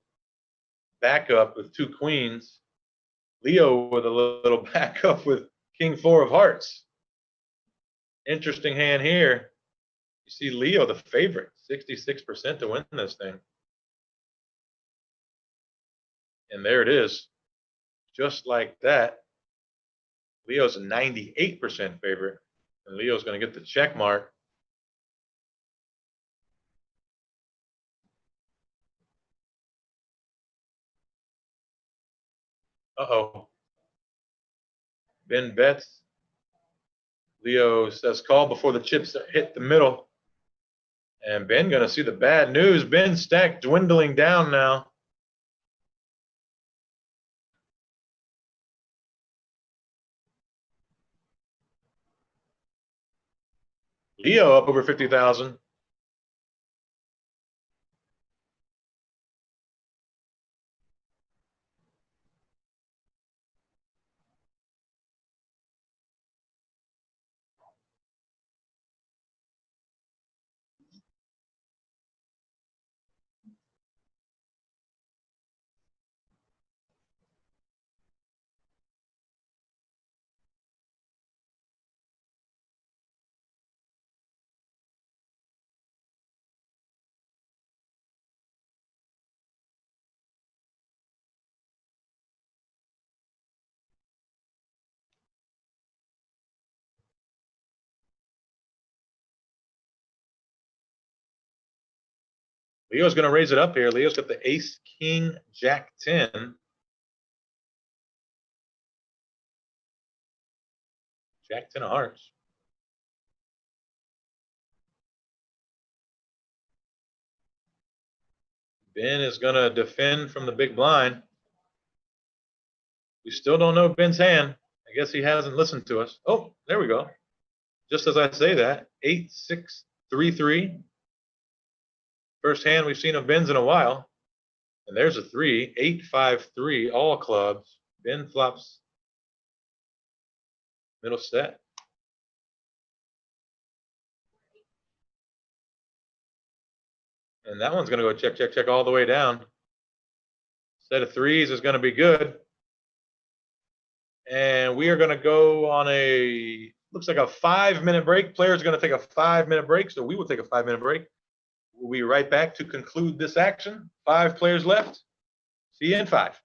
backup with 2 queens. Leo with a little backup with king 4 of hearts. Interesting hand here. You see Leo, the favorite, 66% to win this thing. And there it is. Just like that. Leo's a 98% favorite. And Leo's going to get the check mark. Uh-oh. Ben bets. Leo says call before the chips hit the middle. And Ben going to see the bad news. Ben's stack dwindling down now. Leo up over 50,000. Leo's going to raise it up here. Leo's got the ace, king, jack 10. Jack 10 of hearts. Ben is going to defend from the big blind. We still don't know Ben's hand. I guess he hasn't listened to us. Oh, there we go. Just as I say that, 8, 6, 3, 3. First hand we've seen of Ben's in a while. And there's a 3, 8, 5, 3, all clubs. Ben flops middle set. And that one's going to go check, check, check all the way down. Set of threes is going to be good. And we are going to go on a, looks like a 5-minute break. Players are going to take a 5-minute break. So we will take a 5-minute break. We'll be right back to conclude this action. 5 players left. See you in 5.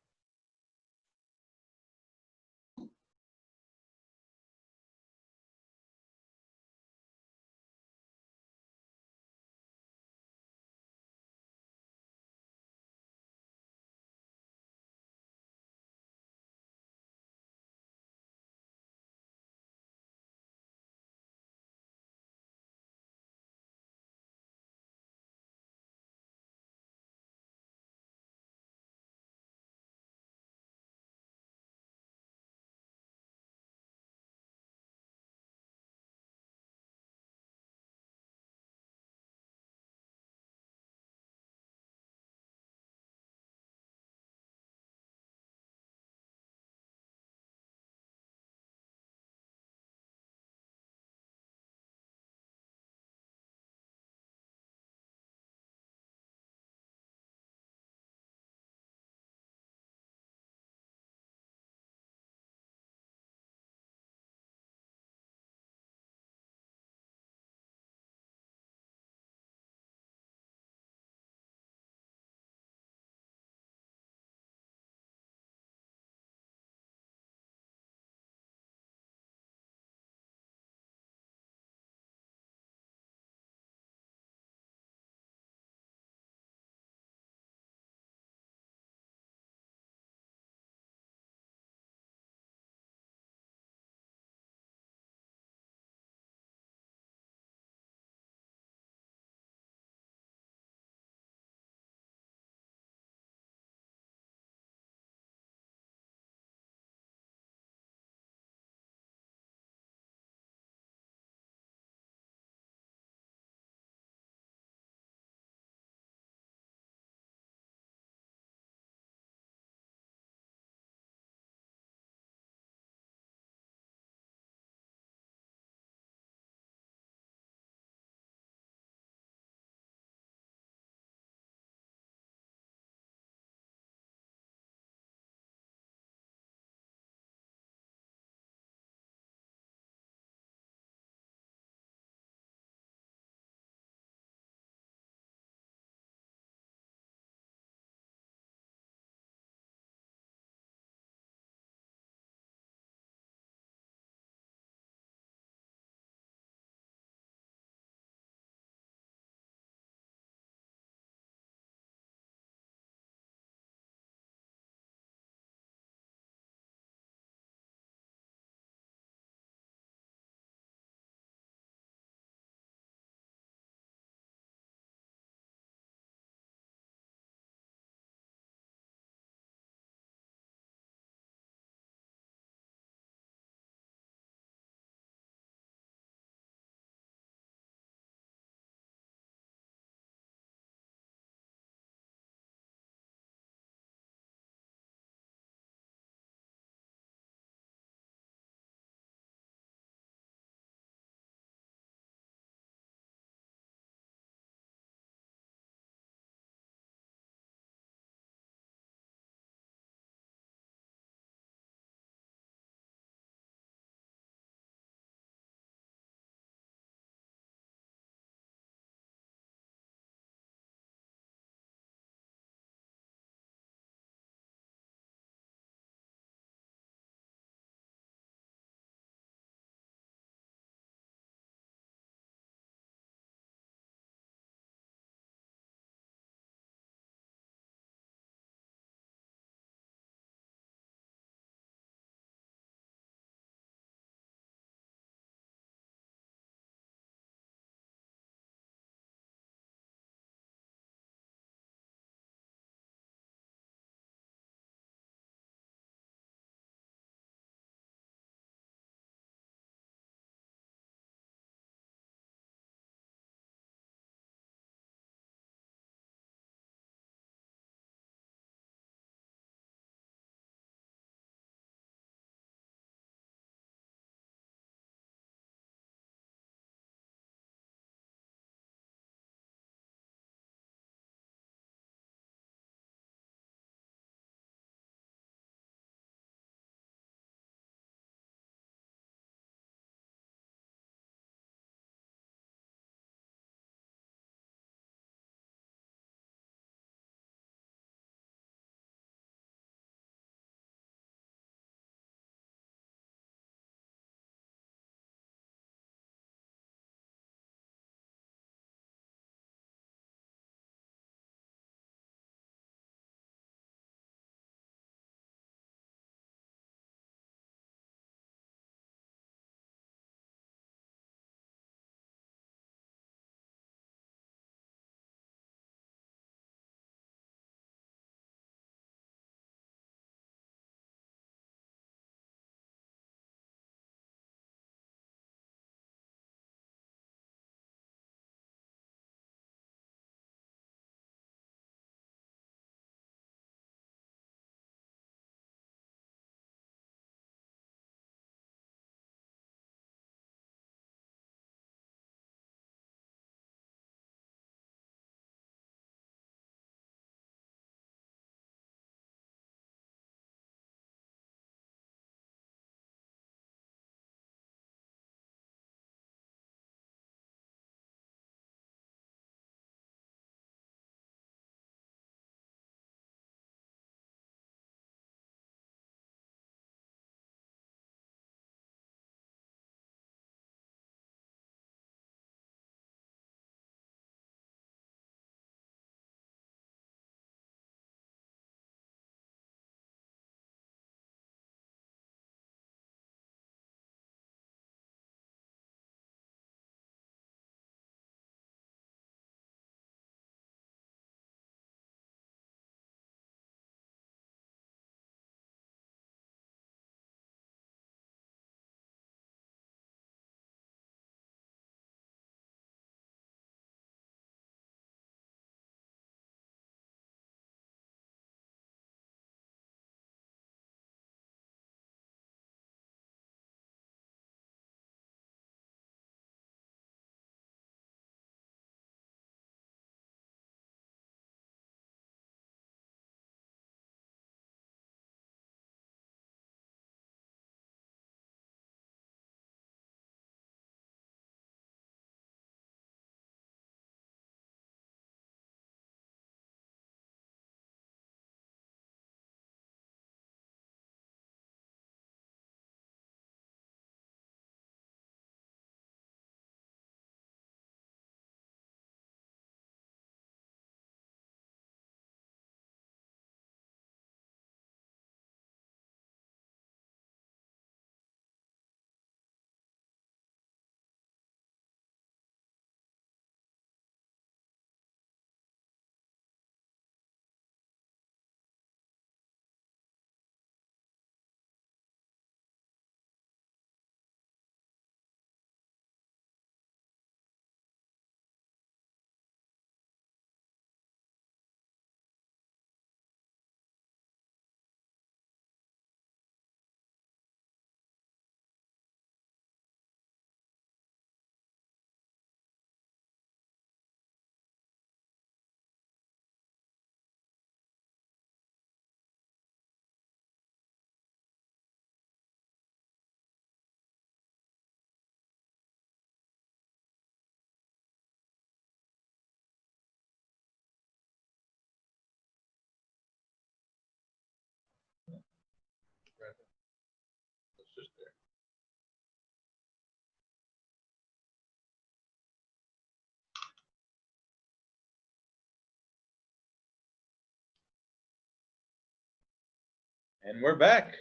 And we're back.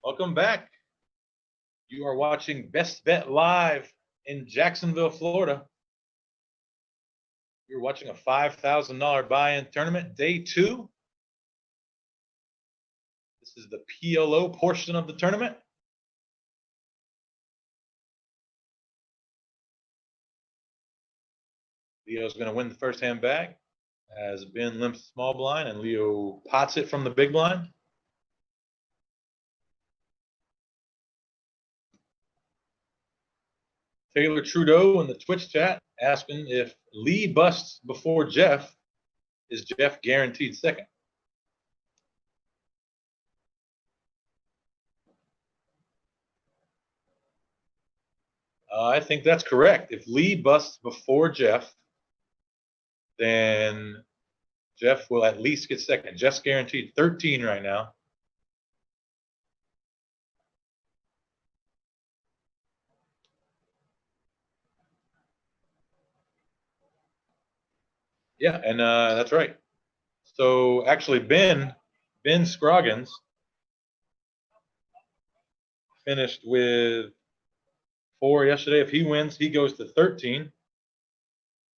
Welcome back. You are watching Best Bet Live in Jacksonville, Florida. You're watching a $5,000 buy-in tournament, day 2. This is the PLO portion of the tournament. Leo's going to win the first hand bag as Ben limps the small blind and Leo pots it from the big blind. Taylor Trudeau in the Twitch chat asking if Lee busts before Jeff, is Jeff guaranteed second? I think that's correct. If Lee busts before Jeff, then Jeff will at least get second. Jeff's guaranteed 13 right now. Yeah, and that's right. So actually, Ben Scroggins finished with 4 yesterday. If he wins, he goes to 13.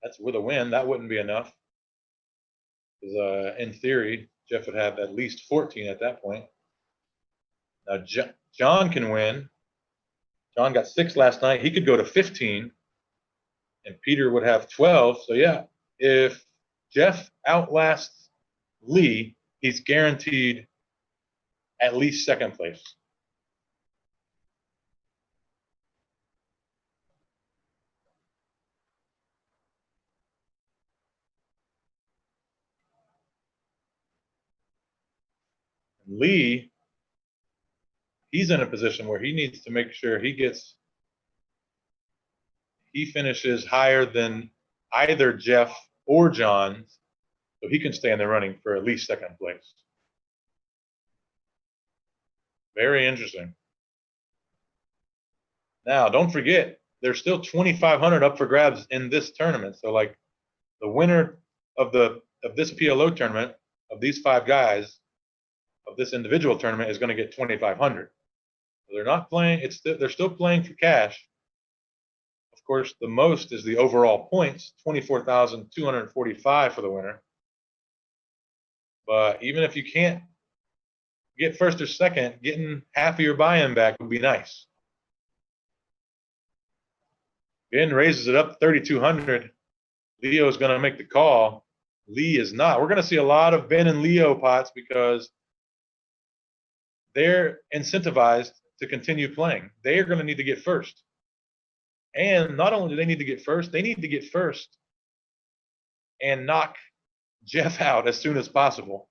That's with a win. That wouldn't be enough. Because in theory, Jeff would have at least 14 at that point. Now, John can win. John got 6 last night. He could go to 15. And Peter would have 12. So, yeah, if Jeff outlasts Lee, he's guaranteed at least second place. Lee, he's in a position where he needs to make sure he finishes higher than either Jeff or John, so he can stay in the running for at least second place. Very interesting. Now, don't forget, there's still $2,500 up for grabs in this tournament. So, like, the winner of this PLO tournament, of these 5 guys, of this individual tournament, is going to get $2,500. So they're not playing. They're still playing for cash. Of course, the most is the overall points, 24,245 for the winner. But even if you can't get first or second, getting half of your buy-in back would be nice. Ben raises it up to 3,200. Leo is going to make the call. Lee is not. We're going to see a lot of Ben and Leo pots because they're incentivized to continue playing. They are going to need to get first. And not only do they need to get first, they need to get first and knock Jeff out as soon as possible.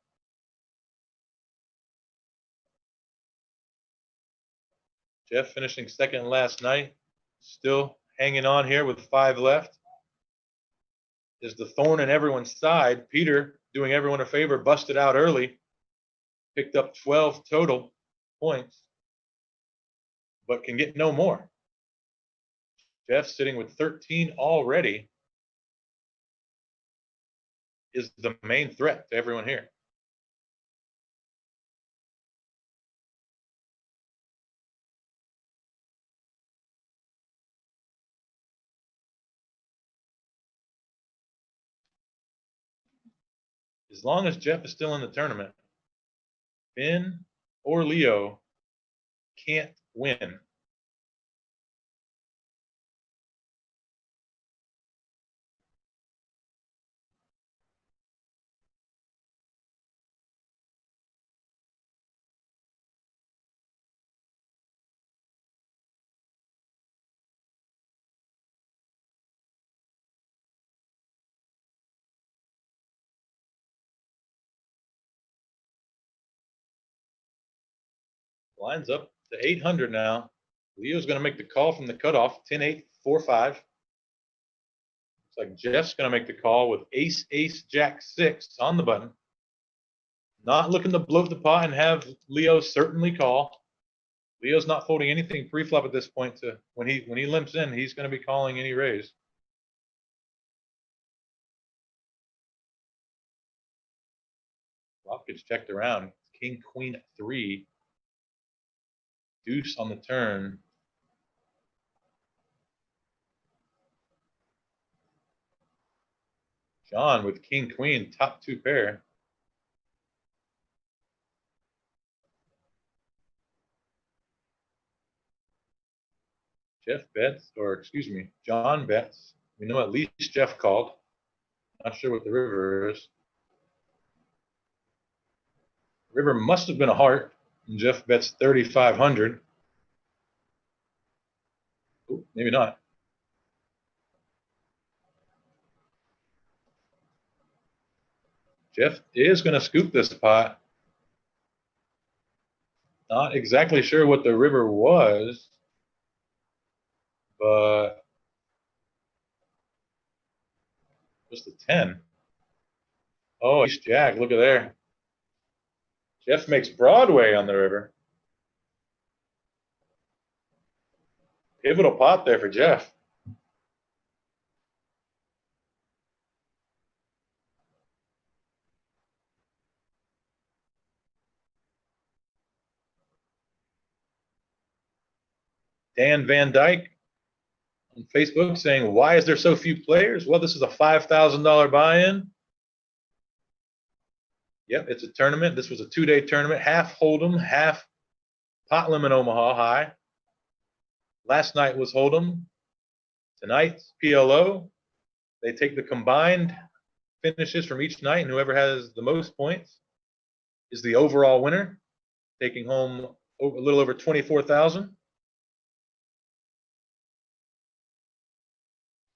Jeff finishing second last night, still hanging on here with 5 left. Is the thorn in everyone's side. Peter, doing everyone a favor, busted out early, picked up 12 total points, but can get no more. Jeff sitting with 13 already is the main threat to everyone here. As long as Jeff is still in the tournament, Ben or Leo can't win. Lines up to 800 now. Leo's going to make the call from the cutoff, 10-8, 4-5. Looks like Jeff's going to make the call with ace, ace, jack, 6 on the button. Not looking to bloat the pot and have Leo certainly call. Leo's not folding anything pre-flop at this point. To when he limps in, he's going to be calling any raise. Flop gets checked around. King, queen, 3. Deuce on the turn. John with king, queen, top 2 pair. Jeff bets, or excuse me, John bets. We know at least Jeff called. Not sure what the river is. River must have been a heart. And Jeff bets 3,500. Ooh, maybe not. Jeff is going to scoop this pot. Not exactly sure what the river was, but just a 10. Oh, ace jack, look at there. Jeff makes Broadway on the river. Pivotal pot there for Jeff. Dan Van Dyke on Facebook saying, why is there so few players? Well, this is a $5,000 buy-in. Yep, it's a tournament. This was a 2-day tournament, half Hold'em, half pot limit Omaha high. Last night was Hold'em. Tonight's PLO. They take the combined finishes from each night, and whoever has the most points is the overall winner, taking home a little over 24,000.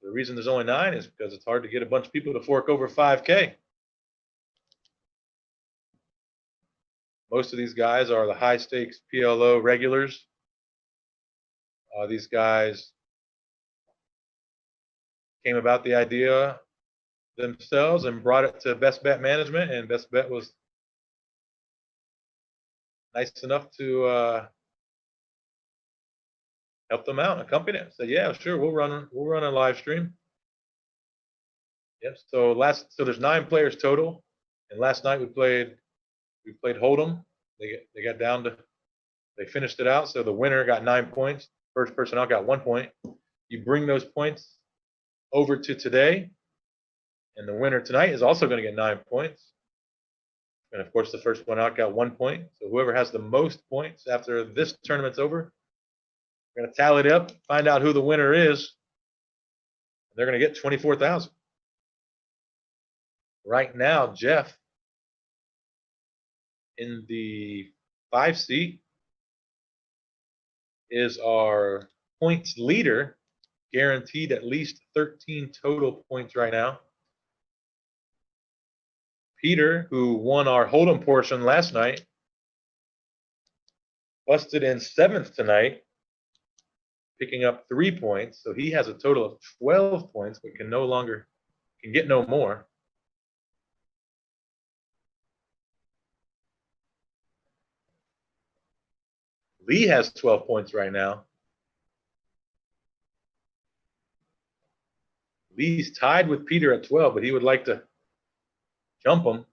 The reason there's only 9 is because it's hard to get a bunch of people to fork over 5K. Most of these guys are the high stakes PLO regulars. These guys came about the idea themselves and brought it to Best Bet management, and Best Bet was nice enough to help them out and accompany it. Said, yeah, sure, we'll run a live stream. Yep. So there's 9 players total, and last night we played Hold'em. They got down to, they finished it out. So the winner got 9 points. First person out got 1 point. You bring those points over to today, and the winner tonight is also going to get 9 points. And of course, the first one out got 1 point. So whoever has the most points after this tournament's over, we're going to tally it up, find out who the winner is. They're going to get 24,000. Right now, Jeff in the 5 seat is our points leader, guaranteed at least 13 total points right now. Peter, who won our Hold'em portion last night, busted in 7th tonight, picking up 3 points. So he has a total of 12 points, but can get no more. Lee has 12 points right now. Lee's tied with Peter at 12, but he would like to jump him.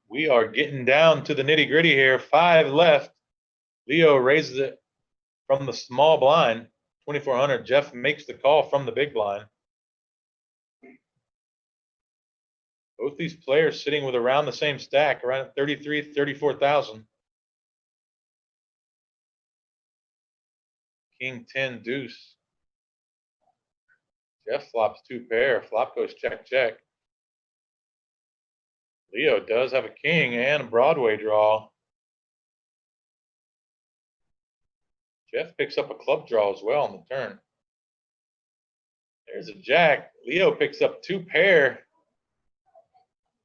We are getting down to the nitty gritty here. 5 left. Leo raises it from the small blind, 2,400. Jeff makes the call from the big blind. Both these players sitting with around the same stack, around 33, 34,000. King 10 deuce. Jeff flops 2 pair. Flop goes check, check. Leo does have a king and a Broadway draw. Jeff picks up a club draw as well on the turn. There's a jack. Leo picks up 2 pair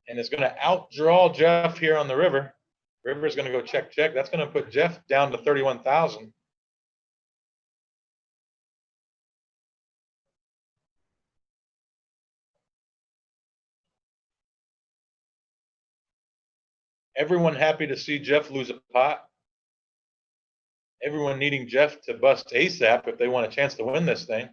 and is going to outdraw Jeff here on the river. River's going to go check, check. That's going to put Jeff down to 31,000. Everyone happy to see Jeff lose a pot. Everyone needing Jeff to bust ASAP if they want a chance to win this thing.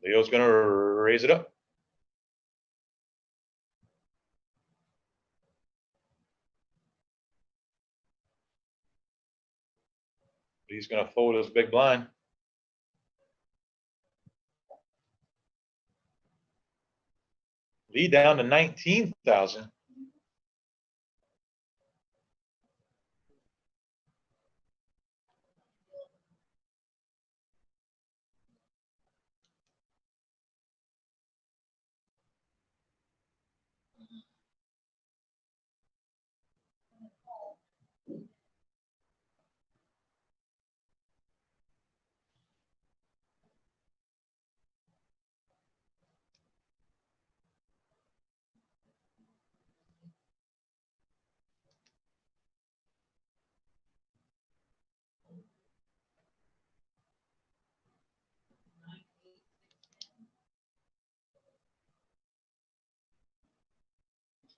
Leo's going to raise it up. He's going to fold his big blind. Lead down to 19,000.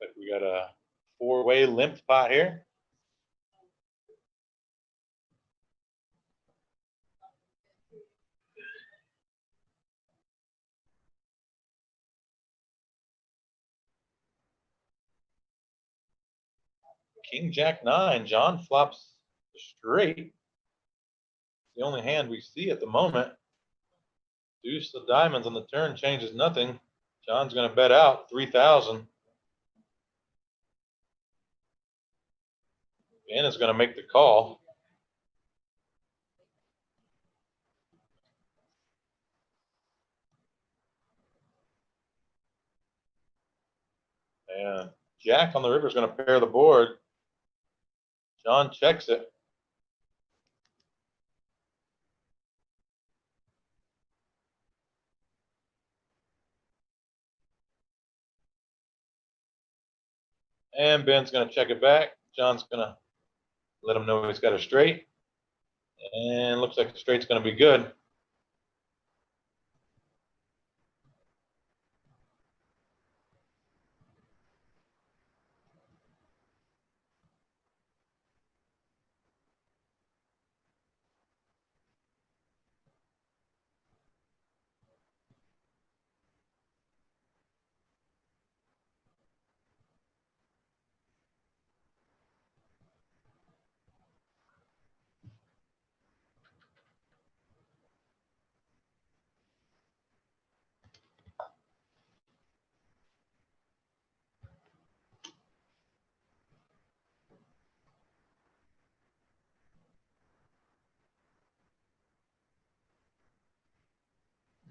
Looks like we got a 4-way limped pot here. King Jack 9. John flops straight. The only hand we see at the moment. Deuce of diamonds on the turn changes nothing. John's going to bet out 3,000. Ben is going to make the call. And Jack on the river is going to pair the board. John checks it. And Ben's going to check it back. John's going to let him know he's got a straight. And looks like the straight's going to be good.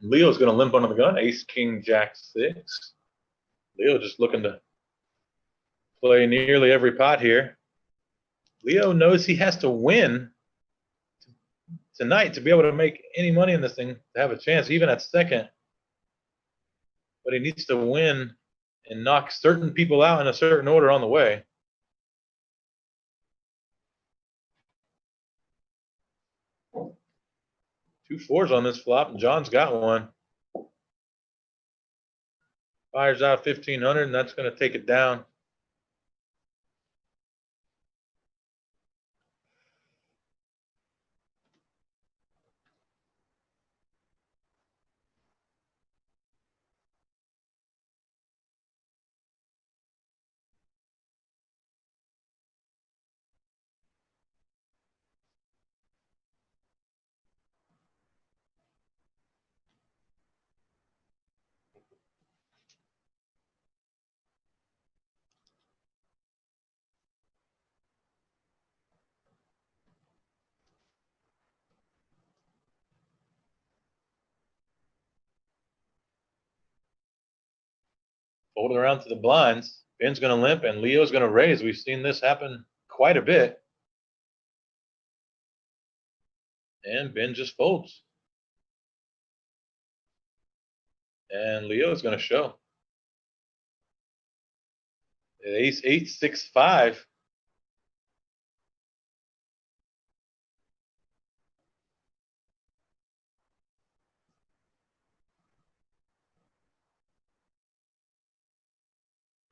Leo's going to limp under the gun. Ace, King, Jack 6. Leo just looking to play nearly every pot here. Leo knows he has to win tonight to be able to make any money in this thing, to have a chance, even at second. But he needs to win and knock certain people out in a certain order on the way. Two 4s on this flop, and John's got one. Fires out 1,500, and that's going to take it down. Fold it around to the blinds. Ben's going to limp and Leo's going to raise. We've seen this happen quite a bit. And Ben just folds. And Leo's going to show. Ace 8, 6, 5.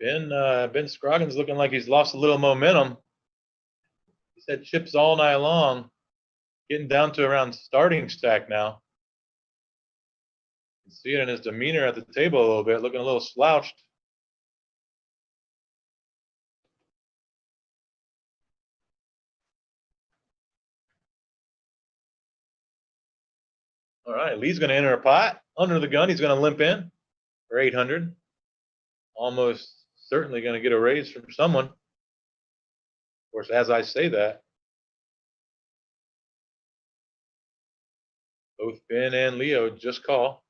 Ben Scroggins looking like he's lost a little momentum. He's had chips all night long, getting down to around starting stack now. You can see it in his demeanor at the table a little bit, looking a little slouched. All right, Lee's going to enter a pot. Under the gun, he's going to limp in for 800. Almost certainly going to get a raise from someone. Of course, as I say that, both Ben and Leo just call.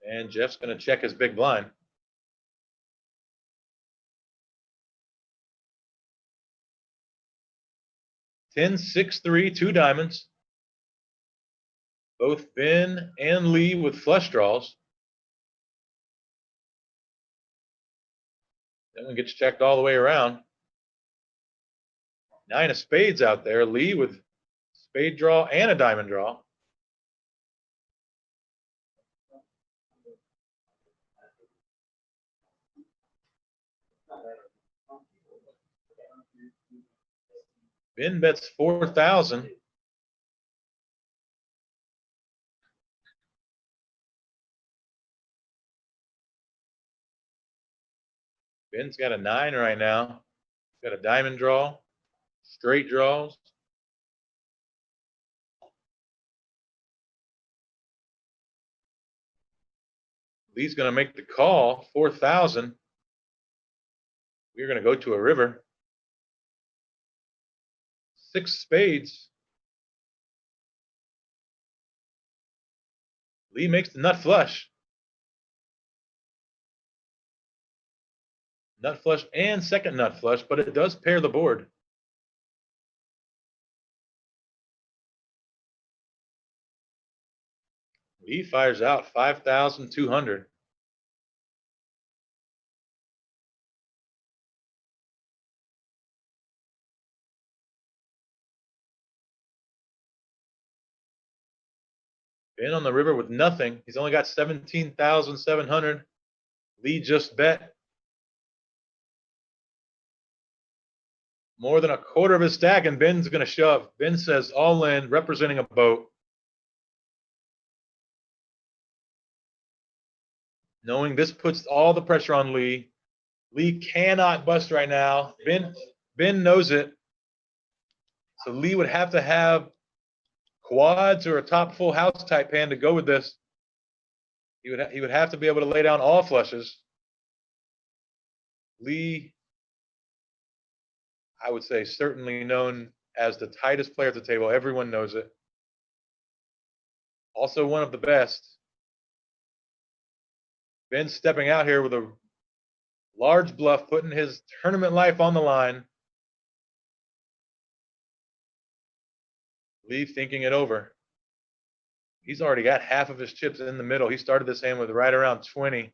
And Jeff's going to check his big blind. Ten, 6, 3, 2 diamonds. Both Ben and Lee with flush draws. That one gets checked all the way around. 9 of spades out there. Lee with spade draw and a diamond draw. Ben bets 4,000. Ben's got a 9 right now. Got a diamond draw, straight draws. Lee's going to make the call, 4,000. We're going to go to a river. 6 spades. Lee makes the nut flush. Nut flush and second nut flush, but it does pair the board. Lee fires out 5,200. Ben on the river with nothing. He's only got 17,700. Lee just bet more than a quarter of his stack, and Ben's going to shove. Ben says all in, representing a boat. Knowing this puts all the pressure on Lee. Lee cannot bust right now. Ben knows it. So Lee would have to have quads or a top full house type hand to go with this. He would have to be able to lay down all flushes. Lee, I would say, certainly known as the tightest player at the table. Everyone knows it. Also one of the best. Ben stepping out here with a large bluff, putting his tournament life on the line. Lee thinking it over. He's already got half of his chips in the middle. He started this hand with right around 20.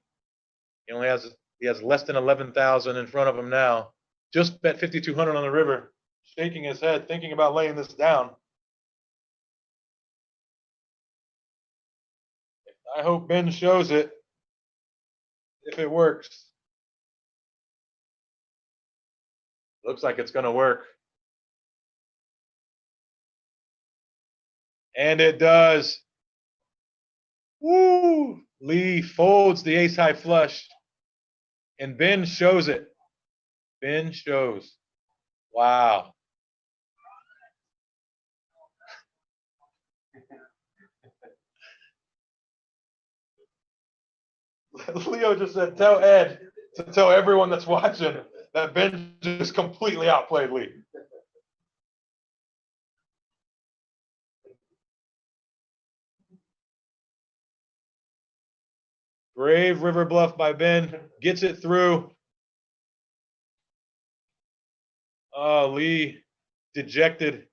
He has less than 11,000 in front of him now. Just bet 5,200 on the river, shaking his head, thinking about laying this down. I hope Ben shows it if it works. Looks like it's going to work. And it does. Woo! Lee folds the ace high flush. And Ben shows it. Ben shows. Wow. Leo just said, tell Ed to tell everyone that's watching that Ben just completely outplayed Lee. Brave river bluff by Ben. Gets it through. Oh, Lee, dejected.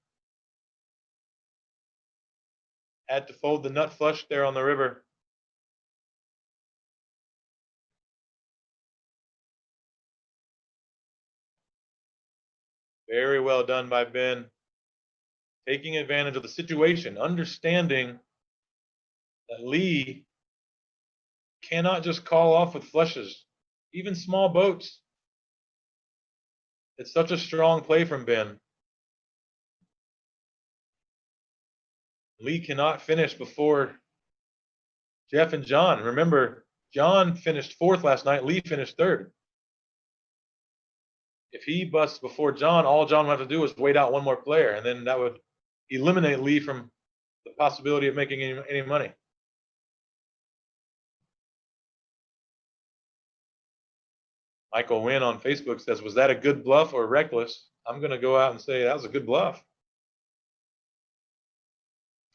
Had to fold the nut flush there on the river. Very well done by Ben. Taking advantage of the situation, understanding that Lee cannot just call off with flushes, even small boats. It's such a strong play from Ben. Lee cannot finish before Jeff and John. Remember, John finished 4th last night. Lee finished 3rd. If he busts before John, all John would have to do is wait out one more player, and then that would eliminate Lee from the possibility of making any money. Michael Wynn on Facebook says, was that a good bluff or reckless? I'm going to go out and say that was a good bluff.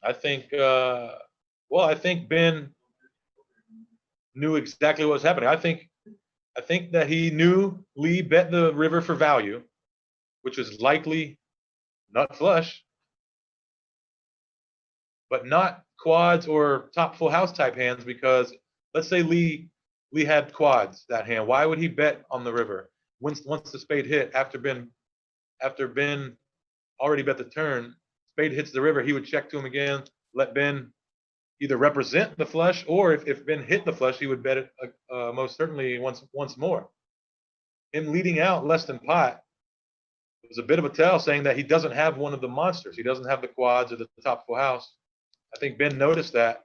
I think, I think Ben knew exactly what was happening. I think that he knew Lee bet the river for value, which is likely nut flush, but not quads or top full house type hands, because let's say Lee had quads that hand. Why would he bet on the river once the spade hit after Ben already bet the turn? Spade hits the river, he would check to him again, let Ben either represent the flush, or if Ben hit the flush, he would bet it most certainly once more. Him leading out less than pot was a bit of a tell, saying that he doesn't have one of the monsters. He doesn't have the quads or the top full house. I think Ben noticed that,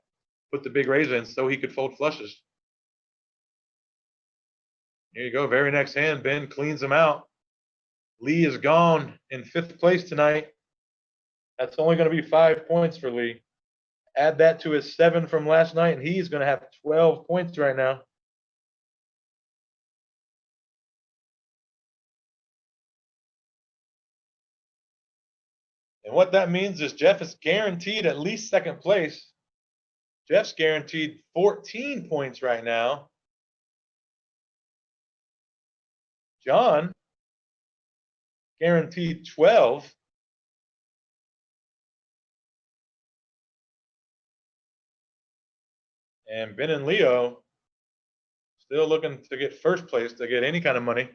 put the big raise in so he could fold flushes. Here you go, very next hand, Ben cleans him out. Lee is gone in 5th place tonight. That's only going to be 5 points for Lee. Add that to his 7 from last night, and he's going to have 12 points right now. And what that means is Jeff is guaranteed at least 2nd place. Jeff's guaranteed 14 points right now. John guaranteed 12. And Ben and Leo still looking to get 1st place, to get any kind of money.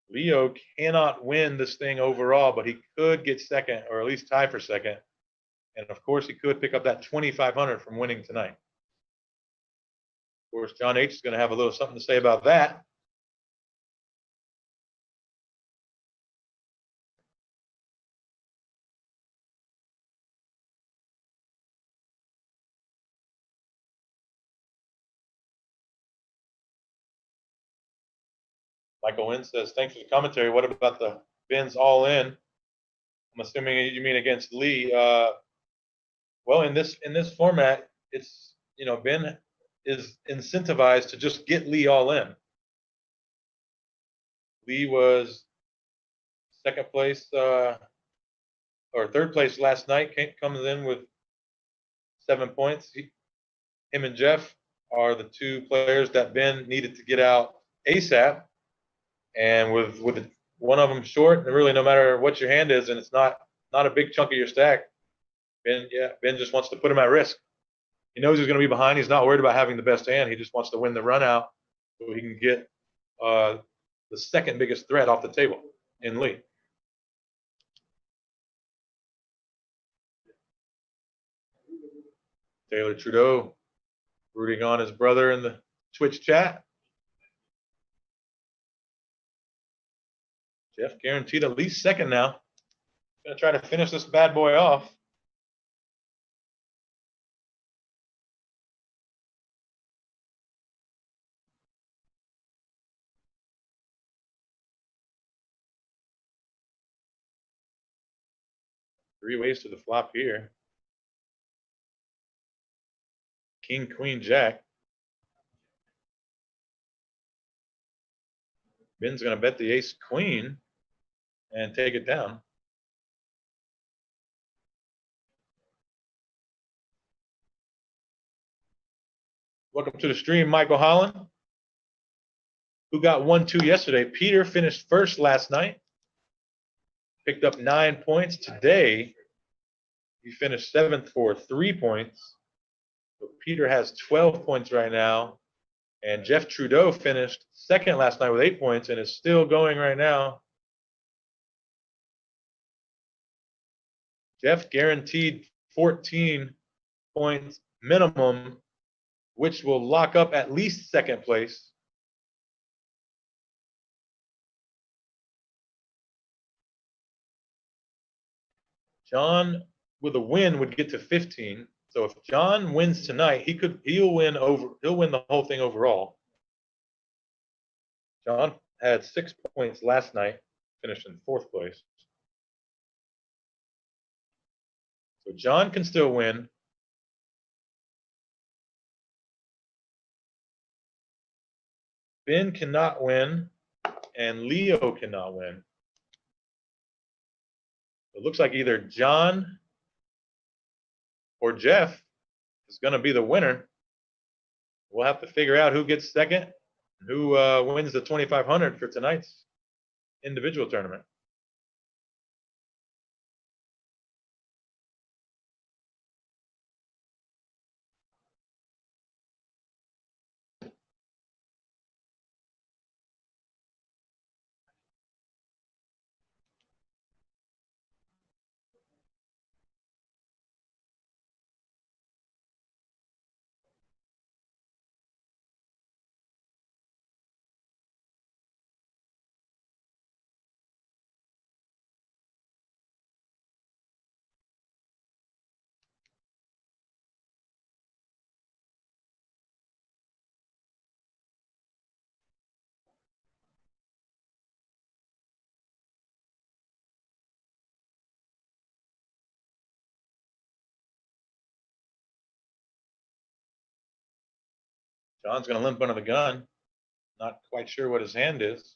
Leo cannot win this thing overall, but he could get 2nd, or at least tie for 2nd. And of course, he could pick up that 2,500 from winning tonight. Of course, John H is going to have a little something to say about that. Michael Wynn says, thanks for the commentary. What about the Ben's all in? I'm assuming you mean against Lee. Well, in this format, it's, Ben is incentivized to just get Lee all in. Lee was 2nd place or 3rd place last night, comes in with 7 points. Him and Jeff are the 2 players that Ben needed to get out ASAP. And with one of them short, and really no matter what your hand is, and it's not a big chunk of your stack, Ben just wants to put him at risk. He knows he's going to be behind. He's not worried about having the best hand. He just wants to win the run out so he can get the 2nd biggest threat off the table in Lee. Taylor Trudeau rooting on his brother in the Twitch chat. Jeff guaranteed at least 2nd now. Gonna try to finish this bad boy off. Three ways to the flop here. King, queen, jack. Ben's going to bet the ace queen and take it down. Welcome to the stream, Michael Holland, who got 1-2 yesterday. Peter finished first last night, picked up 9 points. Today, he finished 7th for 3 points. So Peter has 12 points right now. And Jeff Trudeau finished 2nd last night with 8 points and is still going right now. Jeff guaranteed 14 points minimum, which will lock up at least 2nd place. John with a win would get to 15. So if John wins tonight, he'll win the whole thing overall. John had 6 points last night, finished in 4th place. So John can still win. Ben cannot win, and Leo cannot win. It looks like either John or Jeff is going to be the winner. We'll have to figure out who gets 2nd and who wins the 2,500 for tonight's individual tournament. John's going to limp under the gun. Not quite sure what his hand is.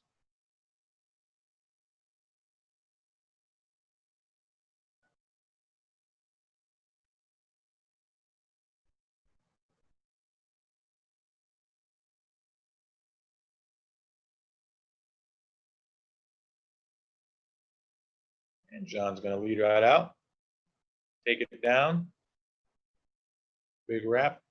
And John's going to lead right out. Take it down. Big wrap.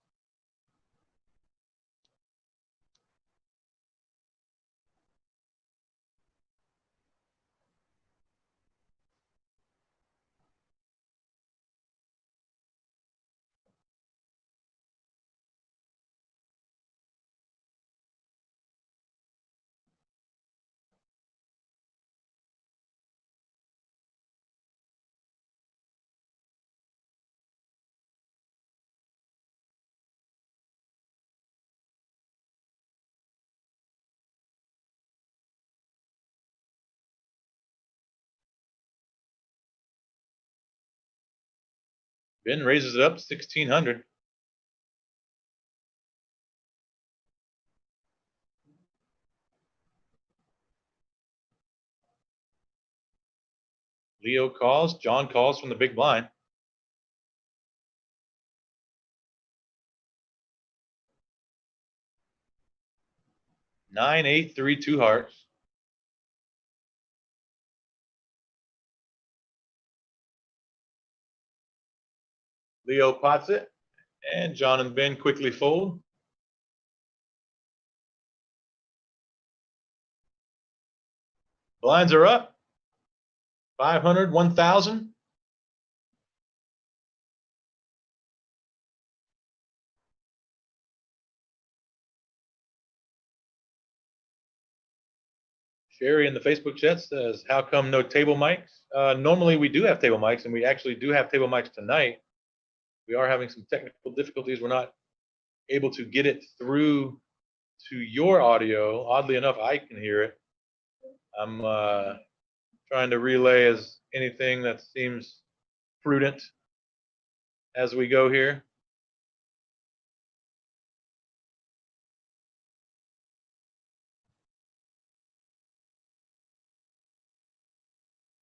Ben raises it up 1,600. Leo calls. John calls from the big blind. Nine, 8, 3, 2 hearts. Leo pots it, and John and Ben quickly fold. Blinds are up. 500, 1,000. Sherry in the Facebook chat says, how come no table mics? Normally we do have table mics, and we actually do have table mics tonight. We are having some technical difficulties. We're not able to get it through to your audio. Oddly enough, I can hear it. I'm trying to relay as anything that seems prudent as we go here.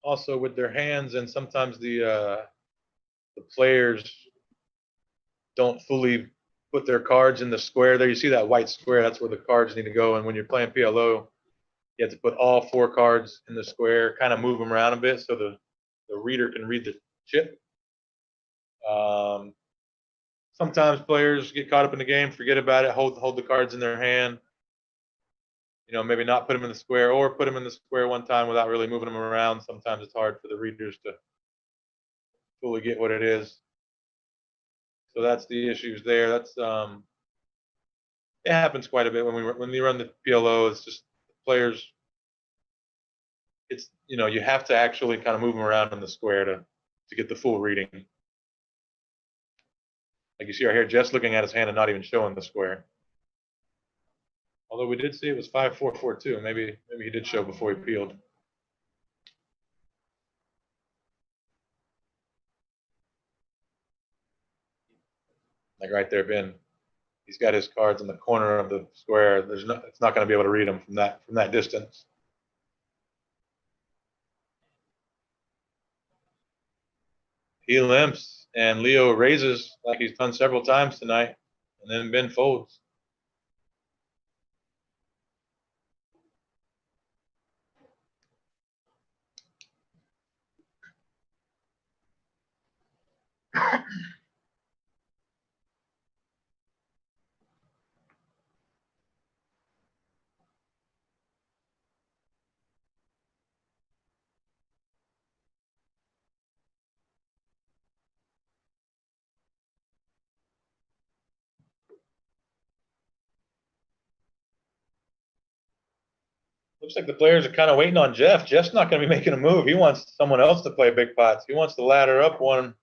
Also with their hands, and sometimes the players don't fully put their cards in the square there. You see that white square? That's where the cards need to go. And when you're playing PLO, you have to put all 4 cards in the square, kind of move them around a bit so the reader can read the chip. Sometimes players get caught up in the game, forget about it, hold the cards in their hand. You know, maybe not put them in the square, or put them in the square one time without really moving them around. Sometimes it's hard for the readers to fully get what it is. So that's the issues there. That's it happens quite a bit when we run the PLO. It's just players. It's, you know, you have to actually kind of move them around in the square to get the full reading. Like you see right here, just looking at his hand and not even showing the square. Although we did see it was 5-4-4-2. Maybe he did show before he peeled. Like right there, Ben. He's got his cards in the corner of the square. It's not going to be able to read them from that distance. He limps and Leo raises like he's done several times tonight, and then Ben folds. Looks like the players are kind of waiting on Jeff. Jeff's not going to be making a move. He wants someone else to play big pots. He wants to ladder up one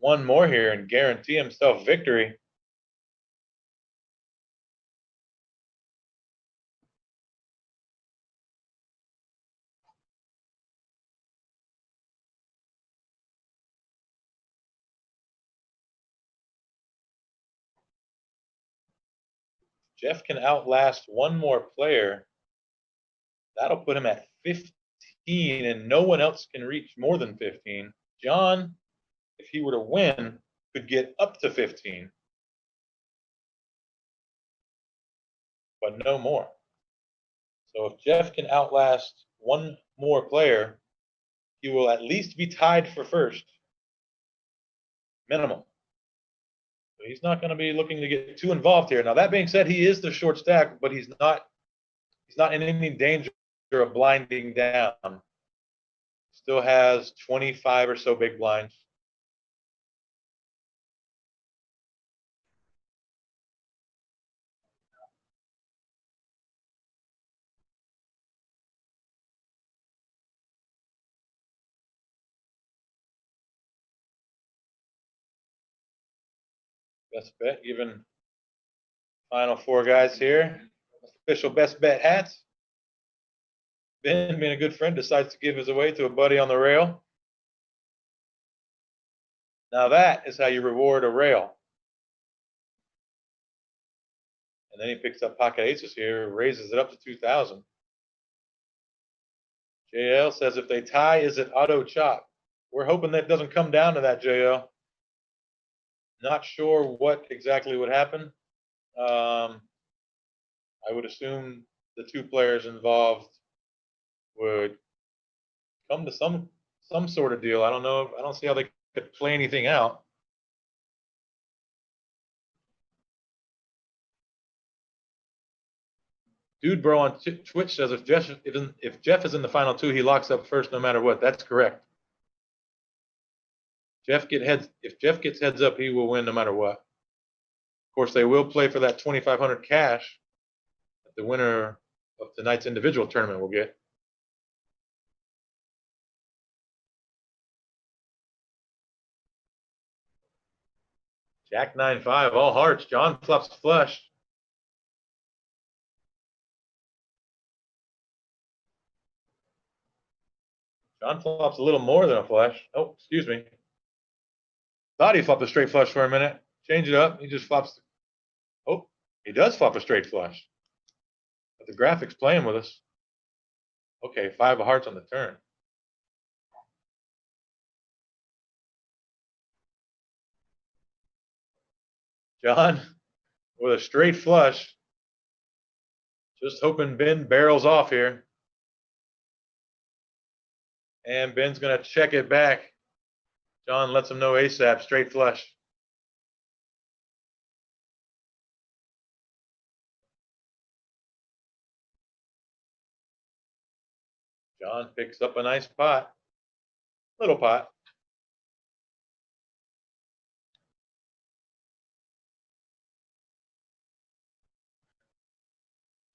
more here and guarantee himself victory. Jeff can outlast one more player. That'll put him at 15, and no one else can reach more than 15. John, if he were to win, could get up to 15, but no more. So if Jeff can outlast one more player, he will at least be tied for first, minimum. So he's not going to be looking to get too involved here. Now, that being said, he is the short stack, but he's not in any danger of blinding down. Still has 25 or so big blinds. Best bet, even final 4 guys here. Official best bet hats. Ben, being a good friend, decides to give his away to a buddy on the rail. Now that is how you reward a rail. And then he picks up pocket aces here, raises it up to 2,000. JL says if they tie, is it auto chop? We're hoping that doesn't come down to that, JL. Not sure what exactly would happen. I would assume the 2 players involved would come to some sort of deal. I don't know. I don't see how they could play anything out. Dude Bro on Twitch says if Jeff is in the final 2, he locks up first no matter what. That's correct. If Jeff gets heads up, he will win no matter what. Of course, they will play for that 2,500 cash that the winner of tonight's individual tournament will get. Jack 9-5, all hearts. John flops flush. John flops a little more than a flush. Oh, excuse me. Thought he flopped a straight flush for a minute. Change it up. He just flops. Oh, he does flop a straight flush. But the graphic's playing with us. Okay, 5 of hearts on the turn. John with a straight flush. Just hoping Ben barrels off here. And Ben's going to check it back. John lets him know ASAP, straight flush. John picks up a nice pot. Little pot.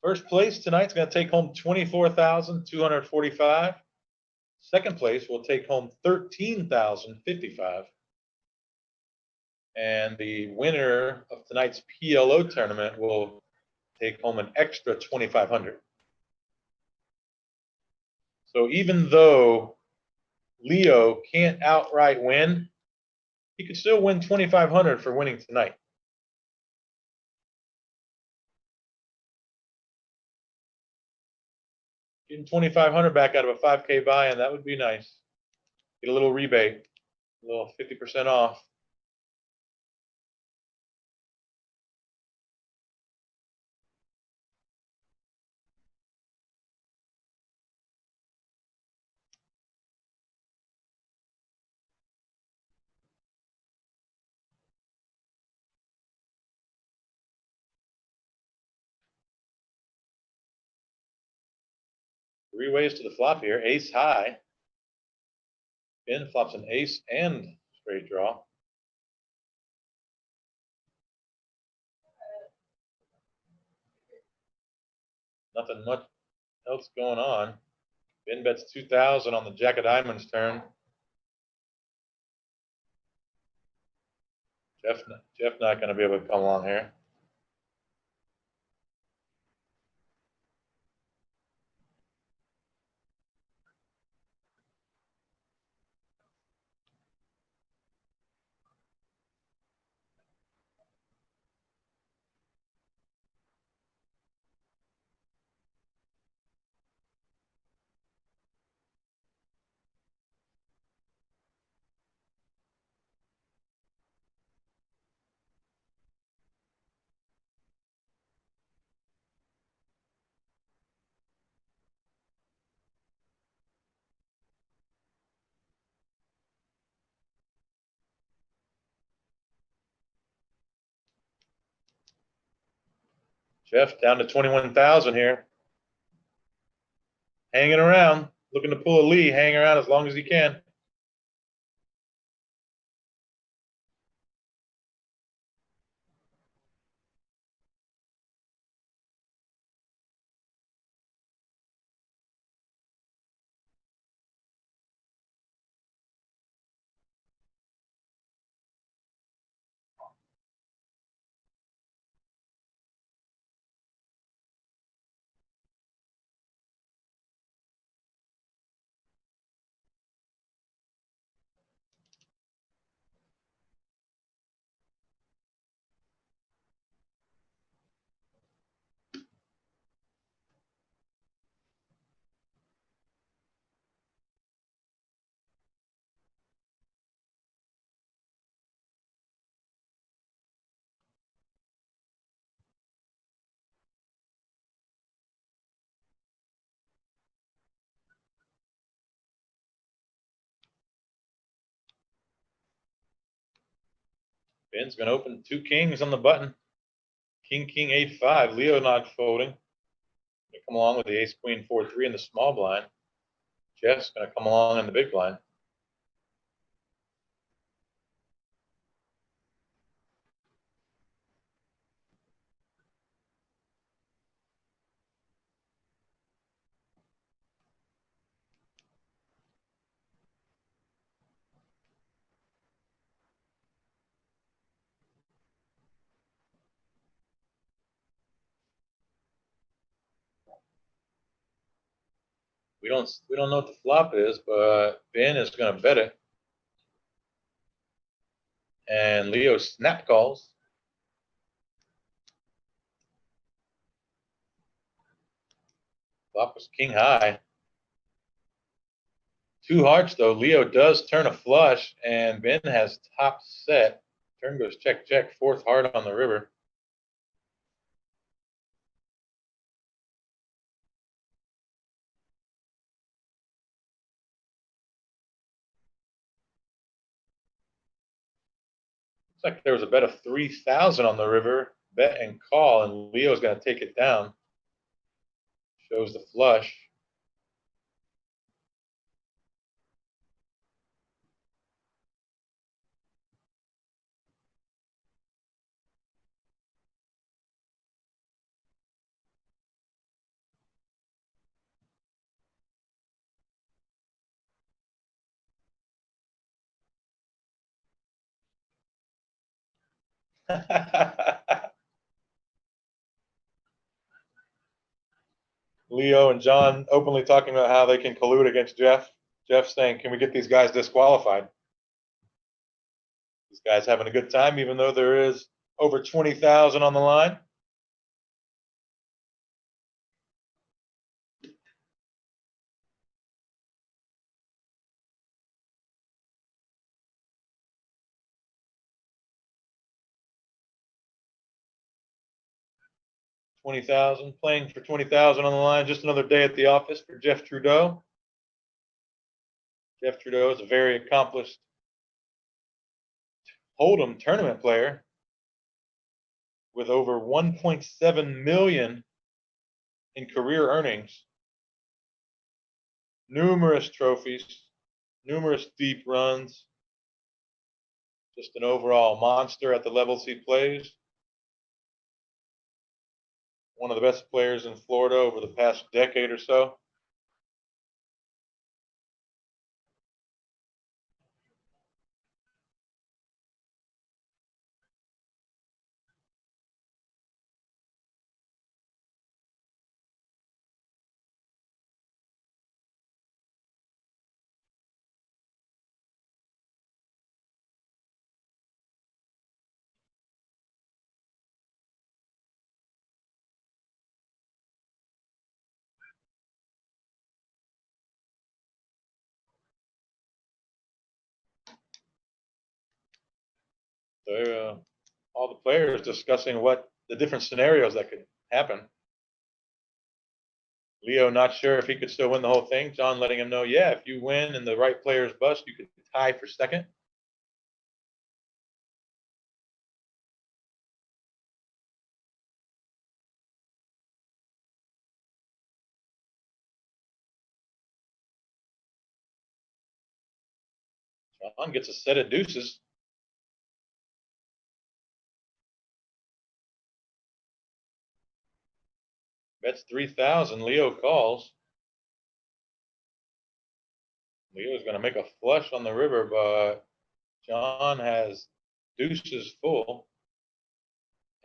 First place tonight's going to take home $24,245. Second place will take home $13,055. And the winner of tonight's PLO tournament will take home an extra $2,500. So even though Leo can't outright win, he could still win $2,500 for winning tonight. Getting $2,500 back out of a 5K buy-in, that would be nice. Get a little rebate, a little 50% off. Three ways to the flop here. Ace high. Ben flops an ace and straight draw. Nothing much else going on. Ben bets 2,000 on the Jack of Diamonds turn. Jeff not going to be able to come along here. Jeff down to 21,000 here. Hanging around, looking to pull a Lee, hanging around as long as he can. Ben's going to open two kings on the button. King, king, 8-5. Leo not folding. They come along with the ace, queen, 4-3 in the small blind. Jeff's going to come along in the big blind. We don't know what the flop is, but Ben is going to bet it. And Leo snap calls. Flop was king high. Two hearts though. Leo does turn a flush, and Ben has top set Turn goes check, check, fourth hard on the river. Looks like there was a bet of 3,000 on the river. Bet and call, and Leo's going to take it down. Shows the flush. Leo and John openly talking about how they can collude against Jeff. Jeff saying, can we get these guys disqualified? These guys having a good time, even though there is over 20,000 on the line. Playing for 20,000 on the line. Just another day at the office for Jeff Trudeau. Jeff Trudeau is a very accomplished Hold'em tournament player with over 1.7 million in career earnings, numerous trophies, numerous deep runs, just an overall monster at the levels he plays. One of the best players in Florida over the past decade or so. So all the players discussing what the different scenarios that could happen. Leo not sure if he could still win the whole thing. John letting him know, yeah, if you win and the right players bust, you could tie for second. John gets a set of deuces. Bets 3,000. Leo calls. Leo's going to make a flush on the river, but John has deuces full.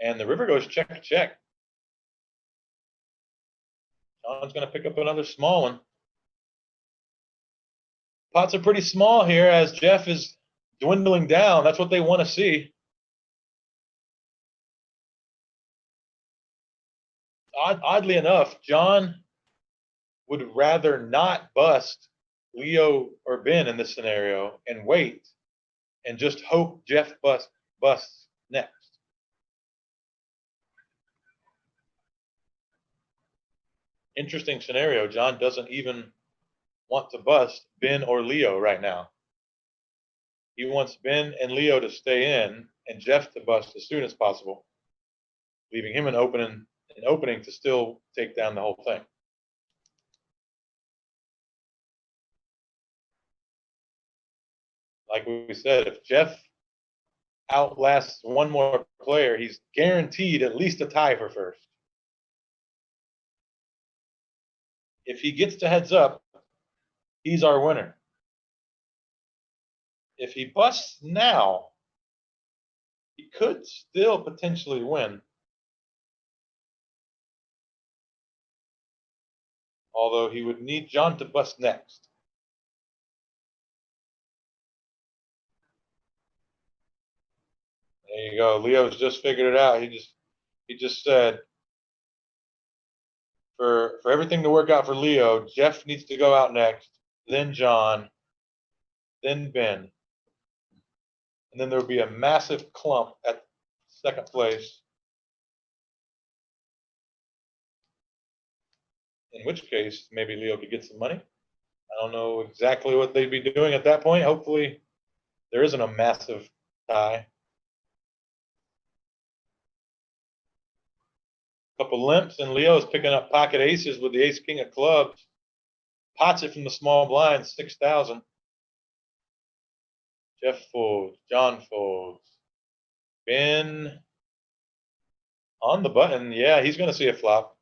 And the river goes check, check. John's going to pick up another small one. Pots are pretty small here as Jeff is dwindling down. That's what they want to see. Oddly enough, John would rather not bust Leo or Ben in this scenario and wait and just hope Jeff busts next. Interesting scenario. John doesn't even want to bust Ben or Leo right now. He wants Ben and Leo to stay in and Jeff to bust as soon as possible, leaving him an opening to still take down the whole thing. Like we said, if Jeff outlasts one more player, he's guaranteed at least a tie for first. If he gets to heads up, he's our winner. If he busts now, he could still potentially win. Although he would need John to bust next. There you go. Leo's just figured it out. He just said for everything to work out for Leo, Jeff needs to go out next, then John, then Ben. And then there would be a massive clump at second place. In which case, maybe Leo could get some money. I don't know exactly what they'd be doing at that point. Hopefully, there isn't a massive tie. Couple limps, and Leo is picking up pocket aces with the ace king of clubs. Pots it from the small blind, 6,000. Jeff folds, John folds. Ben on the button. Yeah, he's going to see a flop.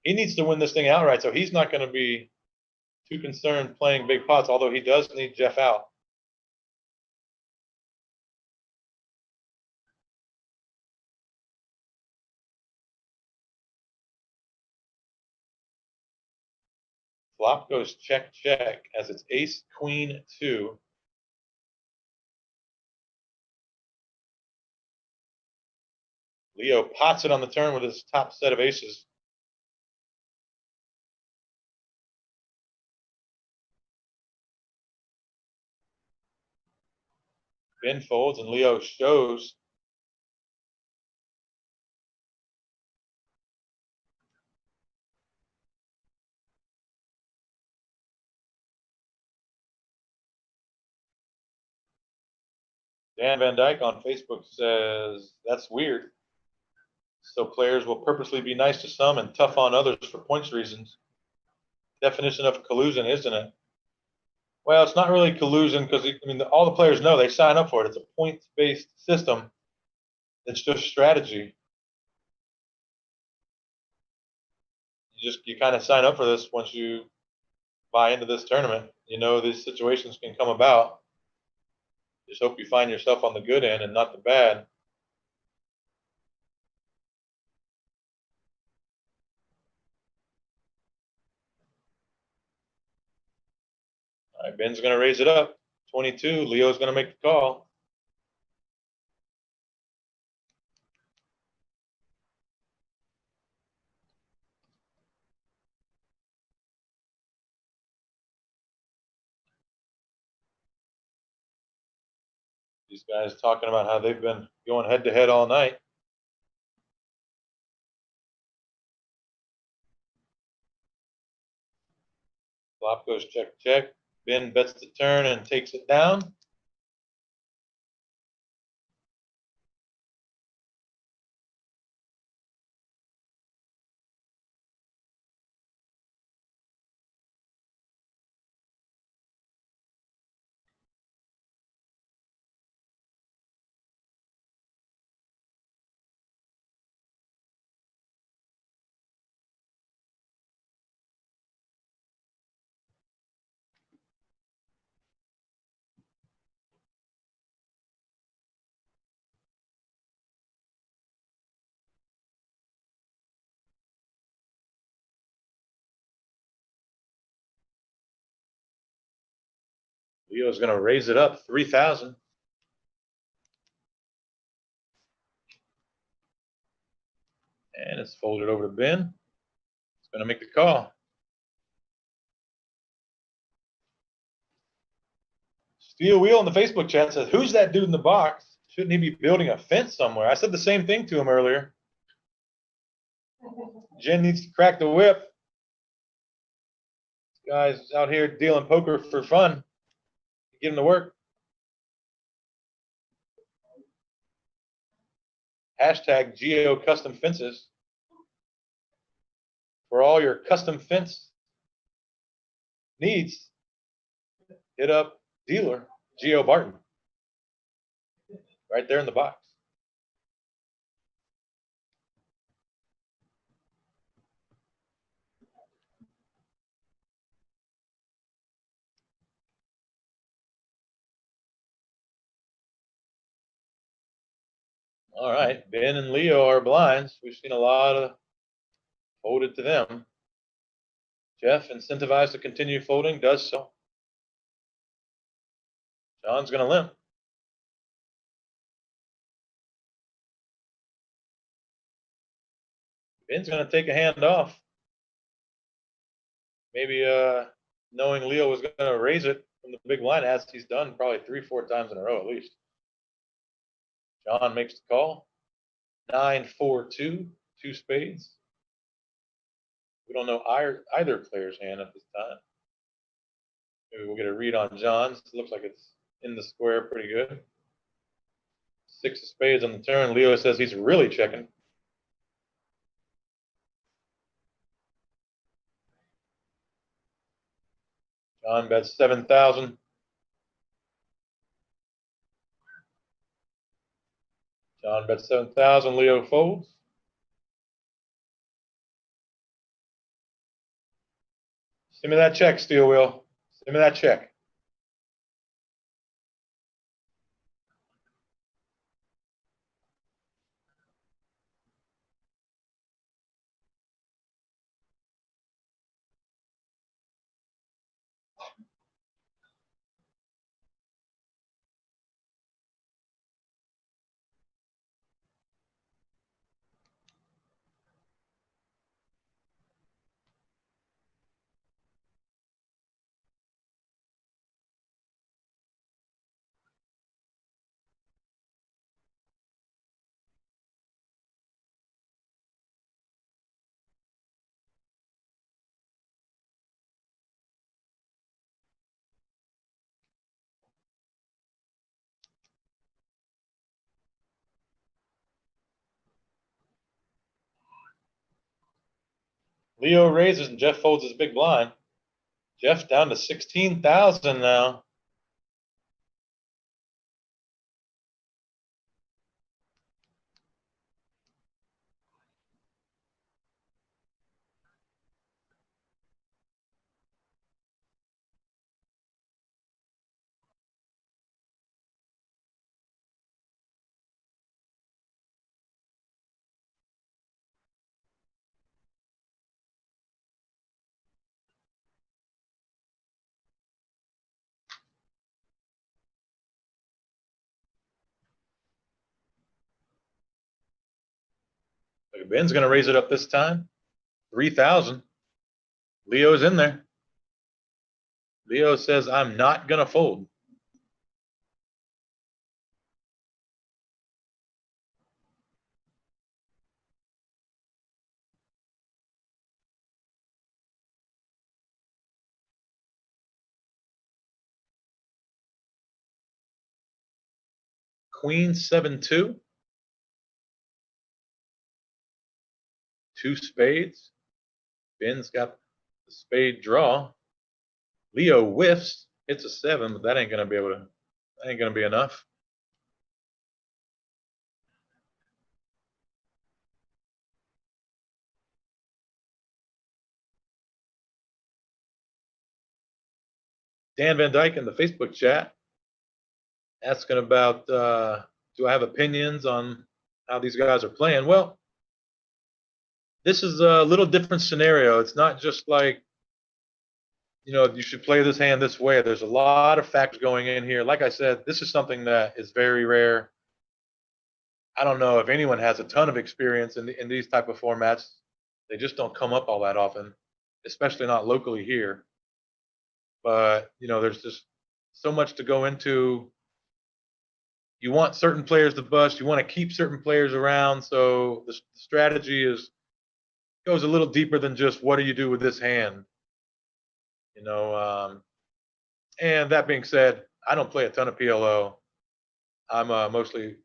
He needs to win this thing outright, so he's not going to be too concerned playing big pots, although he does need Jeff out. Flop goes check, check, as it's ace, queen, 2. Leo pots it on the turn with his top set of aces. Ben folds and Leo shows. Dan Van Dyke on Facebook says, that's weird. So players will purposely be nice to some and tough on others for points reasons. Definition of collusion, isn't it? Well, it's not really collusion because, I mean, all the players know they sign up for it. It's a points-based system. It's just strategy. You kind of sign up for this once you buy into this tournament. You know these situations can come about. Just hope you find yourself on the good end and not the bad. All right, Ben's going to raise it up. 22. Leo's going to make the call. These guys talking about how they've been going head to head all night. Flop goes check, check. Ben bets the turn and takes it down. Leo's going to raise it up 3,000. And it's folded over to Ben. It's going to make the call. Steel Wheel in the Facebook chat says, who's that dude in the box? Shouldn't he be building a fence somewhere? I said the same thing to him earlier. Jen needs to crack the whip. This guy's out here dealing poker for fun. Get him to work. Hashtag Geo Custom Fences. For all your custom fence needs, hit up dealer Geo Barton. Right there in the box. All right, Ben and Leo are blinds. We've seen a lot of folded to them. Jeff, incentivized to continue folding, does so. John's going to limp. Ben's going to take a hand off. Maybe knowing Leo was going to raise it from the big blind, as he's done probably 3-4 times in a row at least. John makes the call. 9-4-2, 2 spades. We don't know either player's hand at this time. Maybe we'll get a read on John's. It looks like it's in the square pretty good. 6 of spades on the turn. Leo says he's really checking. John bets 7,000. John bets 7,000. Leo folds. Send me that check, Steel Wheel. Send me that check. Leo raises and Jeff folds his big blind. Jeff's down to 16,000 now. Ben's going to raise it up this time. 3,000. Leo's in there. Leo says, I'm not going to fold. Queen 7-2. 2 spades. Ben's got the spade draw. Leo whiffs, hits a 7, but that ain't going to be enough. Dan Van Dyke in the Facebook chat asking about, do I have opinions on how these guys are playing? Well, this is a little different scenario. It's not just like, you should play this hand this way. There's a lot of factors going in here. Like I said, this is something that is very rare. I don't know if anyone has a ton of experience in these type of formats. They just don't come up all that often, especially not locally here. But, there's just so much to go into. You want certain players to bust. You want to keep certain players around. So the strategy goes a little deeper than just what do you do with this hand. And that being said, I don't play a ton of PLO. I'm mostly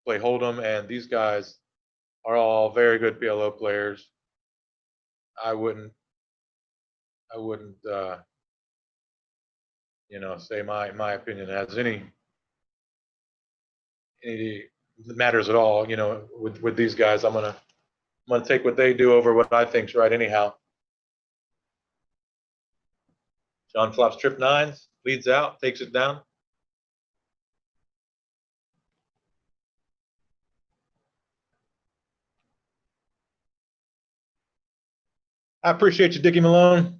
play Hold'em, and these guys are all very good PLO players. I wouldn't say my opinion has any matters at all. With these guys, I'm gonna take what they do over what I think's right anyhow. John flops trip 9s, leads out, takes it down. I appreciate you, Dickie Malone.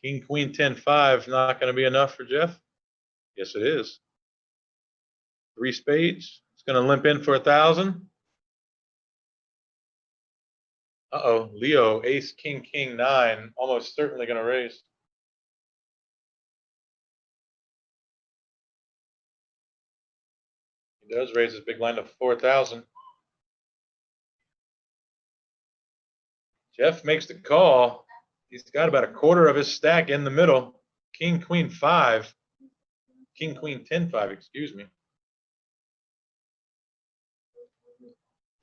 King, Queen, 10-5, not going to be enough for Jeff? Yes, it is. 3 spades. It's going to limp in for 1,000. Uh-oh, Leo, ace, king, king, 9. Almost certainly going to raise. He does raise his big blind to 4,000. Jeff makes the call. He's got about a quarter of his stack in the middle. King, queen, 5. King, queen, 10, 5, excuse me.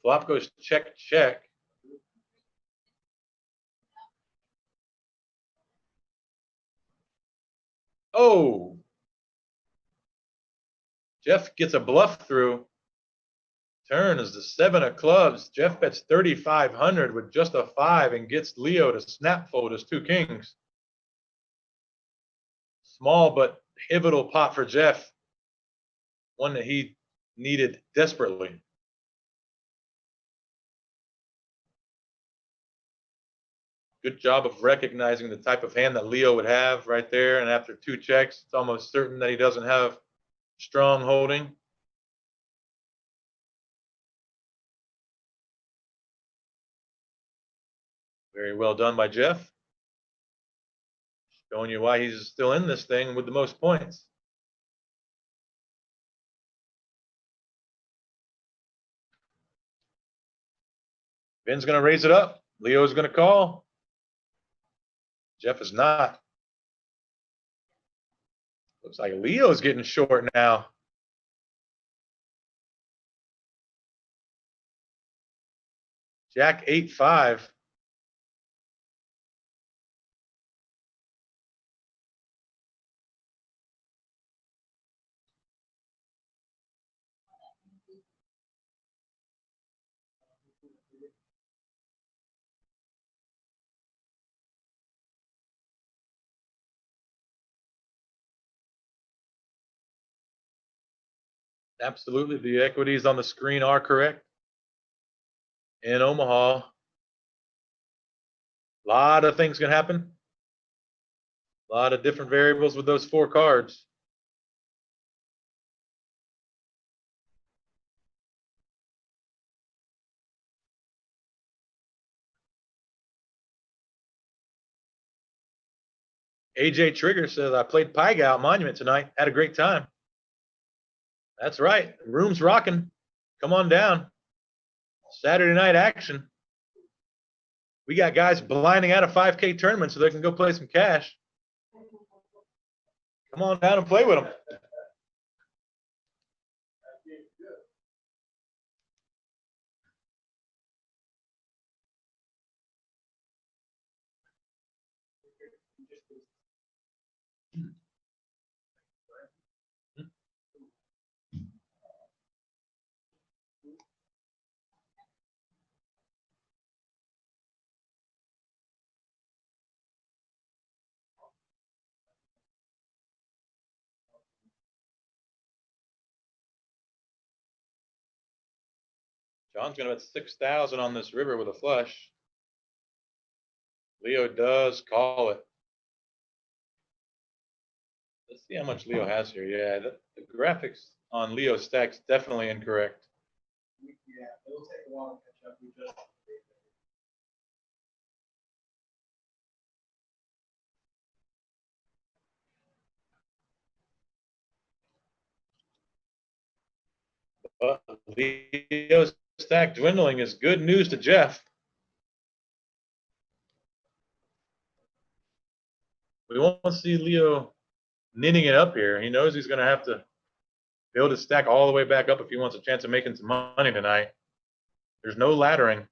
Flop goes check, check. Oh! Jeff gets a bluff through. Turn is the 7 of clubs. Jeff bets 3,500 with just a 5 and gets Leo to snap fold his 2 kings. Small but pivotal pot for Jeff. One that he needed desperately. Good job of recognizing the type of hand that Leo would have right there. And after 2 checks, it's almost certain that he doesn't have strong holding. Very well done by Jeff. Showing you why he's still in this thing with the most points. Ben's going to raise it up. Leo's going to call. Jeff is not. Looks like Leo's getting short now. Jack 8-5. Absolutely, the equities on the screen are correct. In Omaha, a lot of things can happen. A lot of different variables with those 4 cards. AJ Trigger says, I played Pie Gow Monument tonight. Had a great time. That's right. The room's rocking. Come on down. Saturday night action. We got guys blinding out a 5K tournament so they can go play some cash. Come on down and play with them. John's going to bet 6,000 on this river with a flush. Leo does call it. Let's see how much Leo has here. Yeah, the graphics on Leo's stack's definitely incorrect. Yeah, it'll take a while to catch up. We just. But Leo's stack dwindling is good news to Jeff. We won't see Leo knitting it up here. He knows he's going to have to build his stack all the way back up if he wants a chance of making some money tonight. There's no laddering.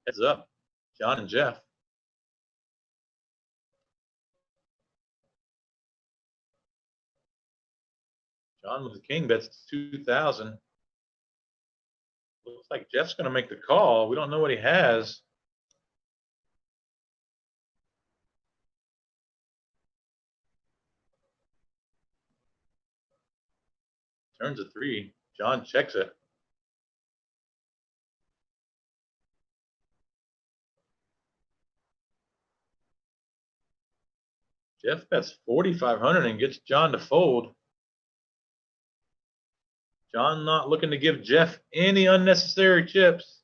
Heads up, John and Jeff. John with the king bets 2,000. Looks like Jeff's going to make the call. We don't know what he has. Turns a 3. John checks it. Jeff bets 4,500 and gets John to fold. John not looking to give Jeff any unnecessary chips.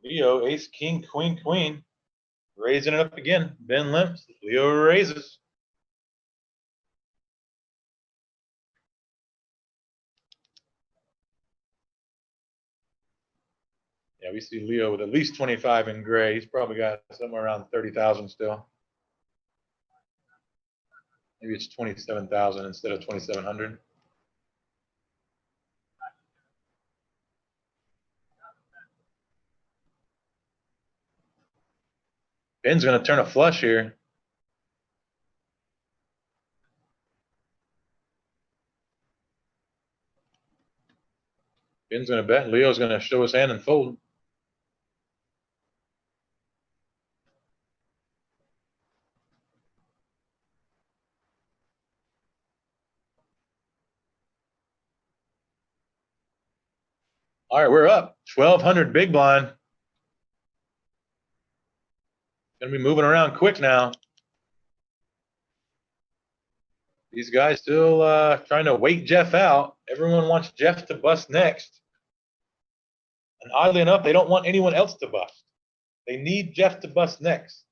Leo, ace, king, queen, queen. Raising it up again. Ben limps. Leo raises. Yeah, we see Leo with at least 25 in gray. He's probably got somewhere around 30,000 still. Maybe it's 27,000 instead of 2,700. Ben's going to turn a flush here. Ben's going to bet. Leo's going to show his hand and fold. All right, we're up. 1,200 big blind. Going to be moving around quick now. These guys still trying to wait Jeff out. Everyone wants Jeff to bust next. And oddly enough, they don't want anyone else to bust. They need Jeff to bust next.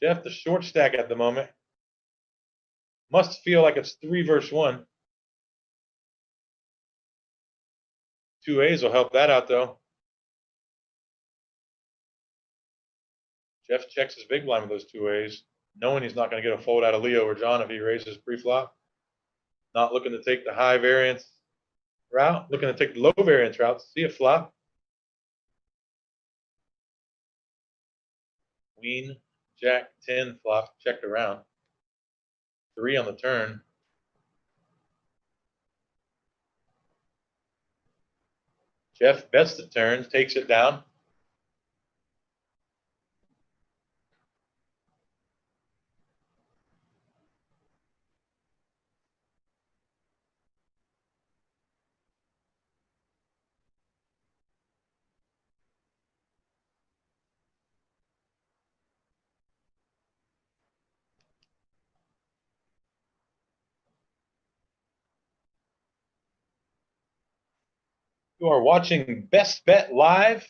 Jeff, the short stack at the moment. Must feel like it's 3 versus 1. 2 A's will help that out, though. Jeff checks his big blind with those 2 A's, knowing he's not going to get a fold out of Leo or John if he raises pre-flop. Not looking to take the high variance route, looking to take the low variance route. See a flop. Queen, Jack, 10 flop, checked around. 3 on the turn. Jeff bets the turn, takes it down. You are watching Best Bet Live.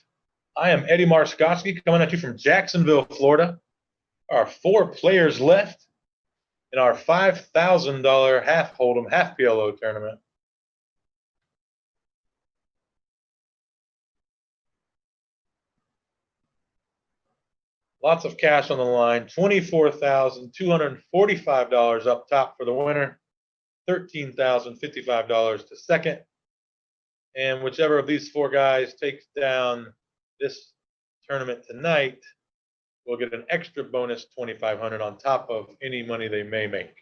I am Eddie Marskoski coming at you from Jacksonville, Florida. There are 4 players left in our $5,000 half Hold'em, half PLO tournament. Lots of cash on the line. $24,245 up top for the winner. $13,055 to second. And whichever of these 4 guys takes down this tournament tonight will get an extra bonus $2,500 on top of any money they may make.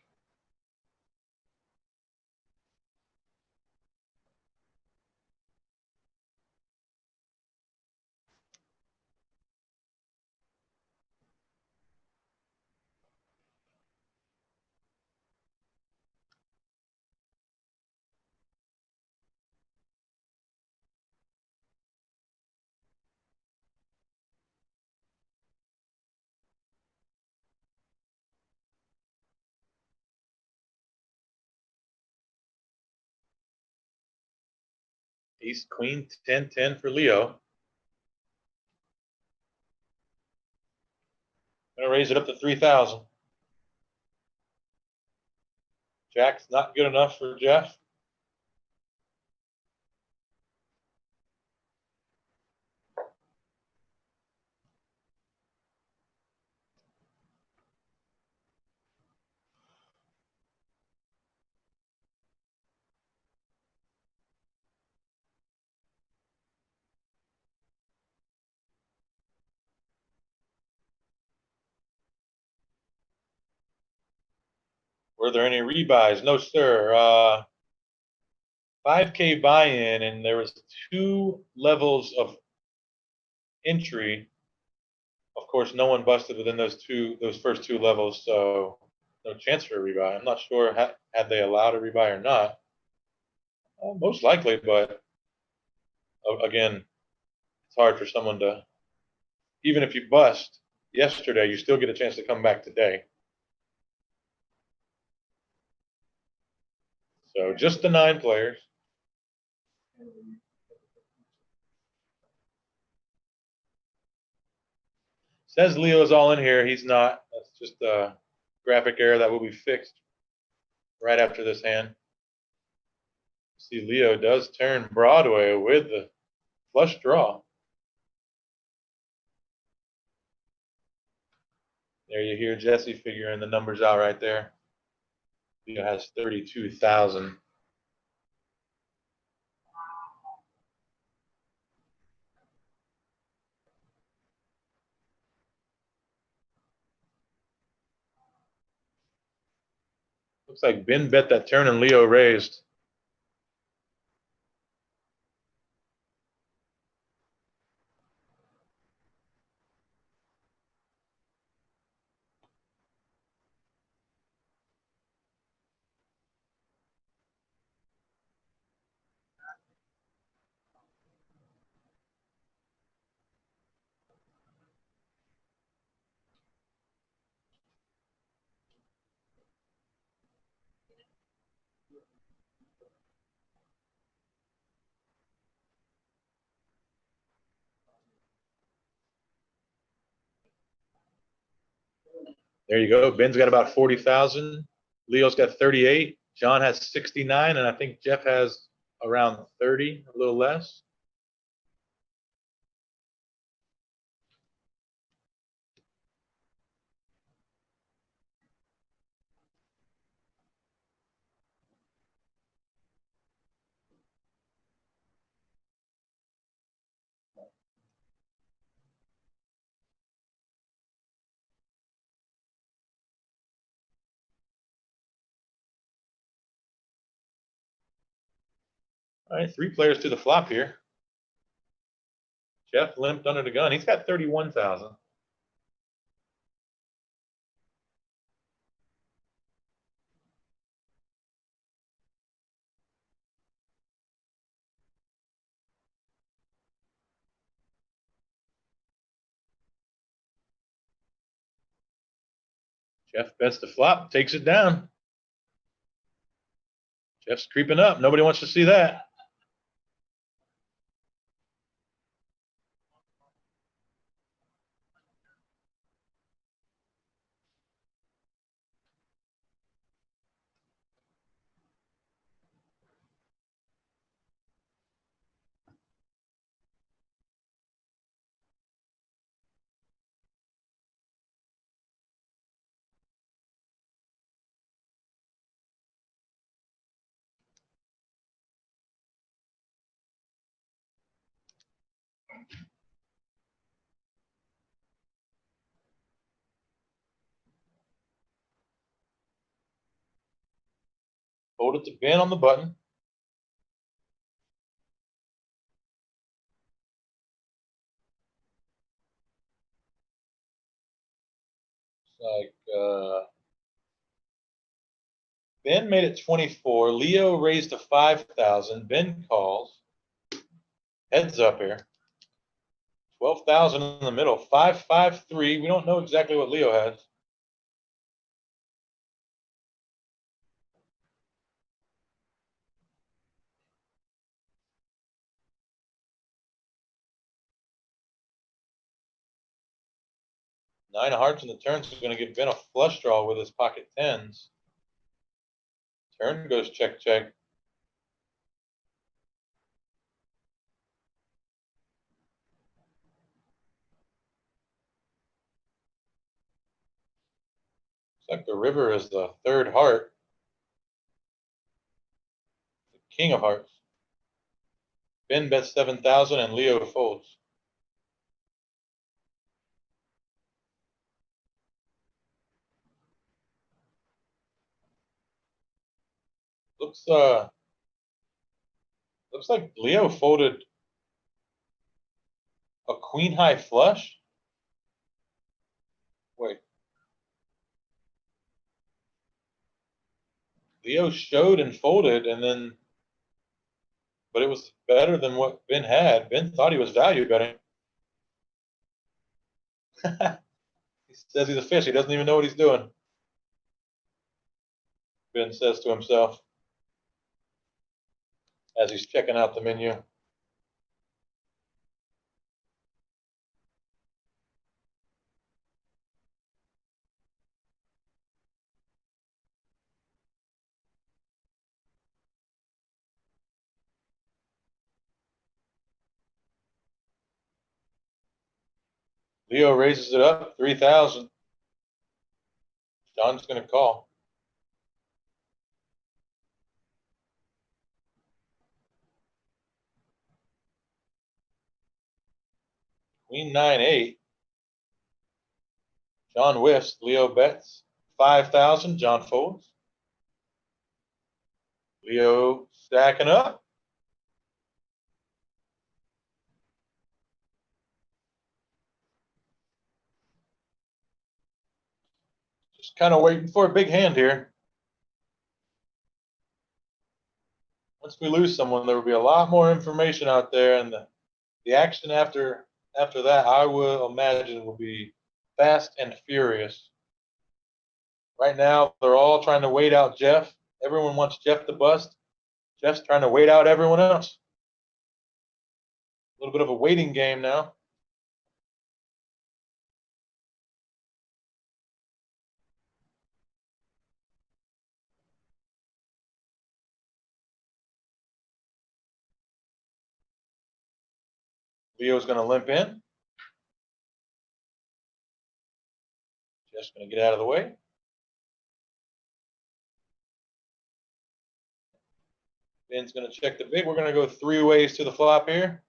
Ace, queen, 10-10 for Leo. Gonna raise it up to 3,000. Jack's not good enough for Jeff. Were there any rebuys? No, sir. 5K buy-in, and there was 2 levels of entry. Of course, no one busted within those first 2 levels, so no chance for a rebuy. I'm not sure had they allowed a rebuy or not. Most likely, but again, it's hard for someone to, even if you bust yesterday, you still get a chance to come back today. So just the 9 players. Says Leo is all in here. He's not. That's just a graphic error that will be fixed right after this hand. See, Leo does turn Broadway with the flush draw. There you hear Jesse figuring the numbers out right there. Leo has 32,000. Looks like Ben bet that turn and Leo raised. There you go. Ben's got about 40,000. Leo's got 38. John has 69, and I think Jeff has around 30, a little less. All right, 3 players to the flop here. Jeff limped under the gun. He's got 31,000. Jeff bets the flop, takes it down. Jeff's creeping up. Nobody wants to see that. Hold it to Ben on the button. It's like Ben made it 24. Leo raised to 5,000. Ben calls. Heads up here. 12,000 in the middle. 553. We don't know exactly what Leo has. Nine of hearts in the turn, so he's going to give Ben a flush draw with his pocket tens. Turn goes check, check. Looks like the river is the third heart. The king of hearts. Ben bets 7,000 and Leo folds. Looks like Leo folded a queen high flush. Wait. Leo showed and folded, and then, but it was better than what Ben had. Ben thought he was value betting. He says he's a fish. He doesn't even know what he's doing. Ben says to himself as he's checking out the menu. Leo raises it up 3,000. John's going to call. Queen 9-8. John whiffs. Leo bets 5,000. John folds. Leo stacking up. Just kind of waiting for a big hand here. Once we lose someone, there will be a lot more information out there, and the action after that, I will imagine, will be fast and furious. Right now, they're all trying to wait out Jeff. Everyone wants Jeff to bust. Jeff's trying to wait out everyone else. A little bit of a waiting game now. Leo's going to limp in. Jeff's going to get out of the way. Ben's going to check the big. We're going to go three ways to the flop here.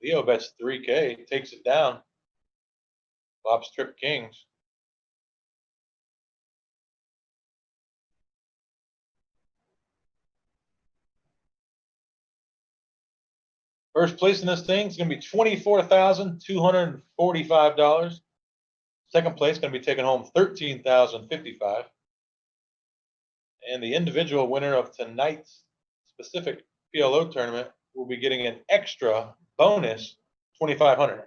Leo bets 3K, takes it down. Flops trip kings. First place in this thing is going to be $24,245. Second place is going to be taking home $13,055. And the individual winner of tonight's specific PLO tournament will be getting an extra bonus $2,500.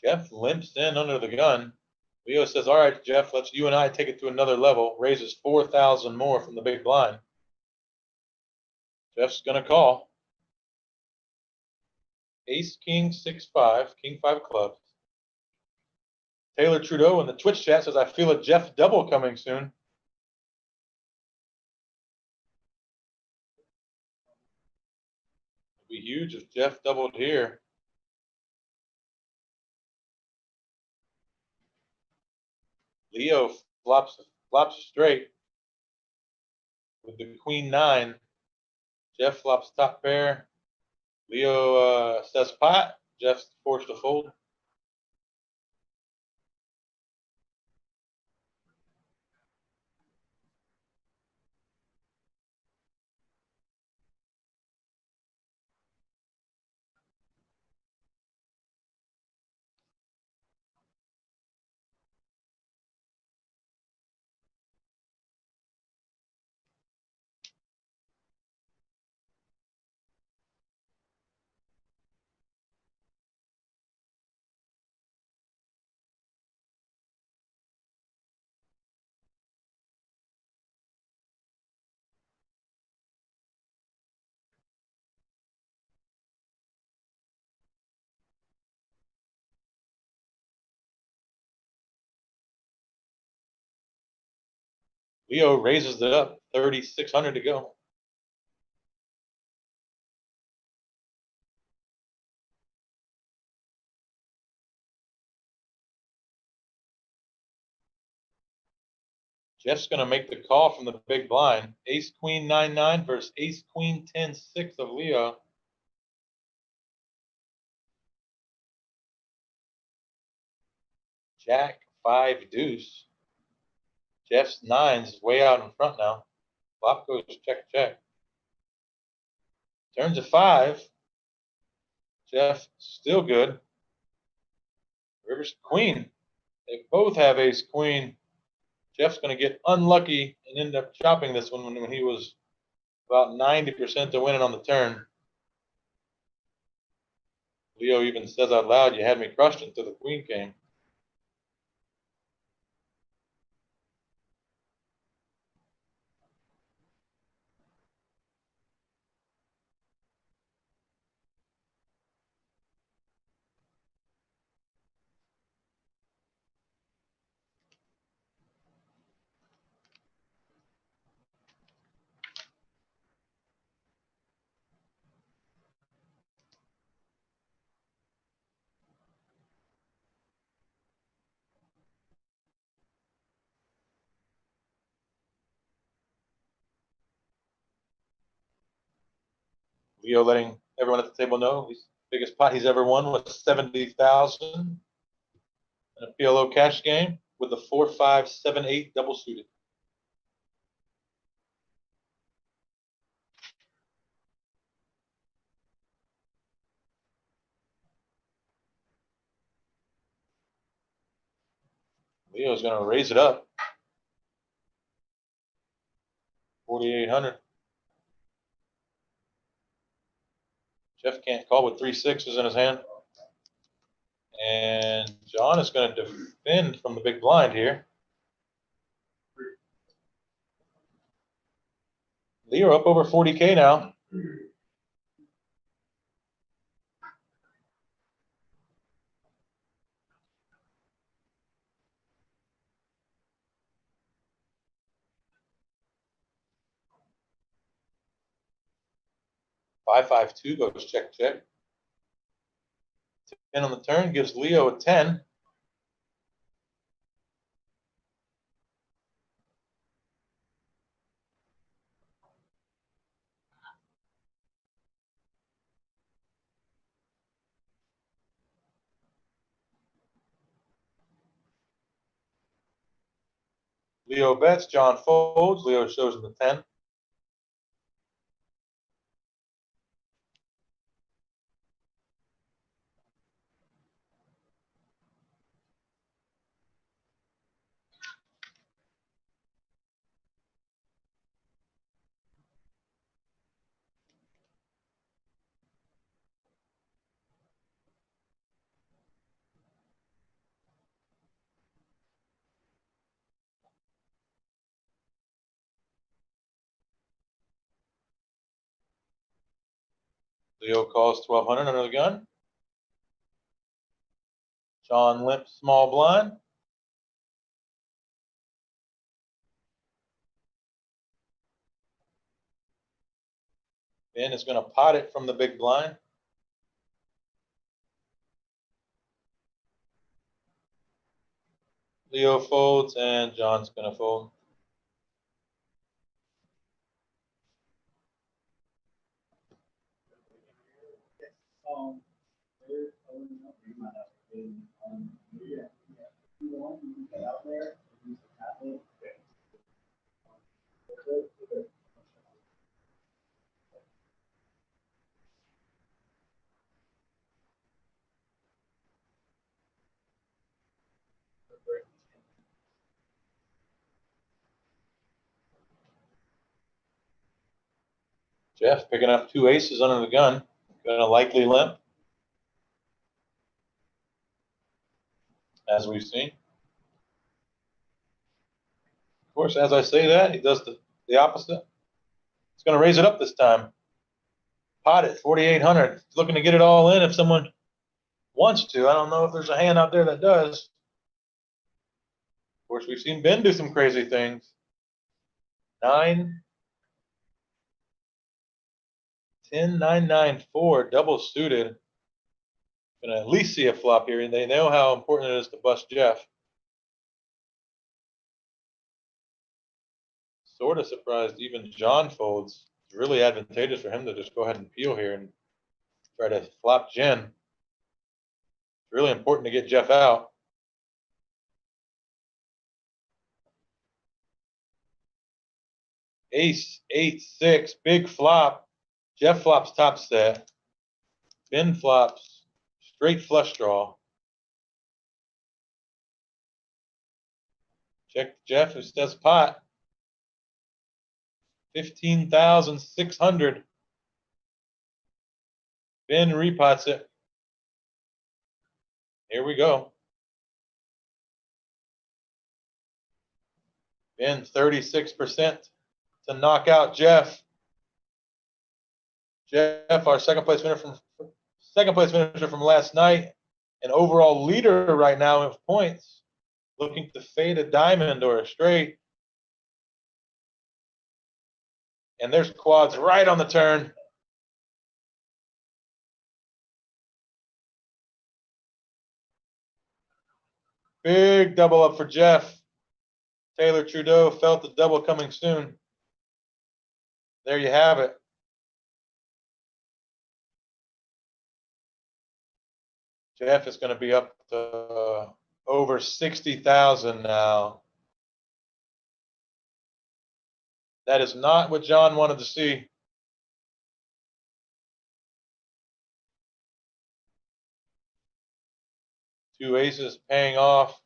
Jeff limps in under the gun. Leo says, all right, Jeff, let's you and I take it to another level. Raises 4,000 more from the big blind. Jeff's going to call. Ace, king, 6-5, king 5 clubs. Taylor Trudeau in the Twitch chat says, I feel a Jeff double coming soon. It'd be huge if Jeff doubled here. Leo flops straight with the queen 9. Jeff flops top pair. Leo says pot. Jeff's forced to fold. Leo raises it up, 3,600 to go. Jeff's going to make the call from the big blind. Ace Queen 9-9 versus Ace Queen 10-6 of Leo. Jack 5 deuce. Jeff's nines is way out in front now. Flop goes check, check. Turns a 5. Jeff still good. River's queen. They both have ace queen. Jeff's going to get unlucky and end up chopping this one when he was about 90% to winning on the turn. Leo even says out loud, "You had me crushed until the queen came." Leo letting everyone at the table know his biggest pot he's ever won was 70,000 in a PLO cash game with the 4-5-7-8 double suited. Leo's going to raise it up. 4,800. Jeff can't call with 3 6s in his hand. And John is going to defend from the big blind here. Leo up over 40K now. Five, 5-2 goes check, check. 10 on the turn gives Leo a 10. Leo bets, John folds, Leo shows him the 10. Leo calls 1,200 under the gun. John limps small blind. Ben is going to pot it from the big blind. Leo folds and John's going to fold. Jeff picking up 2 aces under the gun. Going to likely limp, as we've seen. Of course, as I say that, he does the opposite. He's going to raise it up this time. Pot it, 4,800. He's looking to get it all in if someone wants to. I don't know if there's a hand out there that does. Of course, we've seen Ben do some crazy things. 9, 10, 9, 9, 4, double suited. Gonna at least see a flop here, and they know how important it is to bust Jeff. Sort of surprised even John folds. It's really advantageous for him to just go ahead and peel here and try to flop Jen. It's really important to get Jeff out. Ace, 8, 6, big flop. Jeff flops top set. Ben flops straight flush draw. Check Jeff who does pot. 15,600. Ben repots it. Here we go. Ben 36% to knock out Jeff. Jeff, our second place finisher from last night, and overall leader right now of points, looking to fade a diamond or a straight. And there's quads right on the turn. Big double up for Jeff. Taylor Trudeau felt the double coming soon. There you have it. Jeff is going to be up to over 60,000 now. That is not what John wanted to see. Two aces paying off,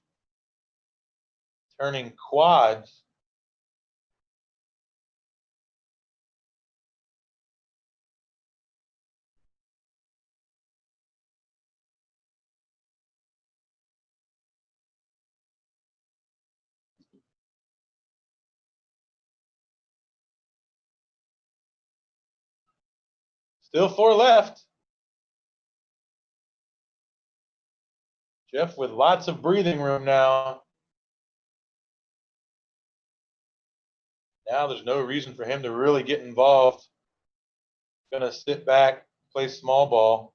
turning quads. Still 4 left. Jeff with lots of breathing room now. Now there's no reason for him to really get involved. Gonna sit back, play small ball.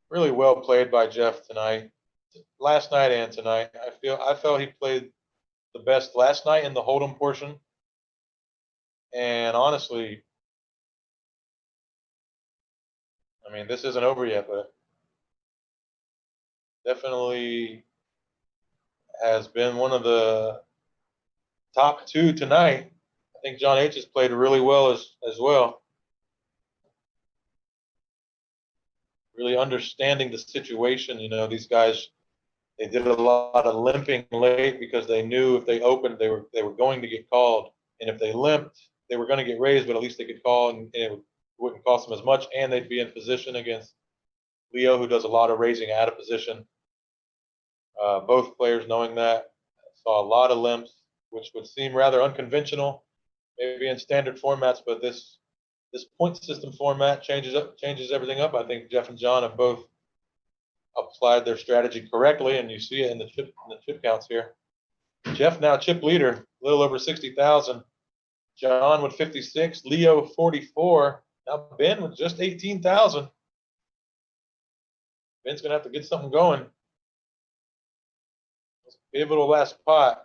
Really well played by Jeff tonight. Last night and tonight. I felt he played the best last night in the Hold'em portion. And honestly, I mean, this isn't over yet, but definitely has been one of the top 2 tonight. I think John H. has played really well as well. Really understanding the situation. You know, these guys, they did a lot of limping late because they knew if they opened, they were going to get called. And if they limped, they were going to get raised, but at least they could call and it wouldn't cost them as much. And they'd be in position against Leo, who does a lot of raising out of position. Both players knowing that. Saw a lot of limps, which would seem rather unconventional, maybe in standard formats, but this point system format changes everything up. I think Jeff and John have both applied their strategy correctly, and you see it in the chip counts here. Jeff now chip leader, a little over 60,000. John with 56, Leo 44. Now Ben with just 18,000. Ben's gonna have to get something going. Pivotal last pot.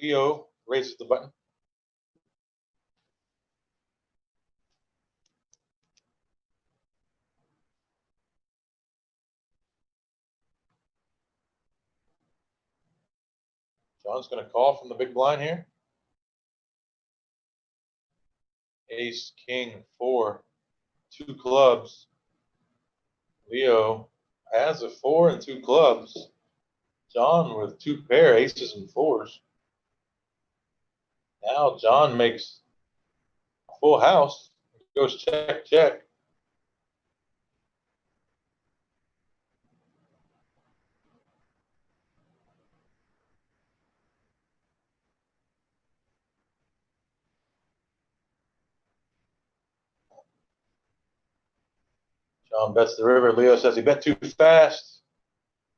Leo raises the button. John's going to call from the big blind here. Ace, king, 4, 2 clubs. Leo has a 4 and 2 clubs. John with 2 pair, aces and 4s. Now John makes a full house. Goes check, check. John bets the river. Leo says he bet too fast.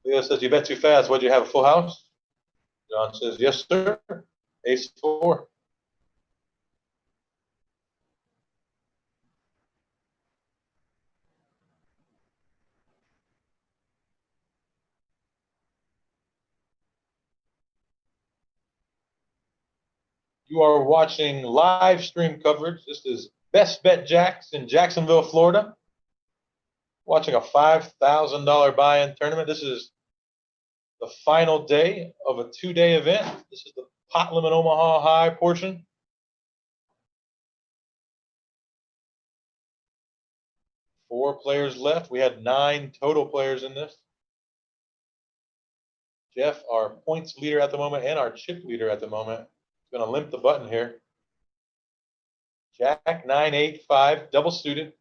Leo says you bet too fast. What'd you have, a full house? John says, yes, sir. Ace 4. You are watching live stream coverage. This is Best Bet Jacks in Jacksonville, Florida. Watching a $5,000 buy-in tournament. This is the final day of a 2-day event. This is the pot limit Omaha High portion. Four players left. We had 9 total players in this. Jeff, our points leader at the moment and our chip leader at the moment, is going to limp the button here. Jack 9, 8, 5, double suited.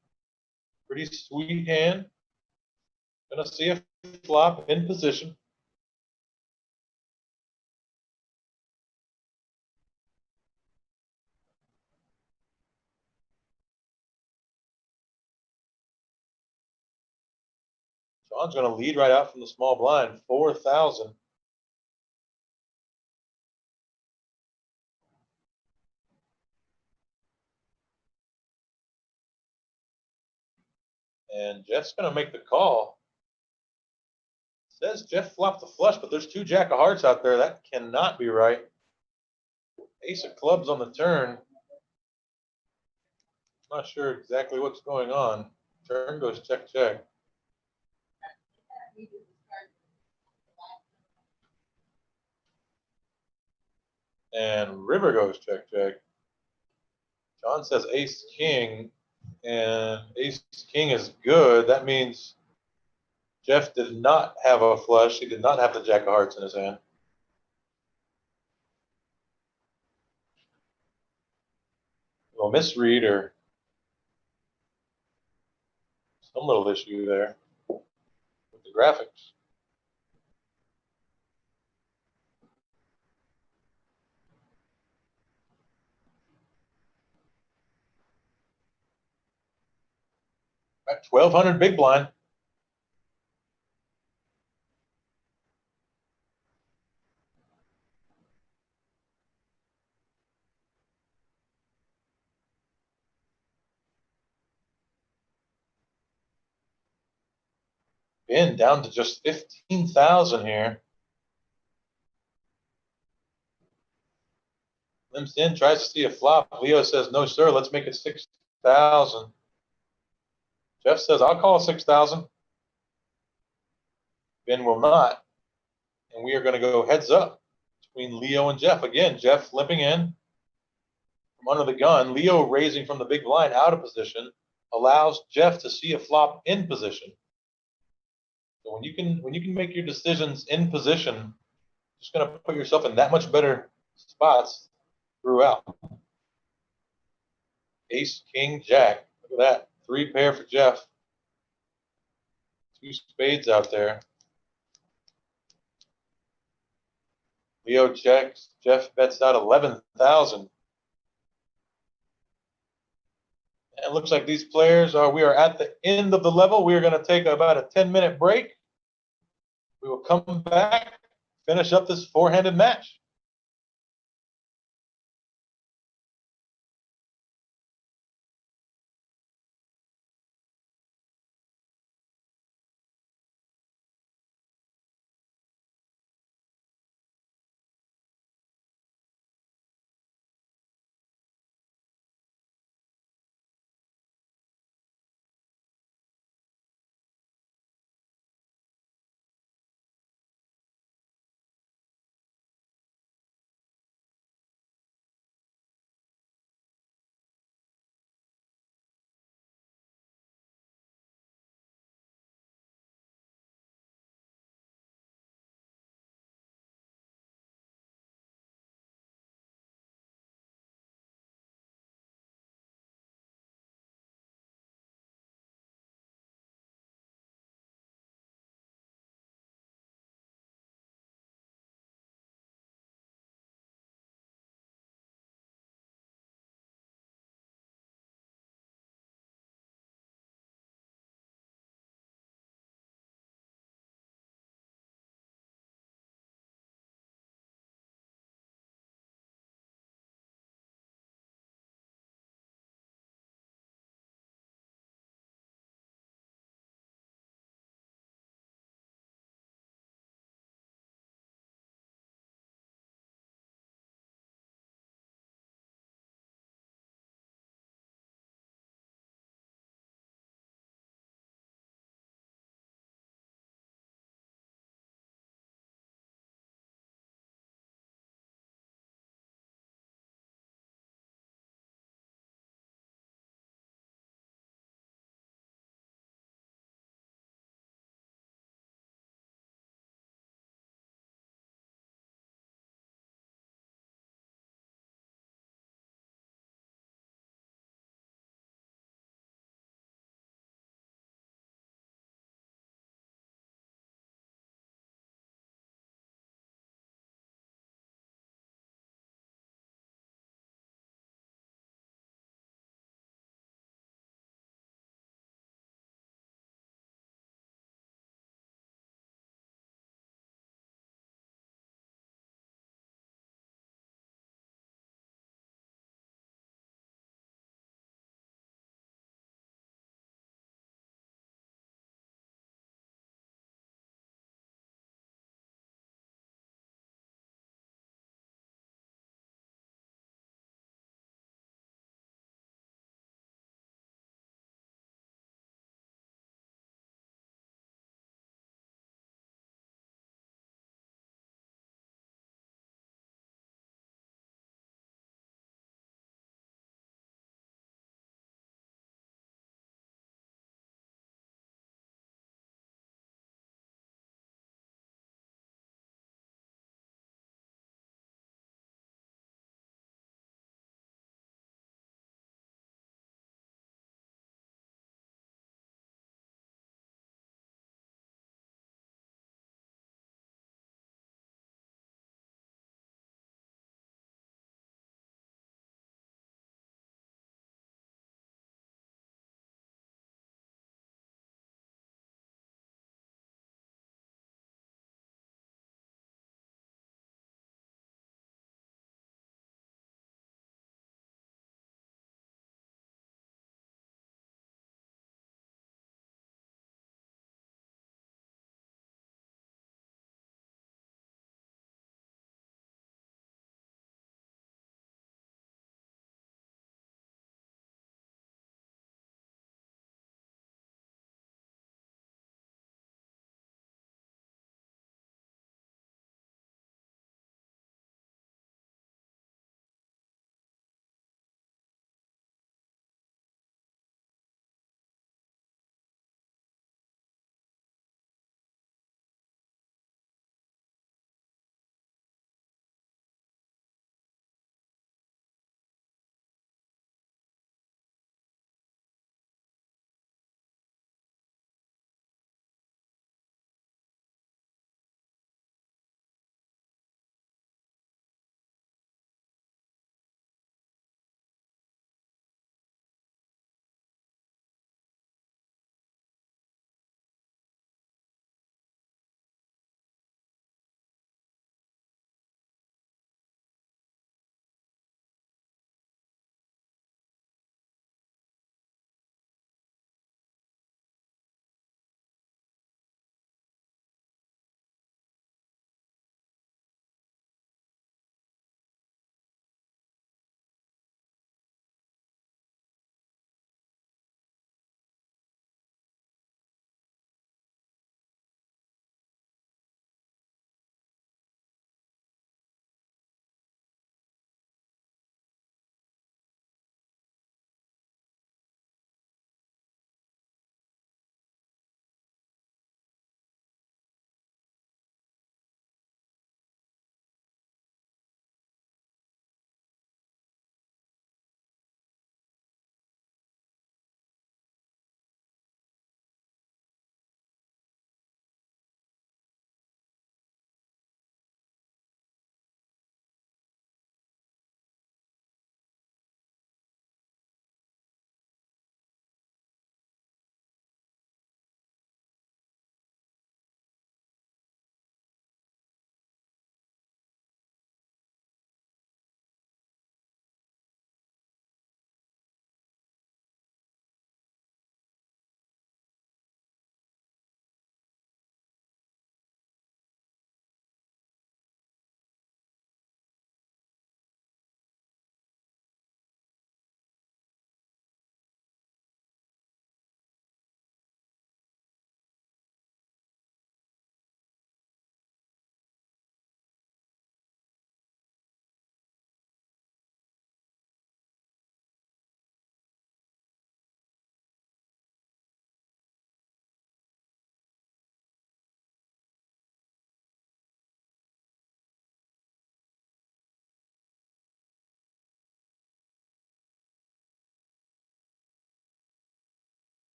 Pretty sweet hand. Going to see a flop in position. John's going to lead right out from the small blind, 4,000. And Jeff's going to make the call. Says Jeff flopped the flush, but there's 2 jack of hearts out there. That cannot be right. Ace of clubs on the turn. Not sure exactly what's going on. Turn goes check, check. And river goes check, check. John says ace king, and ace king is good. That means Jeff did not have a flush. He did not have the jack of hearts in his hand. A little misread or some little issue there with the graphics. At 1,200 big blind. In down to just 15,000 here. Limps in, tries to see a flop. Leo says, no, sir, let's make it 6,000. Jeff says, I'll call 6,000. Ben will not. And we are going to go heads up between Leo and Jeff. Again, Jeff limping in from under the gun. Leo raising from the big blind out of position allows Jeff to see a flop in position. So when you can make your decisions in position, just going to put yourself in that much better spots throughout. Ace, king, jack. Look at that. 3 pair for Jeff. 2 spades out there. Leo checks. Jeff bets out 11,000. And it looks like these players we are at the end of the level. We are going to take about a 10-minute break. We will come back, finish up this 4-handed match.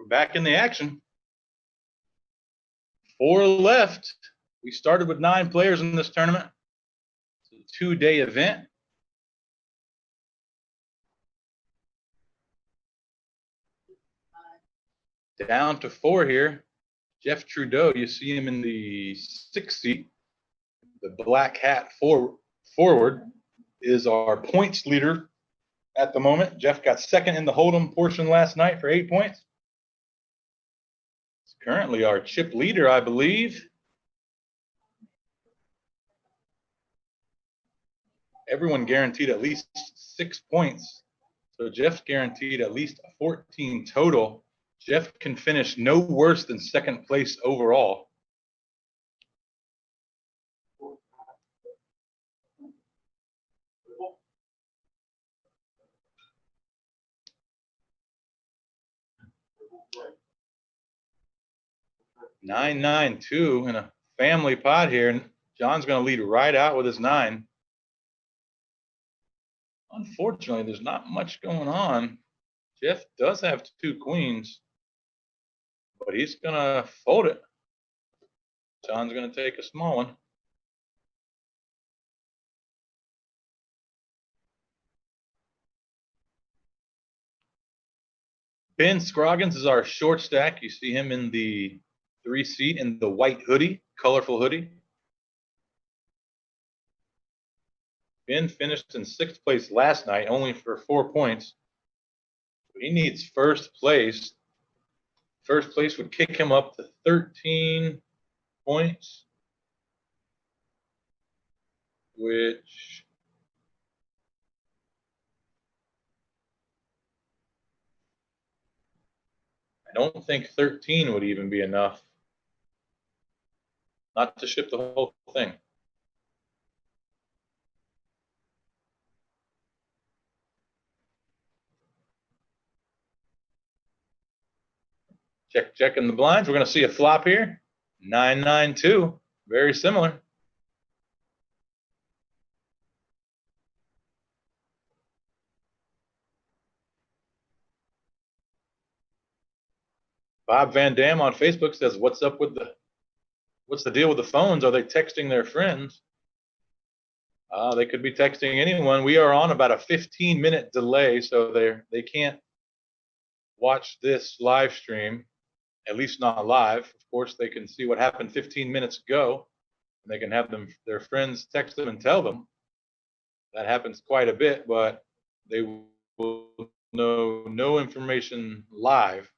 We're back in the action. 4 left. We started with 9 players in this tournament. It's a 2-day event. Down to 4 here. Jeff Trudeau, you see him in the 6th seat. The black hat forward is our points leader at the moment. Jeff got second in the Hold'em portion last night for 8 points. He's currently our chip leader, I believe. Everyone guaranteed at least 6 points. So Jeff's guaranteed at least 14 total. Jeff can finish no worse than second place overall. $9-9-2 in a family pot here, and John's going to lead right out with his 9. Unfortunately, there's not much going on. Jeff does have 2 queens, but he's going to fold it. John's going to take a small one. Ben Scroggins is our short stack. You see him in the 3 seat in the white hoodie, colorful hoodie. Ben finished in 6th place last night, only for 4 points. He needs first place. First place would kick him up to 13 points, which I don't think 13 would even be enough. Not to ship the whole thing. Checking the blinds. We're going to see a flop here. 9-9-2. Very similar. Bob Van Dam on Facebook says, what's the deal with the phones? Are they texting their friends? They could be texting anyone. We are on about a 15-minute delay, so they can't watch this live stream, at least not live. Of course, they can see what happened 15 minutes ago, and they can have their friends text them and tell them. That happens quite a bit, but they will know no information live.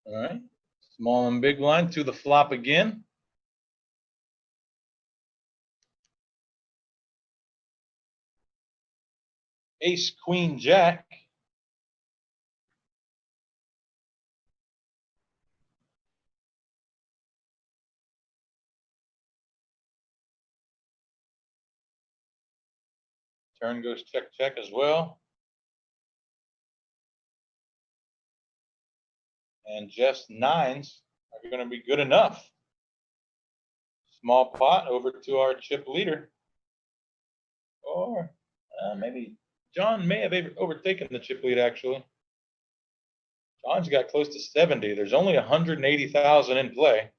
All right, small and big blind to the flop again. Ace, queen, jack. Turn goes check, check as well. And just 9s are going to be good enough. Small pot over to our chip leader. Or maybe John may have overtaken the chip lead, actually. John's got close to 70. There's only 180,000 in play.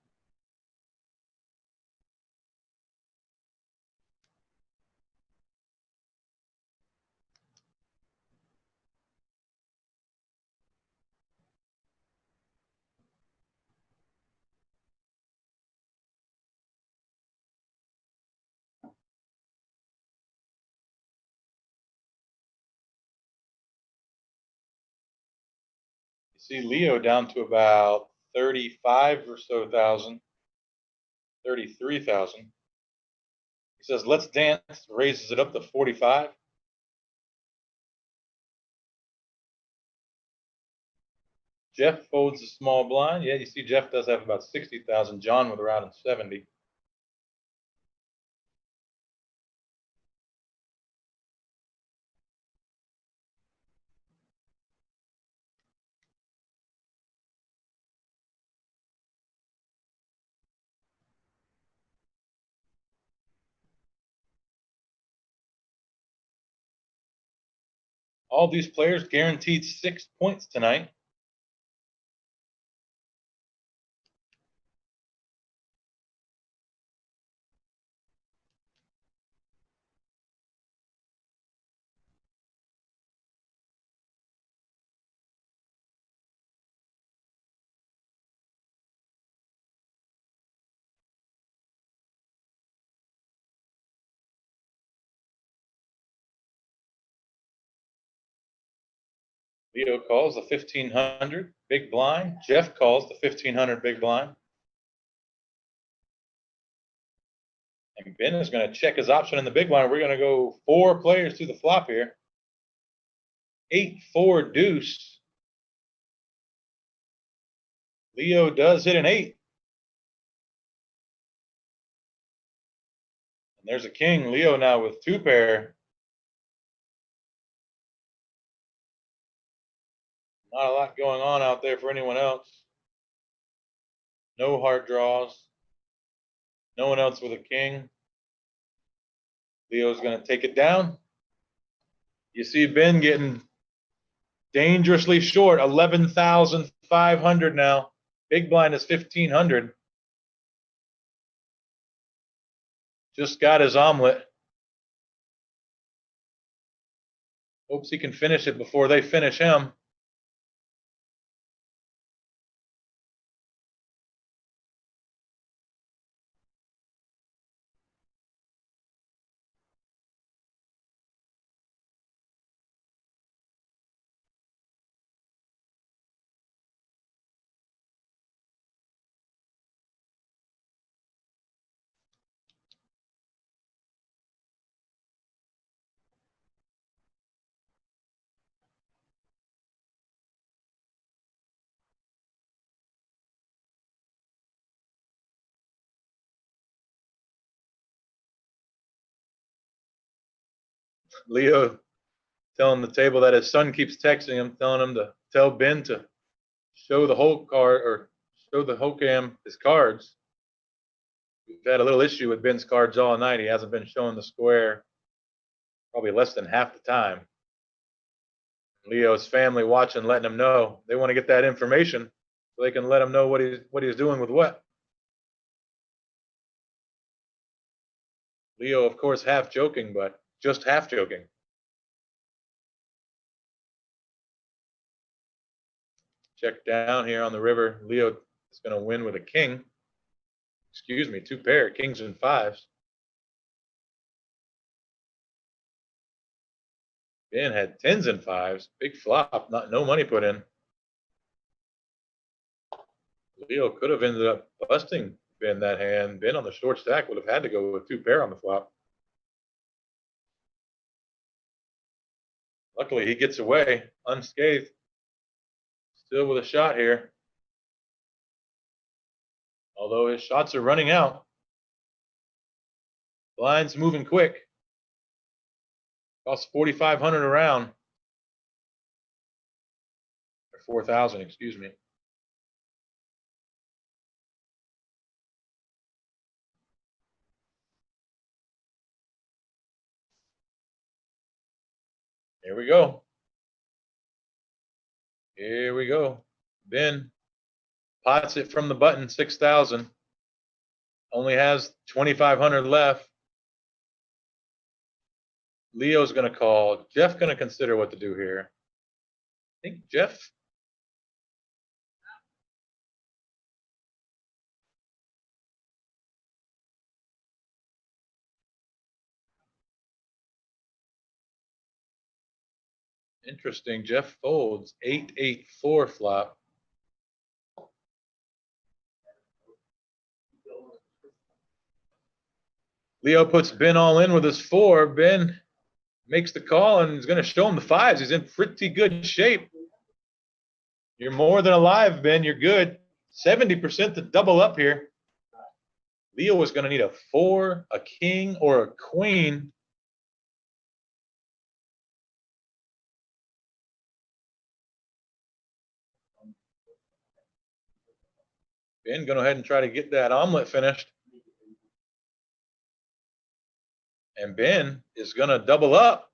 See Leo down to about 35 or so thousand, 33,000. He says, let's dance, raises it up to 45. Jeff folds a small blind. Yeah, you see Jeff does have about 60,000. John with around 70. All these players guaranteed 6 points tonight. Leo calls the 1500 big blind. Jeff calls the 1500 big blind. And Ben is going to check his option in the big blind. We're going to go 4 players to the flop here. 8-4 deuce. Leo does hit an 8. And there's a king. Leo now with 2 pair. Not a lot going on out there for anyone else. No hard draws. No one else with a king. Leo's going to take it down. You see Ben getting dangerously short, 11,500 now. Big blind is 1,500. Just got his omelet. Hopes he can finish it before they finish him. Leo telling the table that his son keeps texting him, telling him to tell Ben to show the whole card or show the whole cam his cards. We've had a little issue with Ben's cards all night. He hasn't been showing the square probably less than half the time. Leo's family watching, letting him know. They want to get that information so they can let him know what he's doing with what. Leo, of course, half joking, but just half joking. Check down here on the river. Leo is going to win with a king. Excuse me, 2 pair, kings and 5s. Ben had 10s and 5s. Big flop, no money put in. Leo could have ended up busting Ben that hand. Ben on the short stack would have had to go with 2 pair on the flop. Luckily, he gets away unscathed. Still with a shot here. Although his shots are running out. Blind's moving quick. Costs 4,500 a round. Or 4,000, excuse me. Here we go. Here we go. Ben pots it from the button, 6,000. Only has 2,500 left. Leo's going to call. Jeff going to consider what to do here. I think Jeff. Interesting. Jeff folds 8-8-4 flop. Leo puts Ben all in with his 4. Ben makes the call and is going to show him the 5s. He's in pretty good shape. You're more than alive, Ben. You're good. 70% to double up here. Leo is going to need a 4, a king, or a queen. Ben, go ahead and try to get that omelet finished. And Ben is going to double up.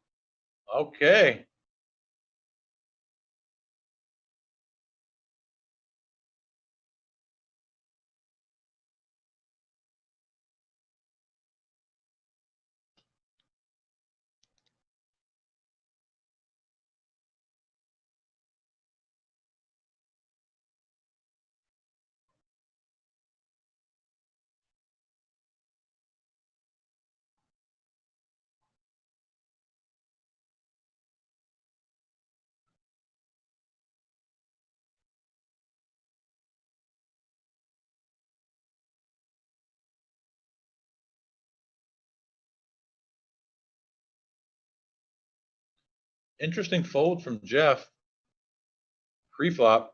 Okay. Interesting fold from Jeff. Pre-flop.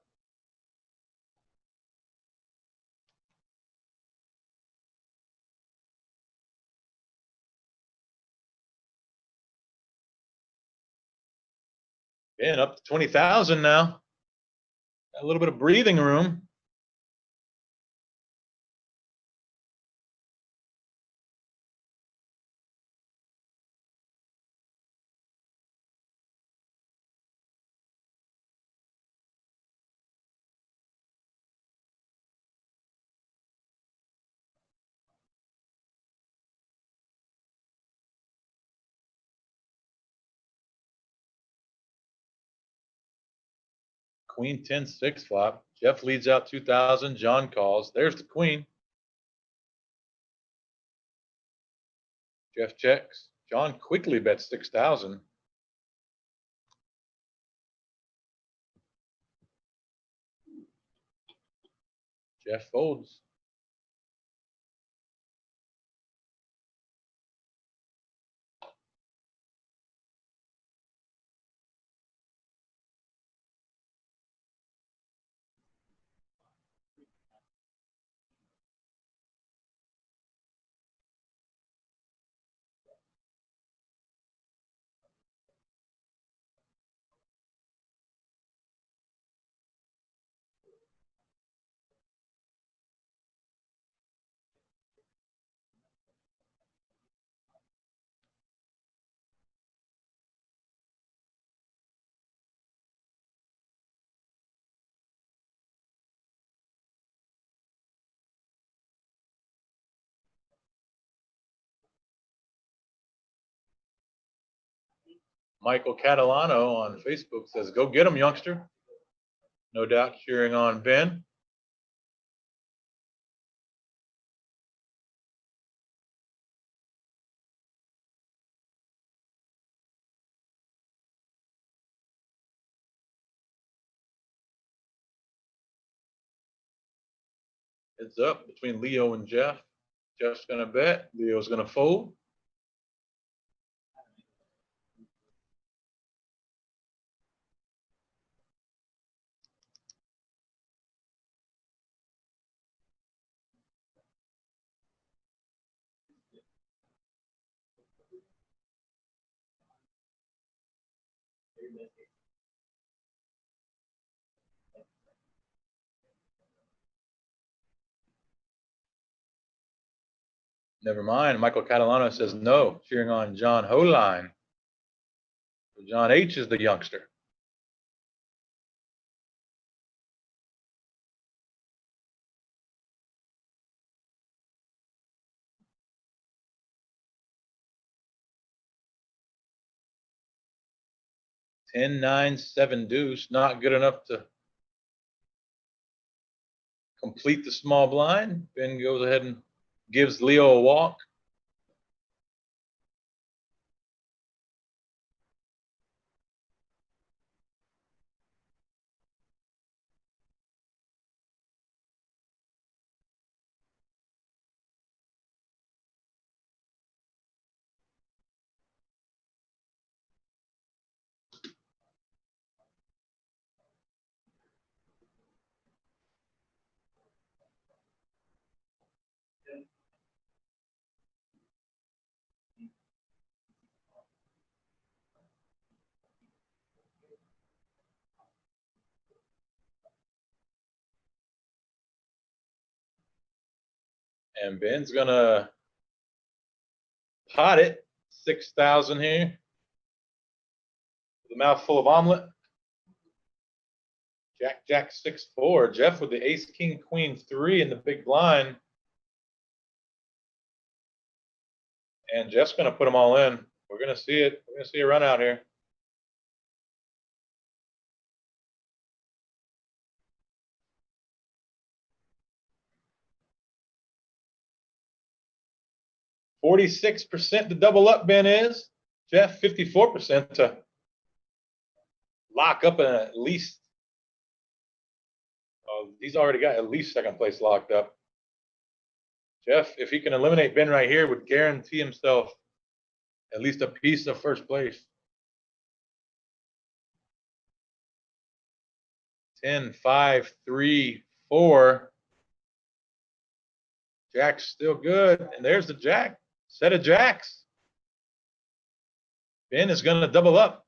And up to 20,000 now. Got a little bit of breathing room. Queen 10-6 flop. Jeff leads out 2,000. John calls. There's the queen. Jeff checks. John quickly bets 6,000. Jeff folds. Michael Catalano on Facebook says, "Go get him, youngster." No doubt cheering on Ben. Heads up between Leo and Jeff. Jeff's going to bet. Leo's going to fold. Never mind. Michael Catalano says no, cheering on John Holine. John H is the youngster. Ten, 9, 7 deuce, not good enough to complete the small blind. Ben goes ahead and gives Leo a walk. And Ben's gonna pot it. 6,000 here. With a mouthful of omelet. Jack, Jack, 6-4. Jeff with the ace, king, queen, 3 in the big blind. And Jeff's going to put them all in. We're going to see it. We're going to see a run out here. %46% to double up, Ben is. Jeff, 54% to lock up at least. He's already got at least second place locked up. Jeff, if he can eliminate Ben right here, would guarantee himself at least a piece of first place. 10, 5, 3, 4. Jack's still good. And there's the jack. Set of jacks. Ben is going to double up.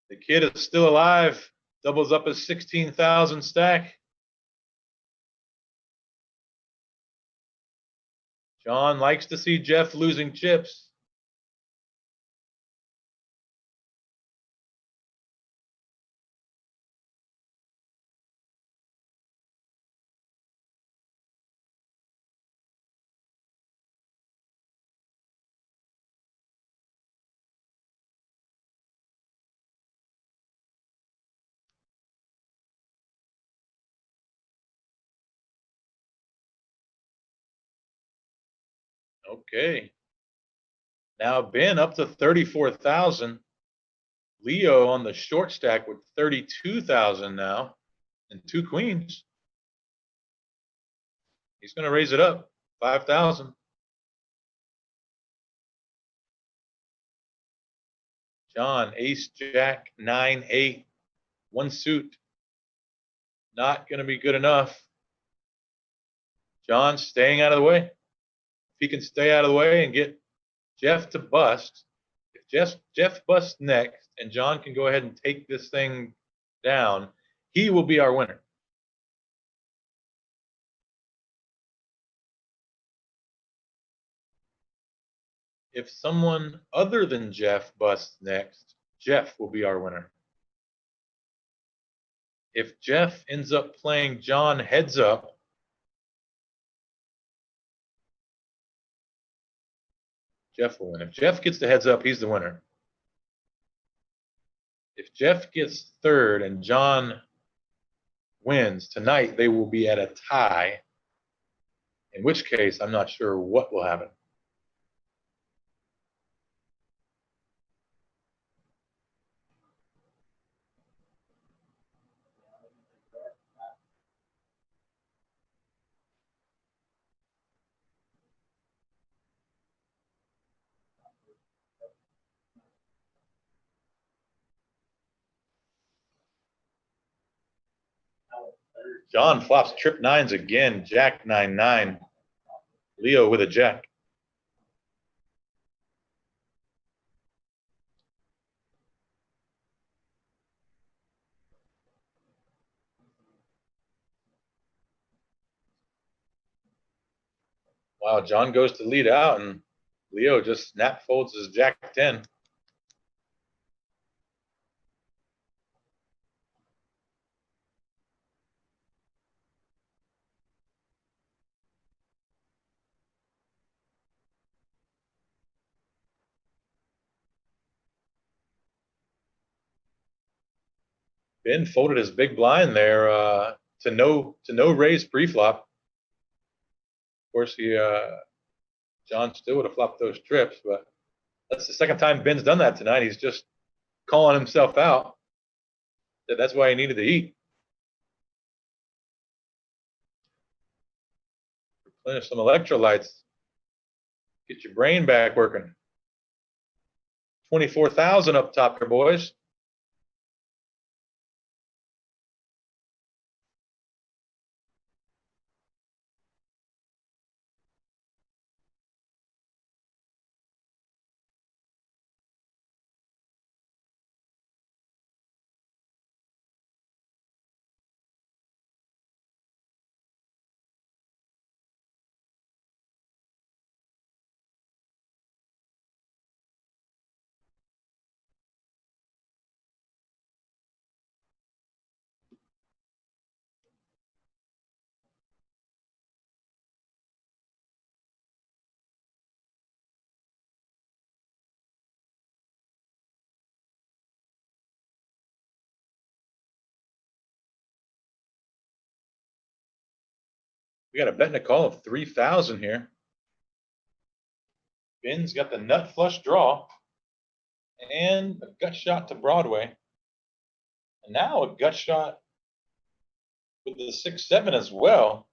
The kid is still alive. Doubles up his 16,000 stack. John likes to see Jeff losing chips. Okay. Now Ben up to 34,000. Leo on the short stack with 32,000 now and 2 queens. He's going to raise it up 5,000. John, ace, jack, 9, 8, 1 suit. Not going to be good enough. John staying out of the way. If he can stay out of the way and get Jeff to bust, if Jeff busts next and John can go ahead and take this thing down, he will be our winner. If someone other than Jeff busts next, Jeff will be our winner. If Jeff ends up playing John heads up, Jeff will win. If Jeff gets the heads up, he's the winner. If Jeff gets third and John wins tonight, they will be at a tie, in which case I'm not sure what will happen. John flops trip nines again, jack 9, 9. Leo with a jack. Wow, John goes to lead out and Leo just snap folds his jack 10. Ben folded his big blind there to no raise pre-flop. Of course, John still would have flopped those trips, but that's the second time Ben's done that tonight. He's just calling himself out. That's why he needed to eat. Replenish some electrolytes. Get your brain back working. 24,000 up top here, boys. We got a bet and a call of 3,000 here. Ben's got the nut flush draw and a gut shot to Broadway. And now a gut shot with the 6-7 as well.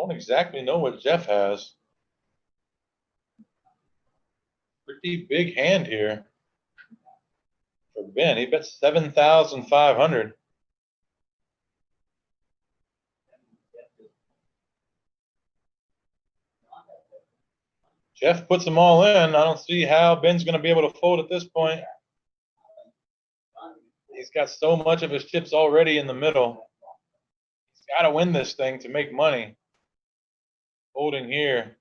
Don't exactly know what Jeff has. Pretty big hand here for Ben. He bet 7,500. Jeff puts them all in. I don't see how Ben's going to be able to fold at this point. He's got so much of his chips already in the middle. He's got to win this thing to make money. Folding here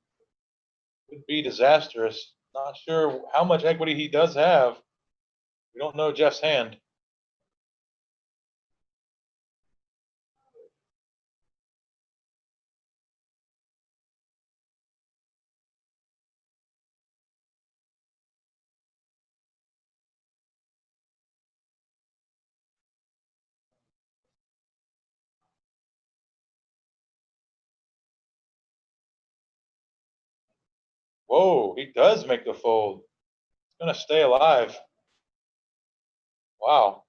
would be disastrous. Not sure how much equity he does have. We don't know Jeff's hand. Whoa, he does make the fold. He's going to stay alive. Wow.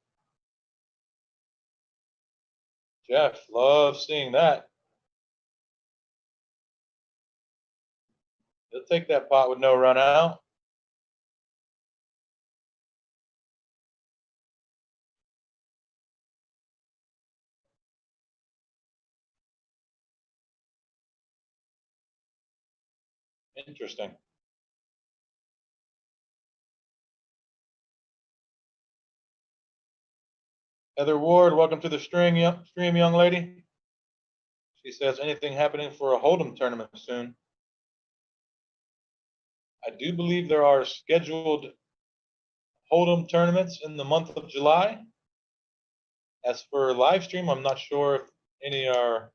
Jeff loves seeing that. He'll take that pot with no run out. Interesting. Heather Ward, welcome to the stream, young lady. She says, anything happening for a Hold'em tournament soon? I do believe there are scheduled Hold'em tournaments in the month of July. As for live stream, I'm not sure if any are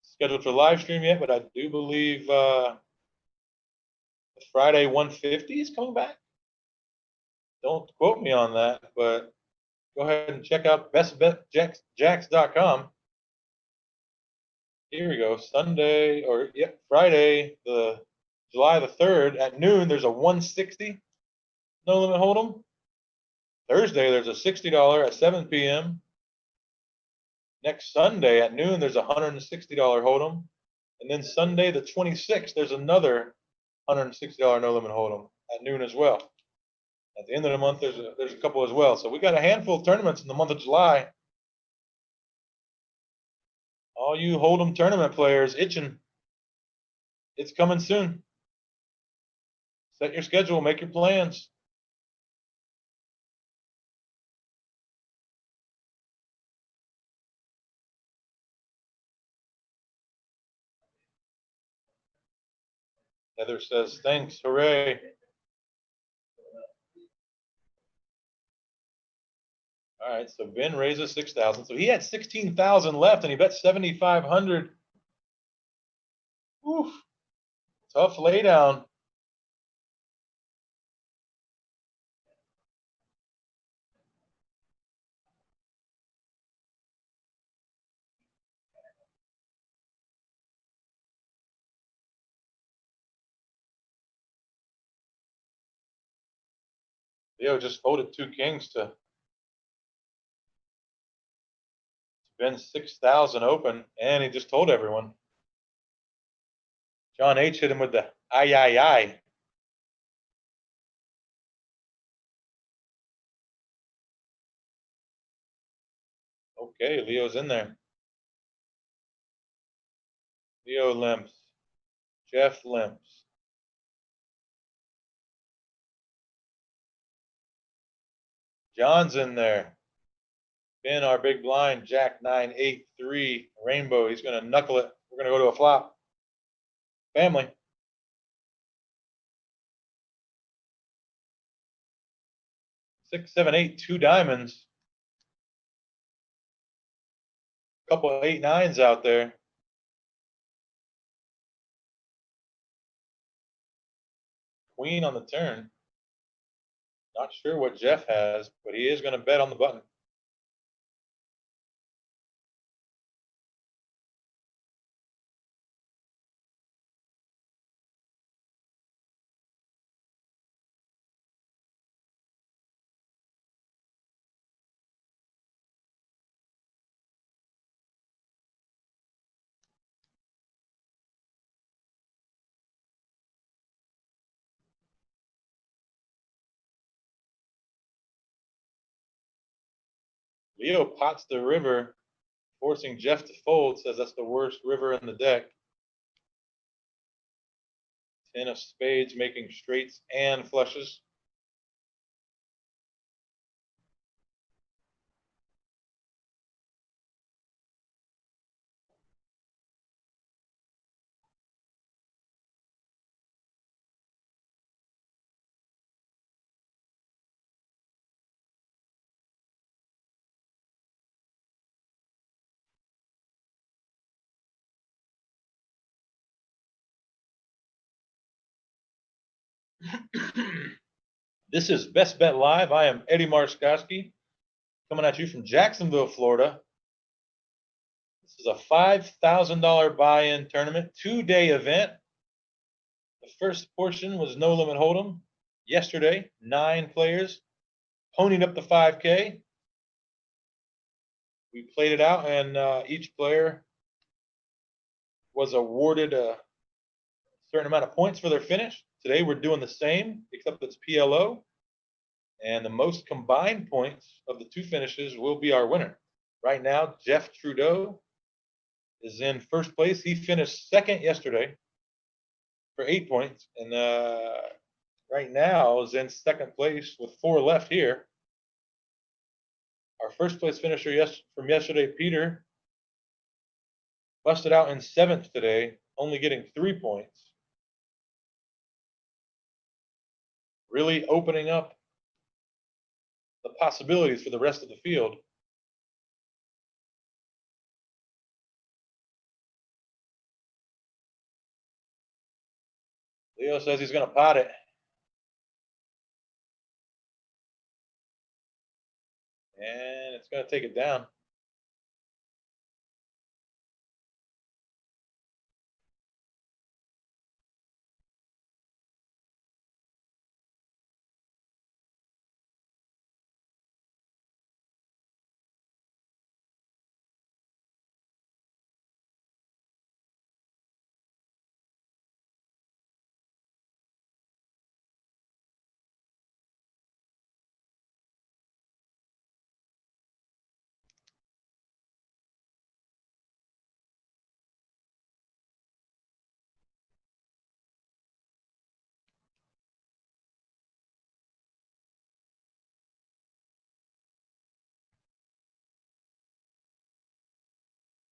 scheduled for live stream yet, but I do believe the Friday 150 is coming back. Don't quote me on that, but go ahead and check out bestbetjacks.com. Here we go. Sunday, or Friday, the July the 3rd at noon, there's a 160 no limit hold'em. Thursday, there's a $60 at 7 p.m. Next Sunday at noon, there's a $160 hold'em. And then Sunday the 26th, there's another $160 no limit hold'em at noon as well. At the end of the month, there's a couple as well. So we got a handful of tournaments in the month of July. All you Hold'em tournament players itching. It's coming soon. Set your schedule, make your plans. Heather says, thanks, hooray. All right, so Ben raises 6,000. So he had 16,000 left and he bet 7,500. Oof, tough laydown. Leo just folded 2 kings to Ben's 6,000 open, and he just told everyone. John H hit him with the aye, aye, aye. Okay, Leo's in there. Leo limps. Jeff limps. John's in there. Ben, our big blind, Jack 9-8-3 rainbow. He's going to knuckle it. We're going to go to a flop. Family. Six, seven, eight, 2 diamonds. Couple of 8-9s out there. Queen on the turn. Not sure what Jeff has, but he is going to bet on the button. Leo pots the river, forcing Jeff to fold, says that's the worst river in the deck. 10 of spades, making straights and flushes. This is Best Bet Live. I am Eddie Marskoski, coming at you from Jacksonville, Florida. This is a $5,000 buy-in tournament, 2-day event. The first portion was no limit hold'em. Yesterday, 9 players ponied up the 5K. We played it out, and each player was awarded a certain amount of points for their finish. Today we're doing the same, except it's PLO. And the most combined points of the 2 finishes will be our winner. Right now, Jeff Trudeau is in first place. He finished second yesterday for 8 points. And right now is in second place with 4 left here. Our first place finisher from yesterday, Peter, busted out in 7th today, only getting 3 points. Really opening up the possibilities for the rest of the field. Leo says he's going to pot it. And it's going to take it down.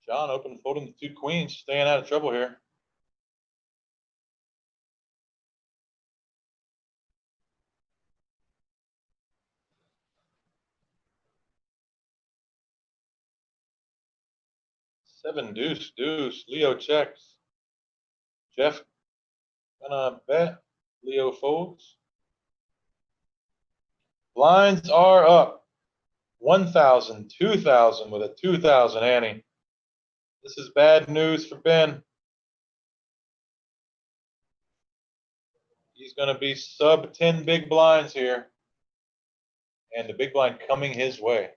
John open folding the 2 queens, staying out of trouble here. Seven deuce deuce. Leo checks. Jeff gonna bet. Leo folds. Blinds are up. 1,000, 2,000 with a 2,000 ante. This is bad news for Ben. He's going to be sub 10 big blinds here. And the big blind coming his way.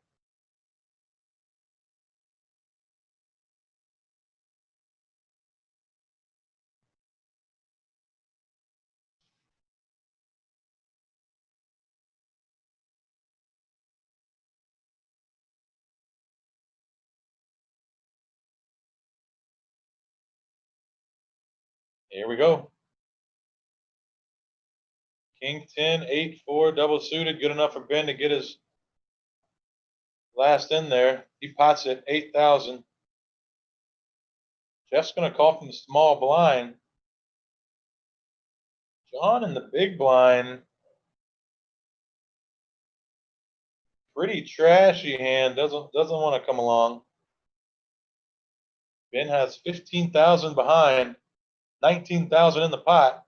Here we go. King 10, 8, 4, double suited. Good enough for Ben to get his last in there. He pots it, 8,000. Jeff's going to call from the small blind. John in the big blind. Pretty trashy hand. Doesn't want to come along. Ben has 15,000 behind. 19,000 in the pot.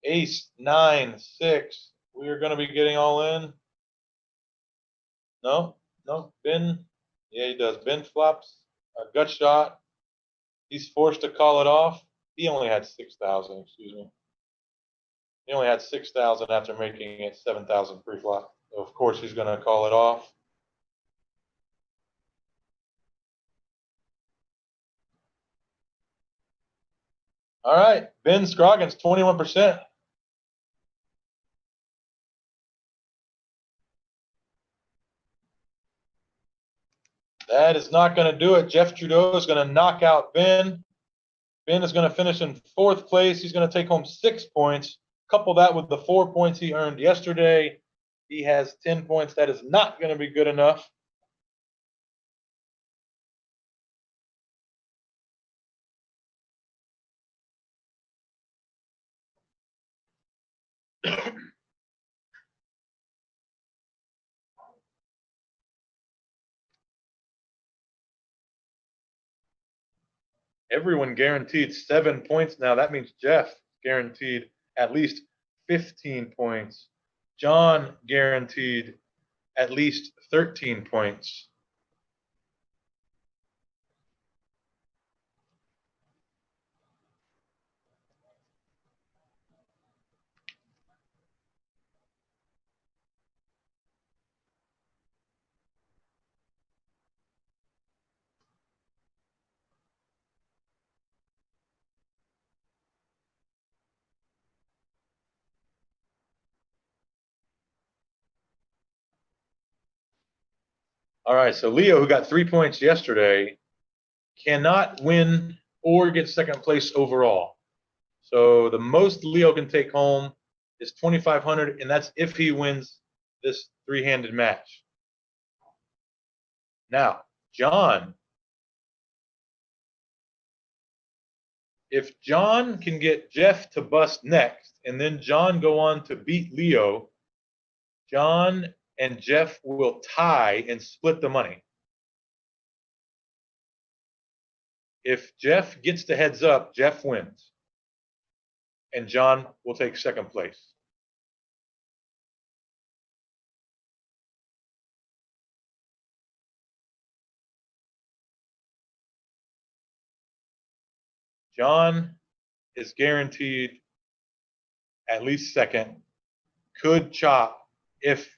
Ace, 9, 6. We are going to be getting all in. No. Ben, yeah, he does. Ben flops a gut shot. He's forced to call it off. He only had 6,000, excuse me. He only had 6,000 after making it 7,000 pre-flop. So of course, he's going to call it off. All right, Ben Scroggins, 21%. That is not going to do it. Jeff Trudeau is going to knock out Ben. Ben is going to finish in 4th place. He's going to take home 6 points. Couple that with the 4 points he earned yesterday. He has 10 points. That is not going to be good enough. Everyone guaranteed 7 points now. That means Jeff guaranteed at least 15 points. John guaranteed at least 13 points. All right, so Leo, who got 3 points yesterday, cannot win or get 2nd place overall. So the most Leo can take home is 2,500, and that's if he wins this 3-handed match. Now, John, if John can get Jeff to bust next, and then John go on to beat Leo, John and Jeff will tie and split the money. If Jeff gets the heads up, Jeff wins. And John will take 2nd place. John is guaranteed at least 2nd. Could chop if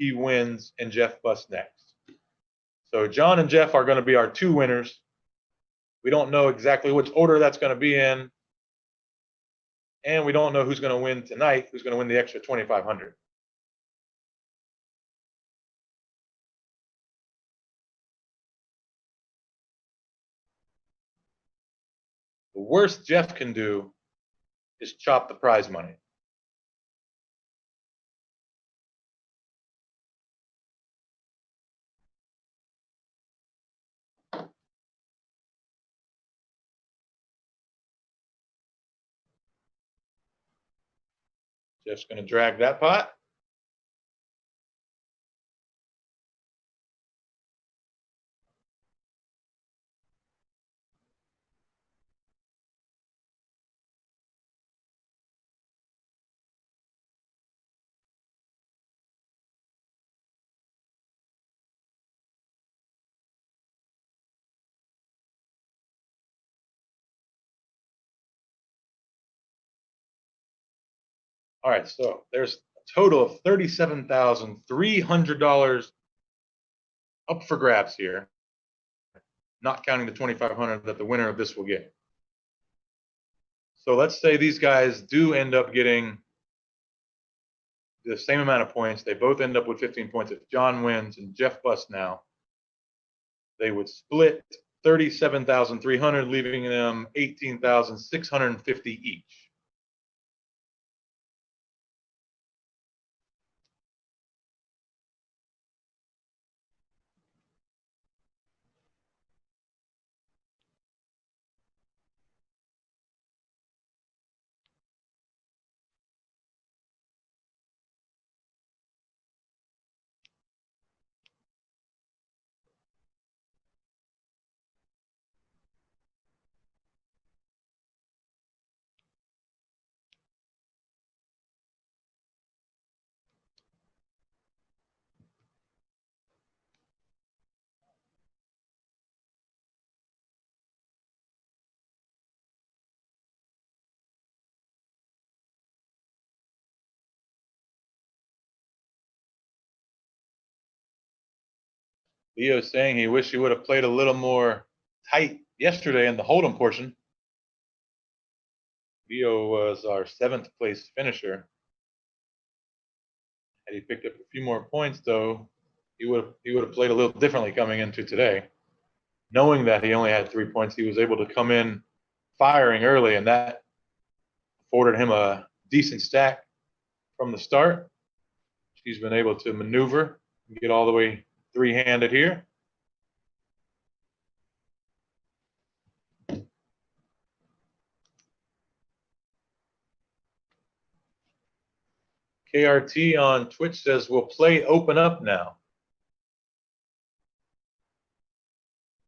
he wins and Jeff busts next. So John and Jeff are going to be our 2 winners. We don't know exactly which order that's going to be in. And we don't know who's going to win tonight, who's going to win the extra 2,500. The worst Jeff can do is chop the prize money. Jeff's going to drag that pot. All right, so there's a total of $37,300 up for grabs here, not counting the 2,500 that the winner of this will get. So let's say these guys do end up getting the same amount of points. They both end up with 15 points. If John wins and Jeff busts now, they would split 37,300, leaving them 18,650 each. Leo's saying he wished he would have played a little more tight yesterday in the Hold'em portion. Leo was our 7th place finisher. Had he picked up a few more points, though, he would have played a little differently coming into today. Knowing that he only had 3 points, he was able to come in firing early, and that afforded him a decent stack from the start. He's been able to maneuver and get all the way three-handed here. KRT on Twitch says, "Will play open up now?"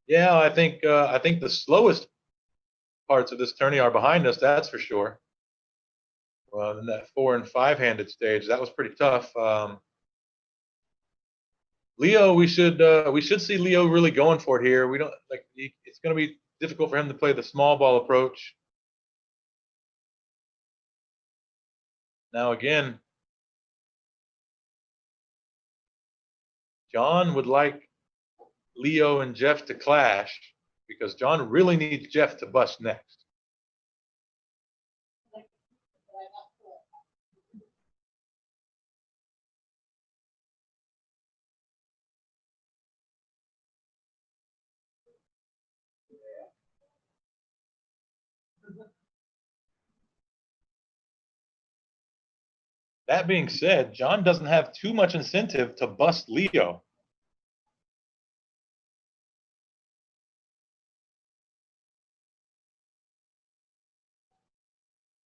Yeah, I think the slowest parts of this tourney are behind us. That's for sure. Well, in that 4- and 5-handed stage, that was pretty tough. Leo, we should see Leo really going for it here. We don't like it's going to be difficult for him to play the small ball approach. Now again, John would like Leo and Jeff to clash because John really needs Jeff to bust next. That being said, John doesn't have too much incentive to bust Leo.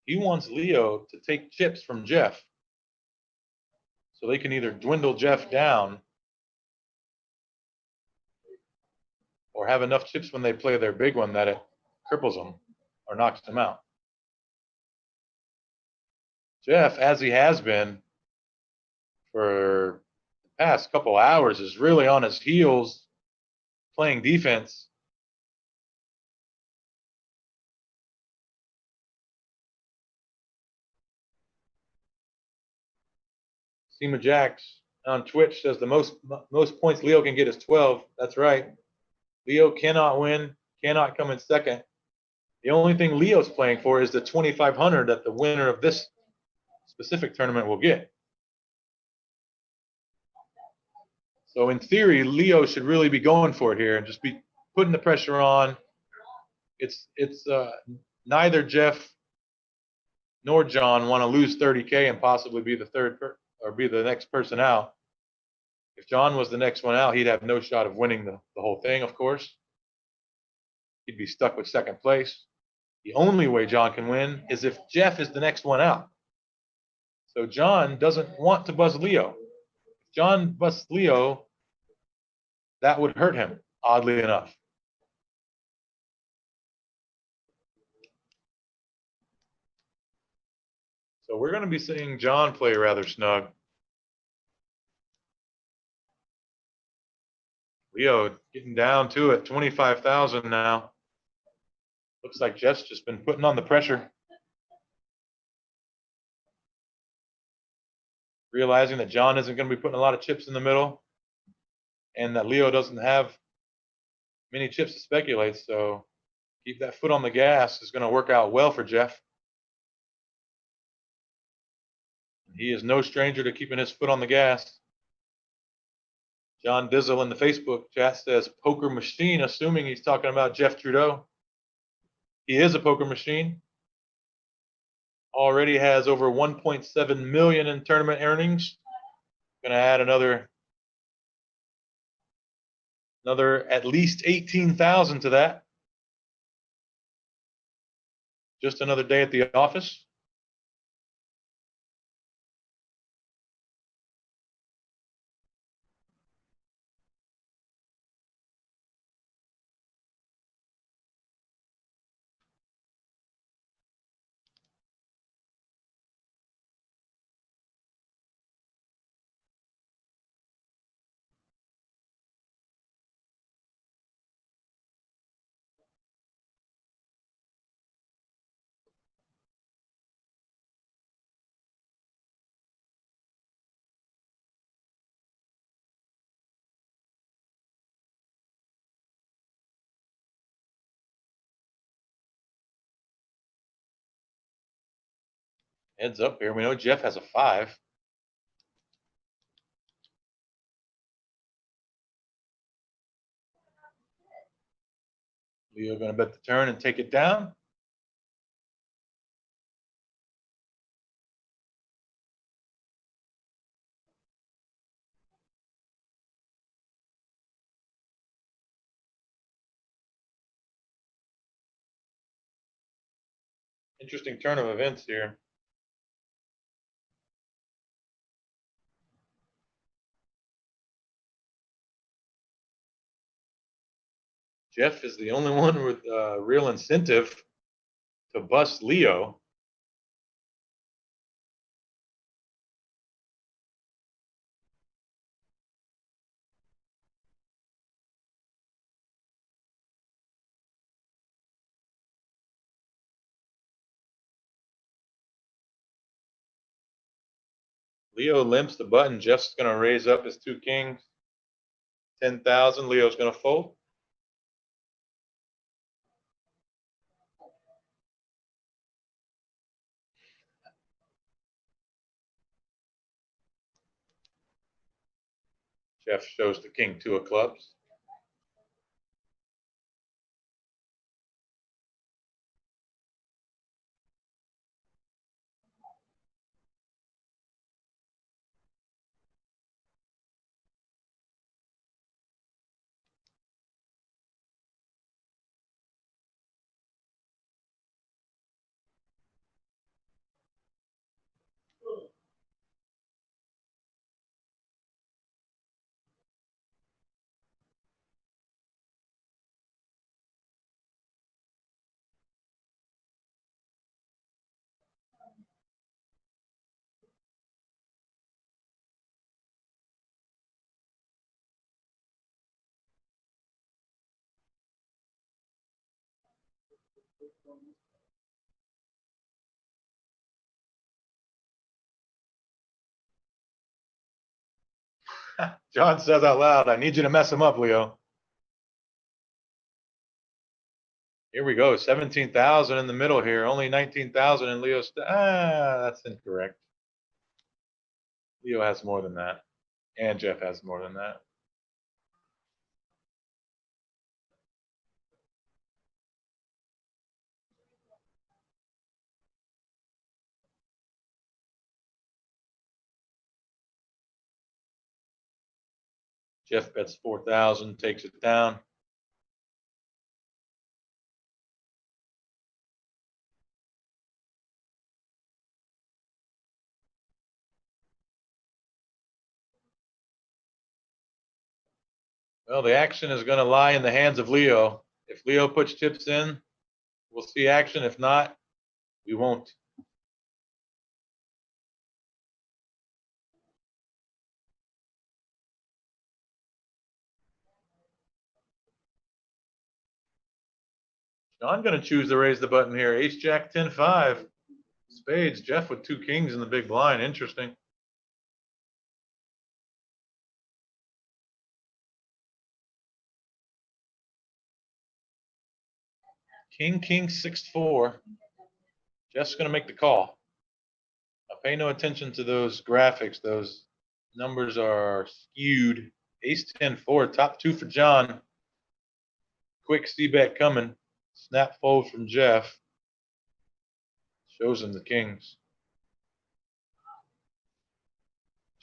He wants Leo to take chips from Jeff so they can either dwindle Jeff down or have enough chips when they play their big one that it cripples them or knocks them out. Jeff, as he has been for the past couple hours, is really on his heels playing defense. Sema Jax on Twitch says the most points Leo can get is 12. That's right. Leo cannot win, cannot come in second. The only thing Leo's playing for is the 2,500 that the winner of this specific tournament will get. So in theory, Leo should really be going for it here and just be putting the pressure on. It's neither Jeff nor John want to lose 30K and possibly be the or be the next person out. If John was the next one out, he'd have no shot of winning the whole thing, of course. He'd be stuck with second place. The only way John can win is if Jeff is the next one out. So John doesn't want to buzz Leo. If John busts Leo, that would hurt him, oddly enough. So we're going to be seeing John play rather snug. Leo getting down to it, 25,000 now. Looks like Jeff's just been putting on the pressure. Realizing that John isn't going to be putting a lot of chips in the middle and that Leo doesn't have many chips to speculate. So keep that foot on the gas is going to work out well for Jeff. He is no stranger to keeping his foot on the gas. John Dizzle in the Facebook chat says poker machine, assuming he's talking about Jeff Trudeau. He is a poker machine. Already has over 1.7 million in tournament earnings. Going to add another at least 18,000 to that. Just another day at the office. Heads up here. We know Jeff has a 5. Leo going to bet the turn and take it down. Interesting turn of events here. Jeff is the only one with real incentive to bust Leo. Leo limps the button. Jeff's going to raise up his two kings. 10,000. Leo's going to fold. Jeff shows the king two of clubs. John says out loud, I need you to mess him up, Leo. Here we go, 17,000 in the middle here, only 19,000 in Leo's. That's incorrect. Leo has more than that, and Jeff has more than that. Jeff bets 4,000, takes it down. Well, the action is going to lie in the hands of Leo. If Leo puts chips in, we'll see action. If not, we won't. John going to choose to raise the button here. Ace, Jack, 10, 5. Spades. Jeff with two kings in the big blind. Interesting. King, king, 6-4. Jeff's going to make the call. Now pay no attention to those graphics. Those numbers are skewed. Ace, 10, 4. Top two for John. Quick C-bet coming. Snap fold from Jeff. Shows him the kings.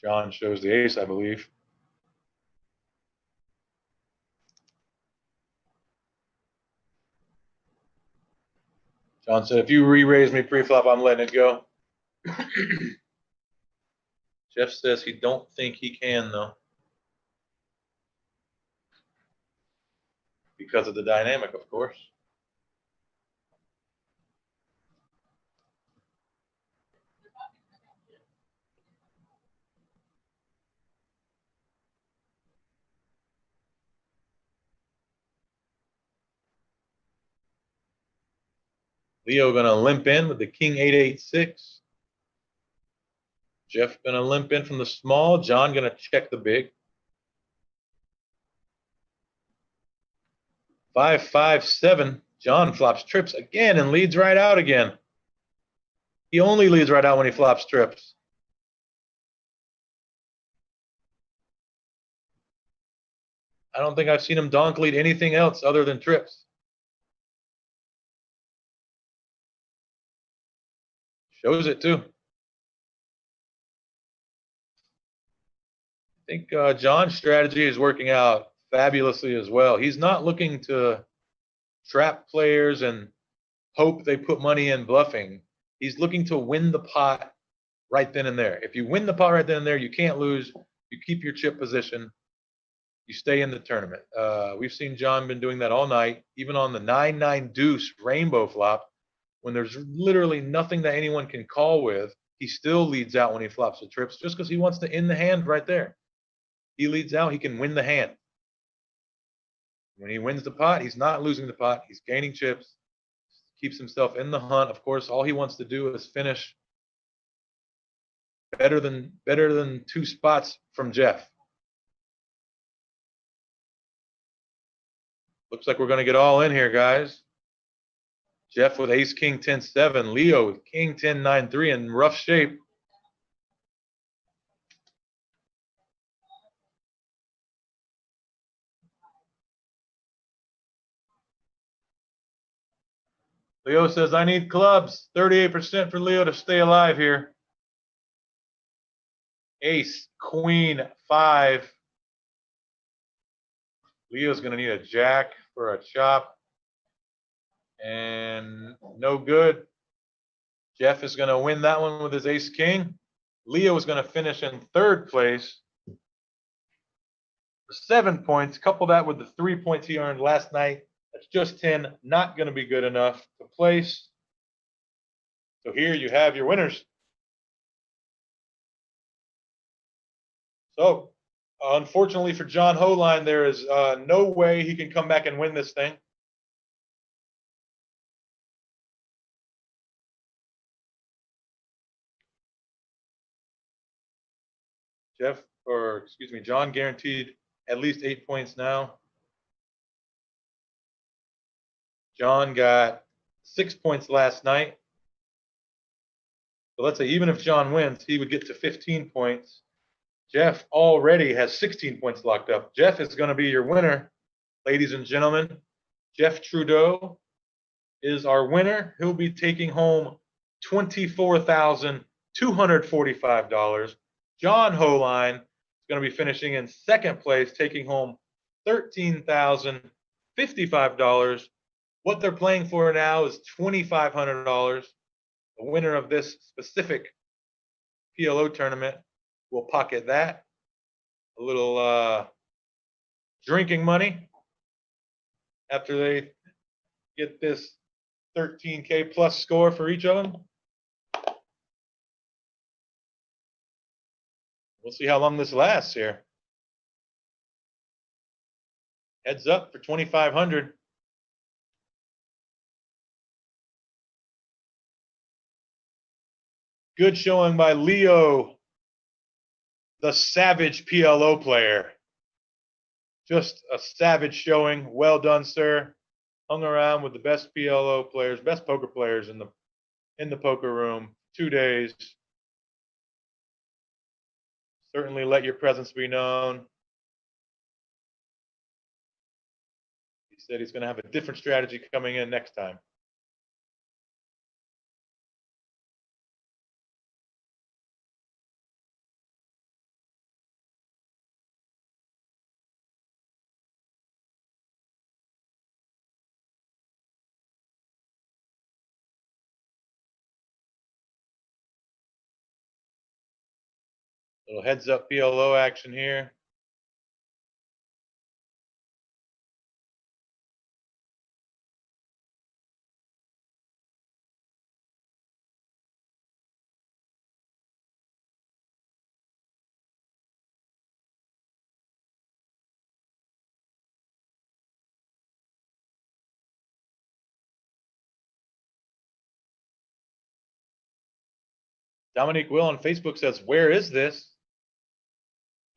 John shows the ace, I believe. John said, if you re-raise me pre-flop, I'm letting it go. Jeff says he don't think he can, though. Because of the dynamic, of course. Leo going to limp in with the king 8-8-6. Jeff going to limp in from the small. John going to check the big. 5-5-7. John flops trips again and leads right out again. He only leads right out when he flops trips. I don't think I've seen him donk lead anything else other than trips. Shows it too. I think John's strategy is working out fabulously as well. He's not looking to trap players and hope they put money in bluffing. He's looking to win the pot right then and there. If you win the pot right then and there, you can't lose. You keep your chip position. You stay in the tournament. We've seen John been doing that all night, even on the 9-9 deuce rainbow flop, when there's literally nothing that anyone can call with. He still leads out when he flops the trips just because he wants to end the hand right there. He leads out, he can win the hand. When he wins the pot, he's not losing the pot. He's gaining chips, keeps himself in the hunt. Of course, all he wants to do is finish better than 2 spots from Jeff. Looks like we're going to get all in here, guys. Jeff with ace, king, 10, 7. Leo with king, 10, 9, 3 in rough shape. Leo says, I need clubs. 38% for Leo to stay alive here. Ace, queen, 5. Leo's going to need a jack for a chop. And no good. Jeff is going to win that one with his ace, king. Leo is going to finish in 3rd place for 7 points. Couple that with the 3 points he earned last night. That's just 10. Not going to be good enough to place. So here you have your winners. So, unfortunately for John Holine, there is no way he can come back and win this thing. John guaranteed at least 8 points now. John got 6 points last night. So let's say even if John wins, he would get to 15 points. Jeff already has 16 points locked up. Jeff is going to be your winner, ladies and gentlemen. Jeff Trudeau is our winner. He'll be taking home $24,245. John Holine is going to be finishing in 2nd place, taking home $13,055. What they're playing for now is $2,500. The winner of this specific PLO tournament will pocket that. A little drinking money after they get this 13K plus score for each of them. We'll see how long this lasts here. Heads up for 2,500. Good showing by Leo, the savage PLO player. Just a savage showing. Well done, sir. Hung around with the best PLO players, best poker players in the poker room. 2 days. Certainly let your presence be known. He said he's going to have a different strategy coming in next time. Little heads up PLO action here. Dominique Will on Facebook says, where is this?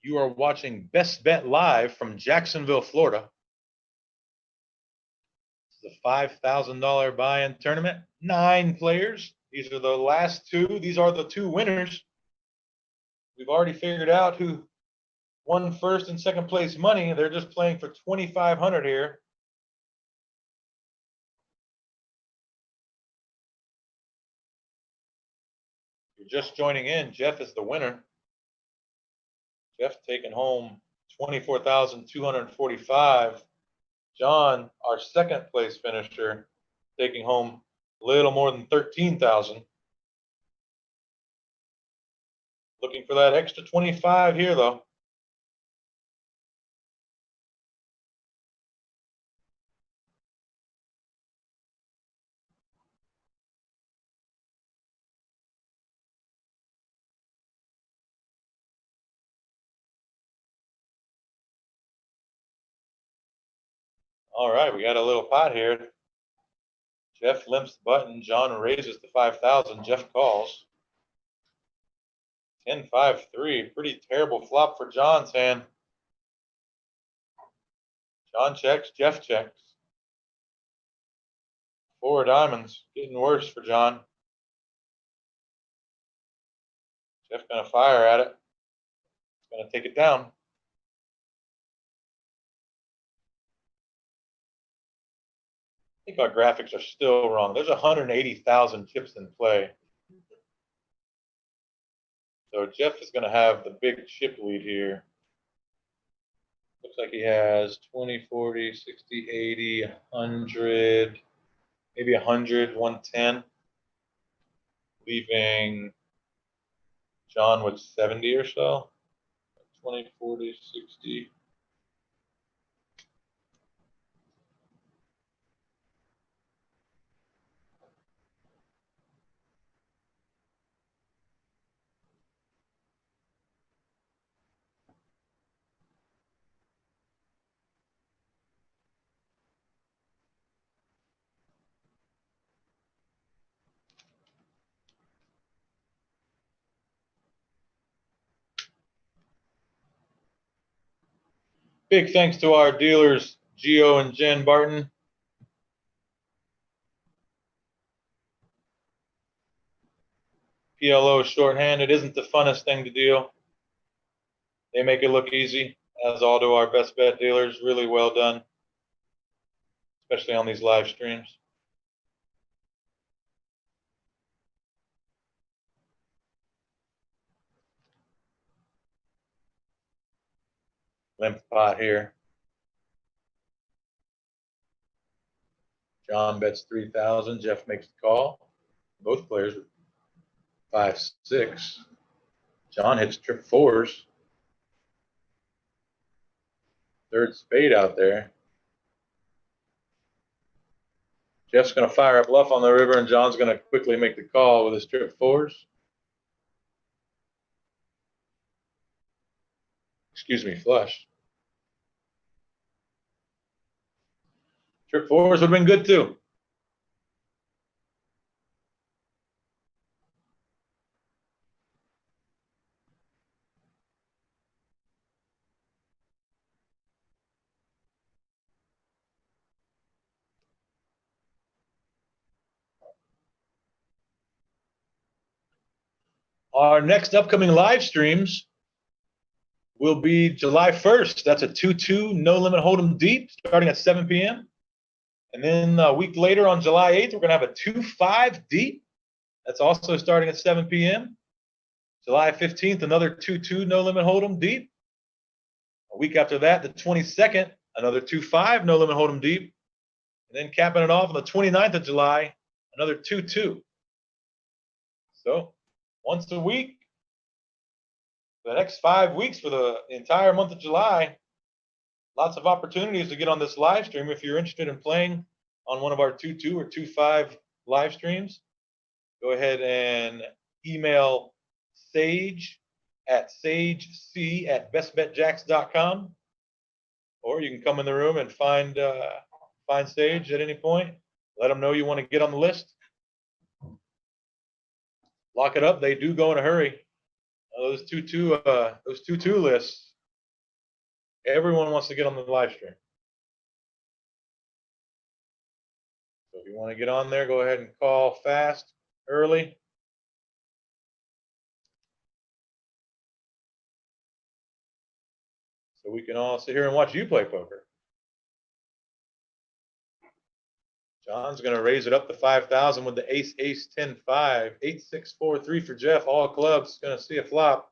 You are watching Best Bet Live from Jacksonville, Florida. This is a $5,000 buy-in tournament. 9 players. These are the last 2. These are the 2 winners. We've already figured out who won 1st and 2nd place money. They're just playing for $2,500 here. If you're just joining in, Jeff is the winner. Jeff taking home 24,245. John, our second place finisher, taking home a little more than 13,000. Looking for that extra 25 here, though. All right, we got a little pot here. Jeff limps the button. John raises to 5,000. Jeff calls. 10-5-3. Pretty terrible flop for John's hand. John checks. Jeff checks. 4 diamonds. Getting worse for John. Jeff gonna fire at it. He's gonna take it down. I think our graphics are still wrong. There's 180,000 chips in play. So Jeff is going to have the big chip lead here. Looks like he has 20, 40, 60, 80, 100, maybe 100, 110. Leaving John with 70 or so. 20, 40, 60. Big thanks to our dealers, Gio and Jen Barton. PLO shorthand, it isn't the funnest thing to deal. They make it look easy, as all do our best bet dealers. Really well done, especially on these live streams. Limp pot here. John bets 3,000. Jeff makes the call. Both players 5-6. John hits trip fours. Third spade out there. Jeff's going to fire a bluff on the river, and John's going to quickly make the call with his trip fours. Excuse me, flush. Trip fours would have been good too. Our next upcoming live streams will be July 1st. That's a 2-2 no limit hold'em deep starting at 7 p.m. And then a week later on July 8th, we're going to have a 2-5 deep. That's also starting at 7 p.m. July 15th, another 2-2 no limit hold'em deep. A week after that, the 22nd, another 2-5 no limit hold'em deep. And then capping it off on the 29th of July, another 2-2. So once a week for the next 5 weeks for the entire month of July. Lots of opportunities to get on this live stream. If you're interested in playing on one of our 2-2 or 2-5 live streams, go ahead and email sage@bestbetjacks.com, or you can come in the room and find Sage at any point. Let them know you want to get on the list. Lock it up. They do go in a hurry. Those 2-2 lists. Everyone wants to get on the live stream. So if you want to get on there, go ahead and call fast, early. So we can all sit here and watch you play poker. John's going to raise it up to 5,000 with the ace, ace, 10, 5, 8, 6, 4, 3 for Jeff. All clubs. Going to see a flop.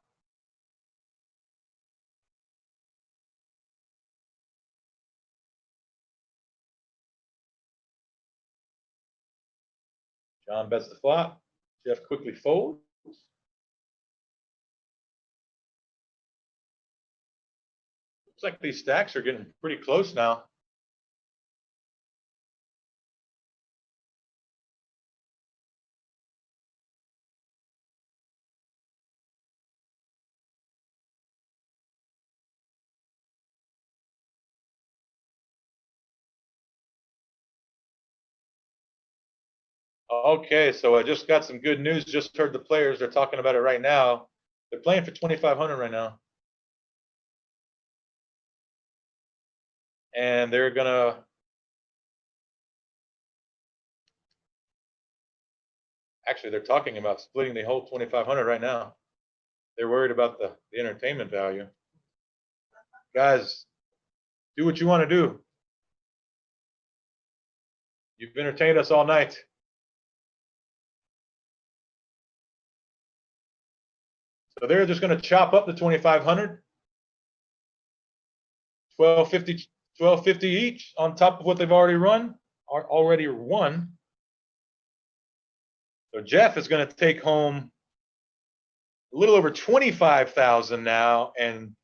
John bets the flop. Jeff quickly folds. Looks like these stacks are getting pretty close now. Okay, so I just got some good news. Just heard the players. They're talking about it right now. They're playing for 2,500 right now. And they're going to actually, they're talking about splitting the whole 2,500 right now. They're worried about the entertainment value. Guys, do what you want to do. You've entertained us all night. So they're just going to chop up the 2,500. 1250 each on top of what they've already won. So Jeff is going to take home a little over 25,000 now, and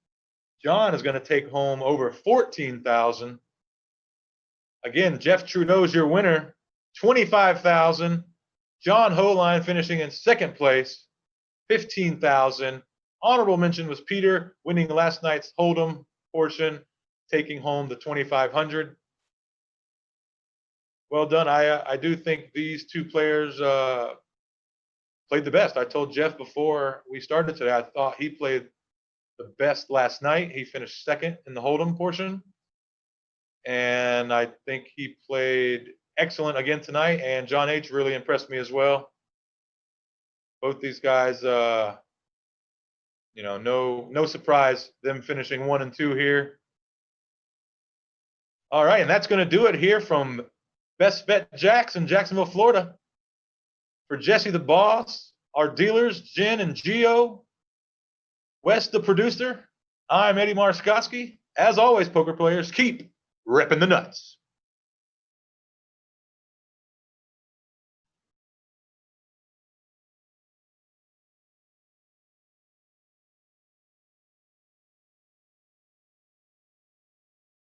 John is going to take home over 14,000. Again, Jeff Trudeau's your winner, 25,000. John Holine finishing in second place, 15,000. Honorable mention was Peter winning last night's Hold'em portion, taking home the 2,500. Well done. I do think these two players played the best. I told Jeff before we started today, I thought he played the best last night. He finished second in the Hold'em portion. And I think he played excellent again tonight. And John H. really impressed me as well. Both these guys, you know, no surprise them finishing 1 and 2 here. All right, and that's going to do it here from Best Bet Jacks in Jacksonville, Florida. For Jesse the boss, our dealers, Jen and Gio, Wes the producer, I'm Eddie Marskoski. As always, poker players, keep ripping the nuts.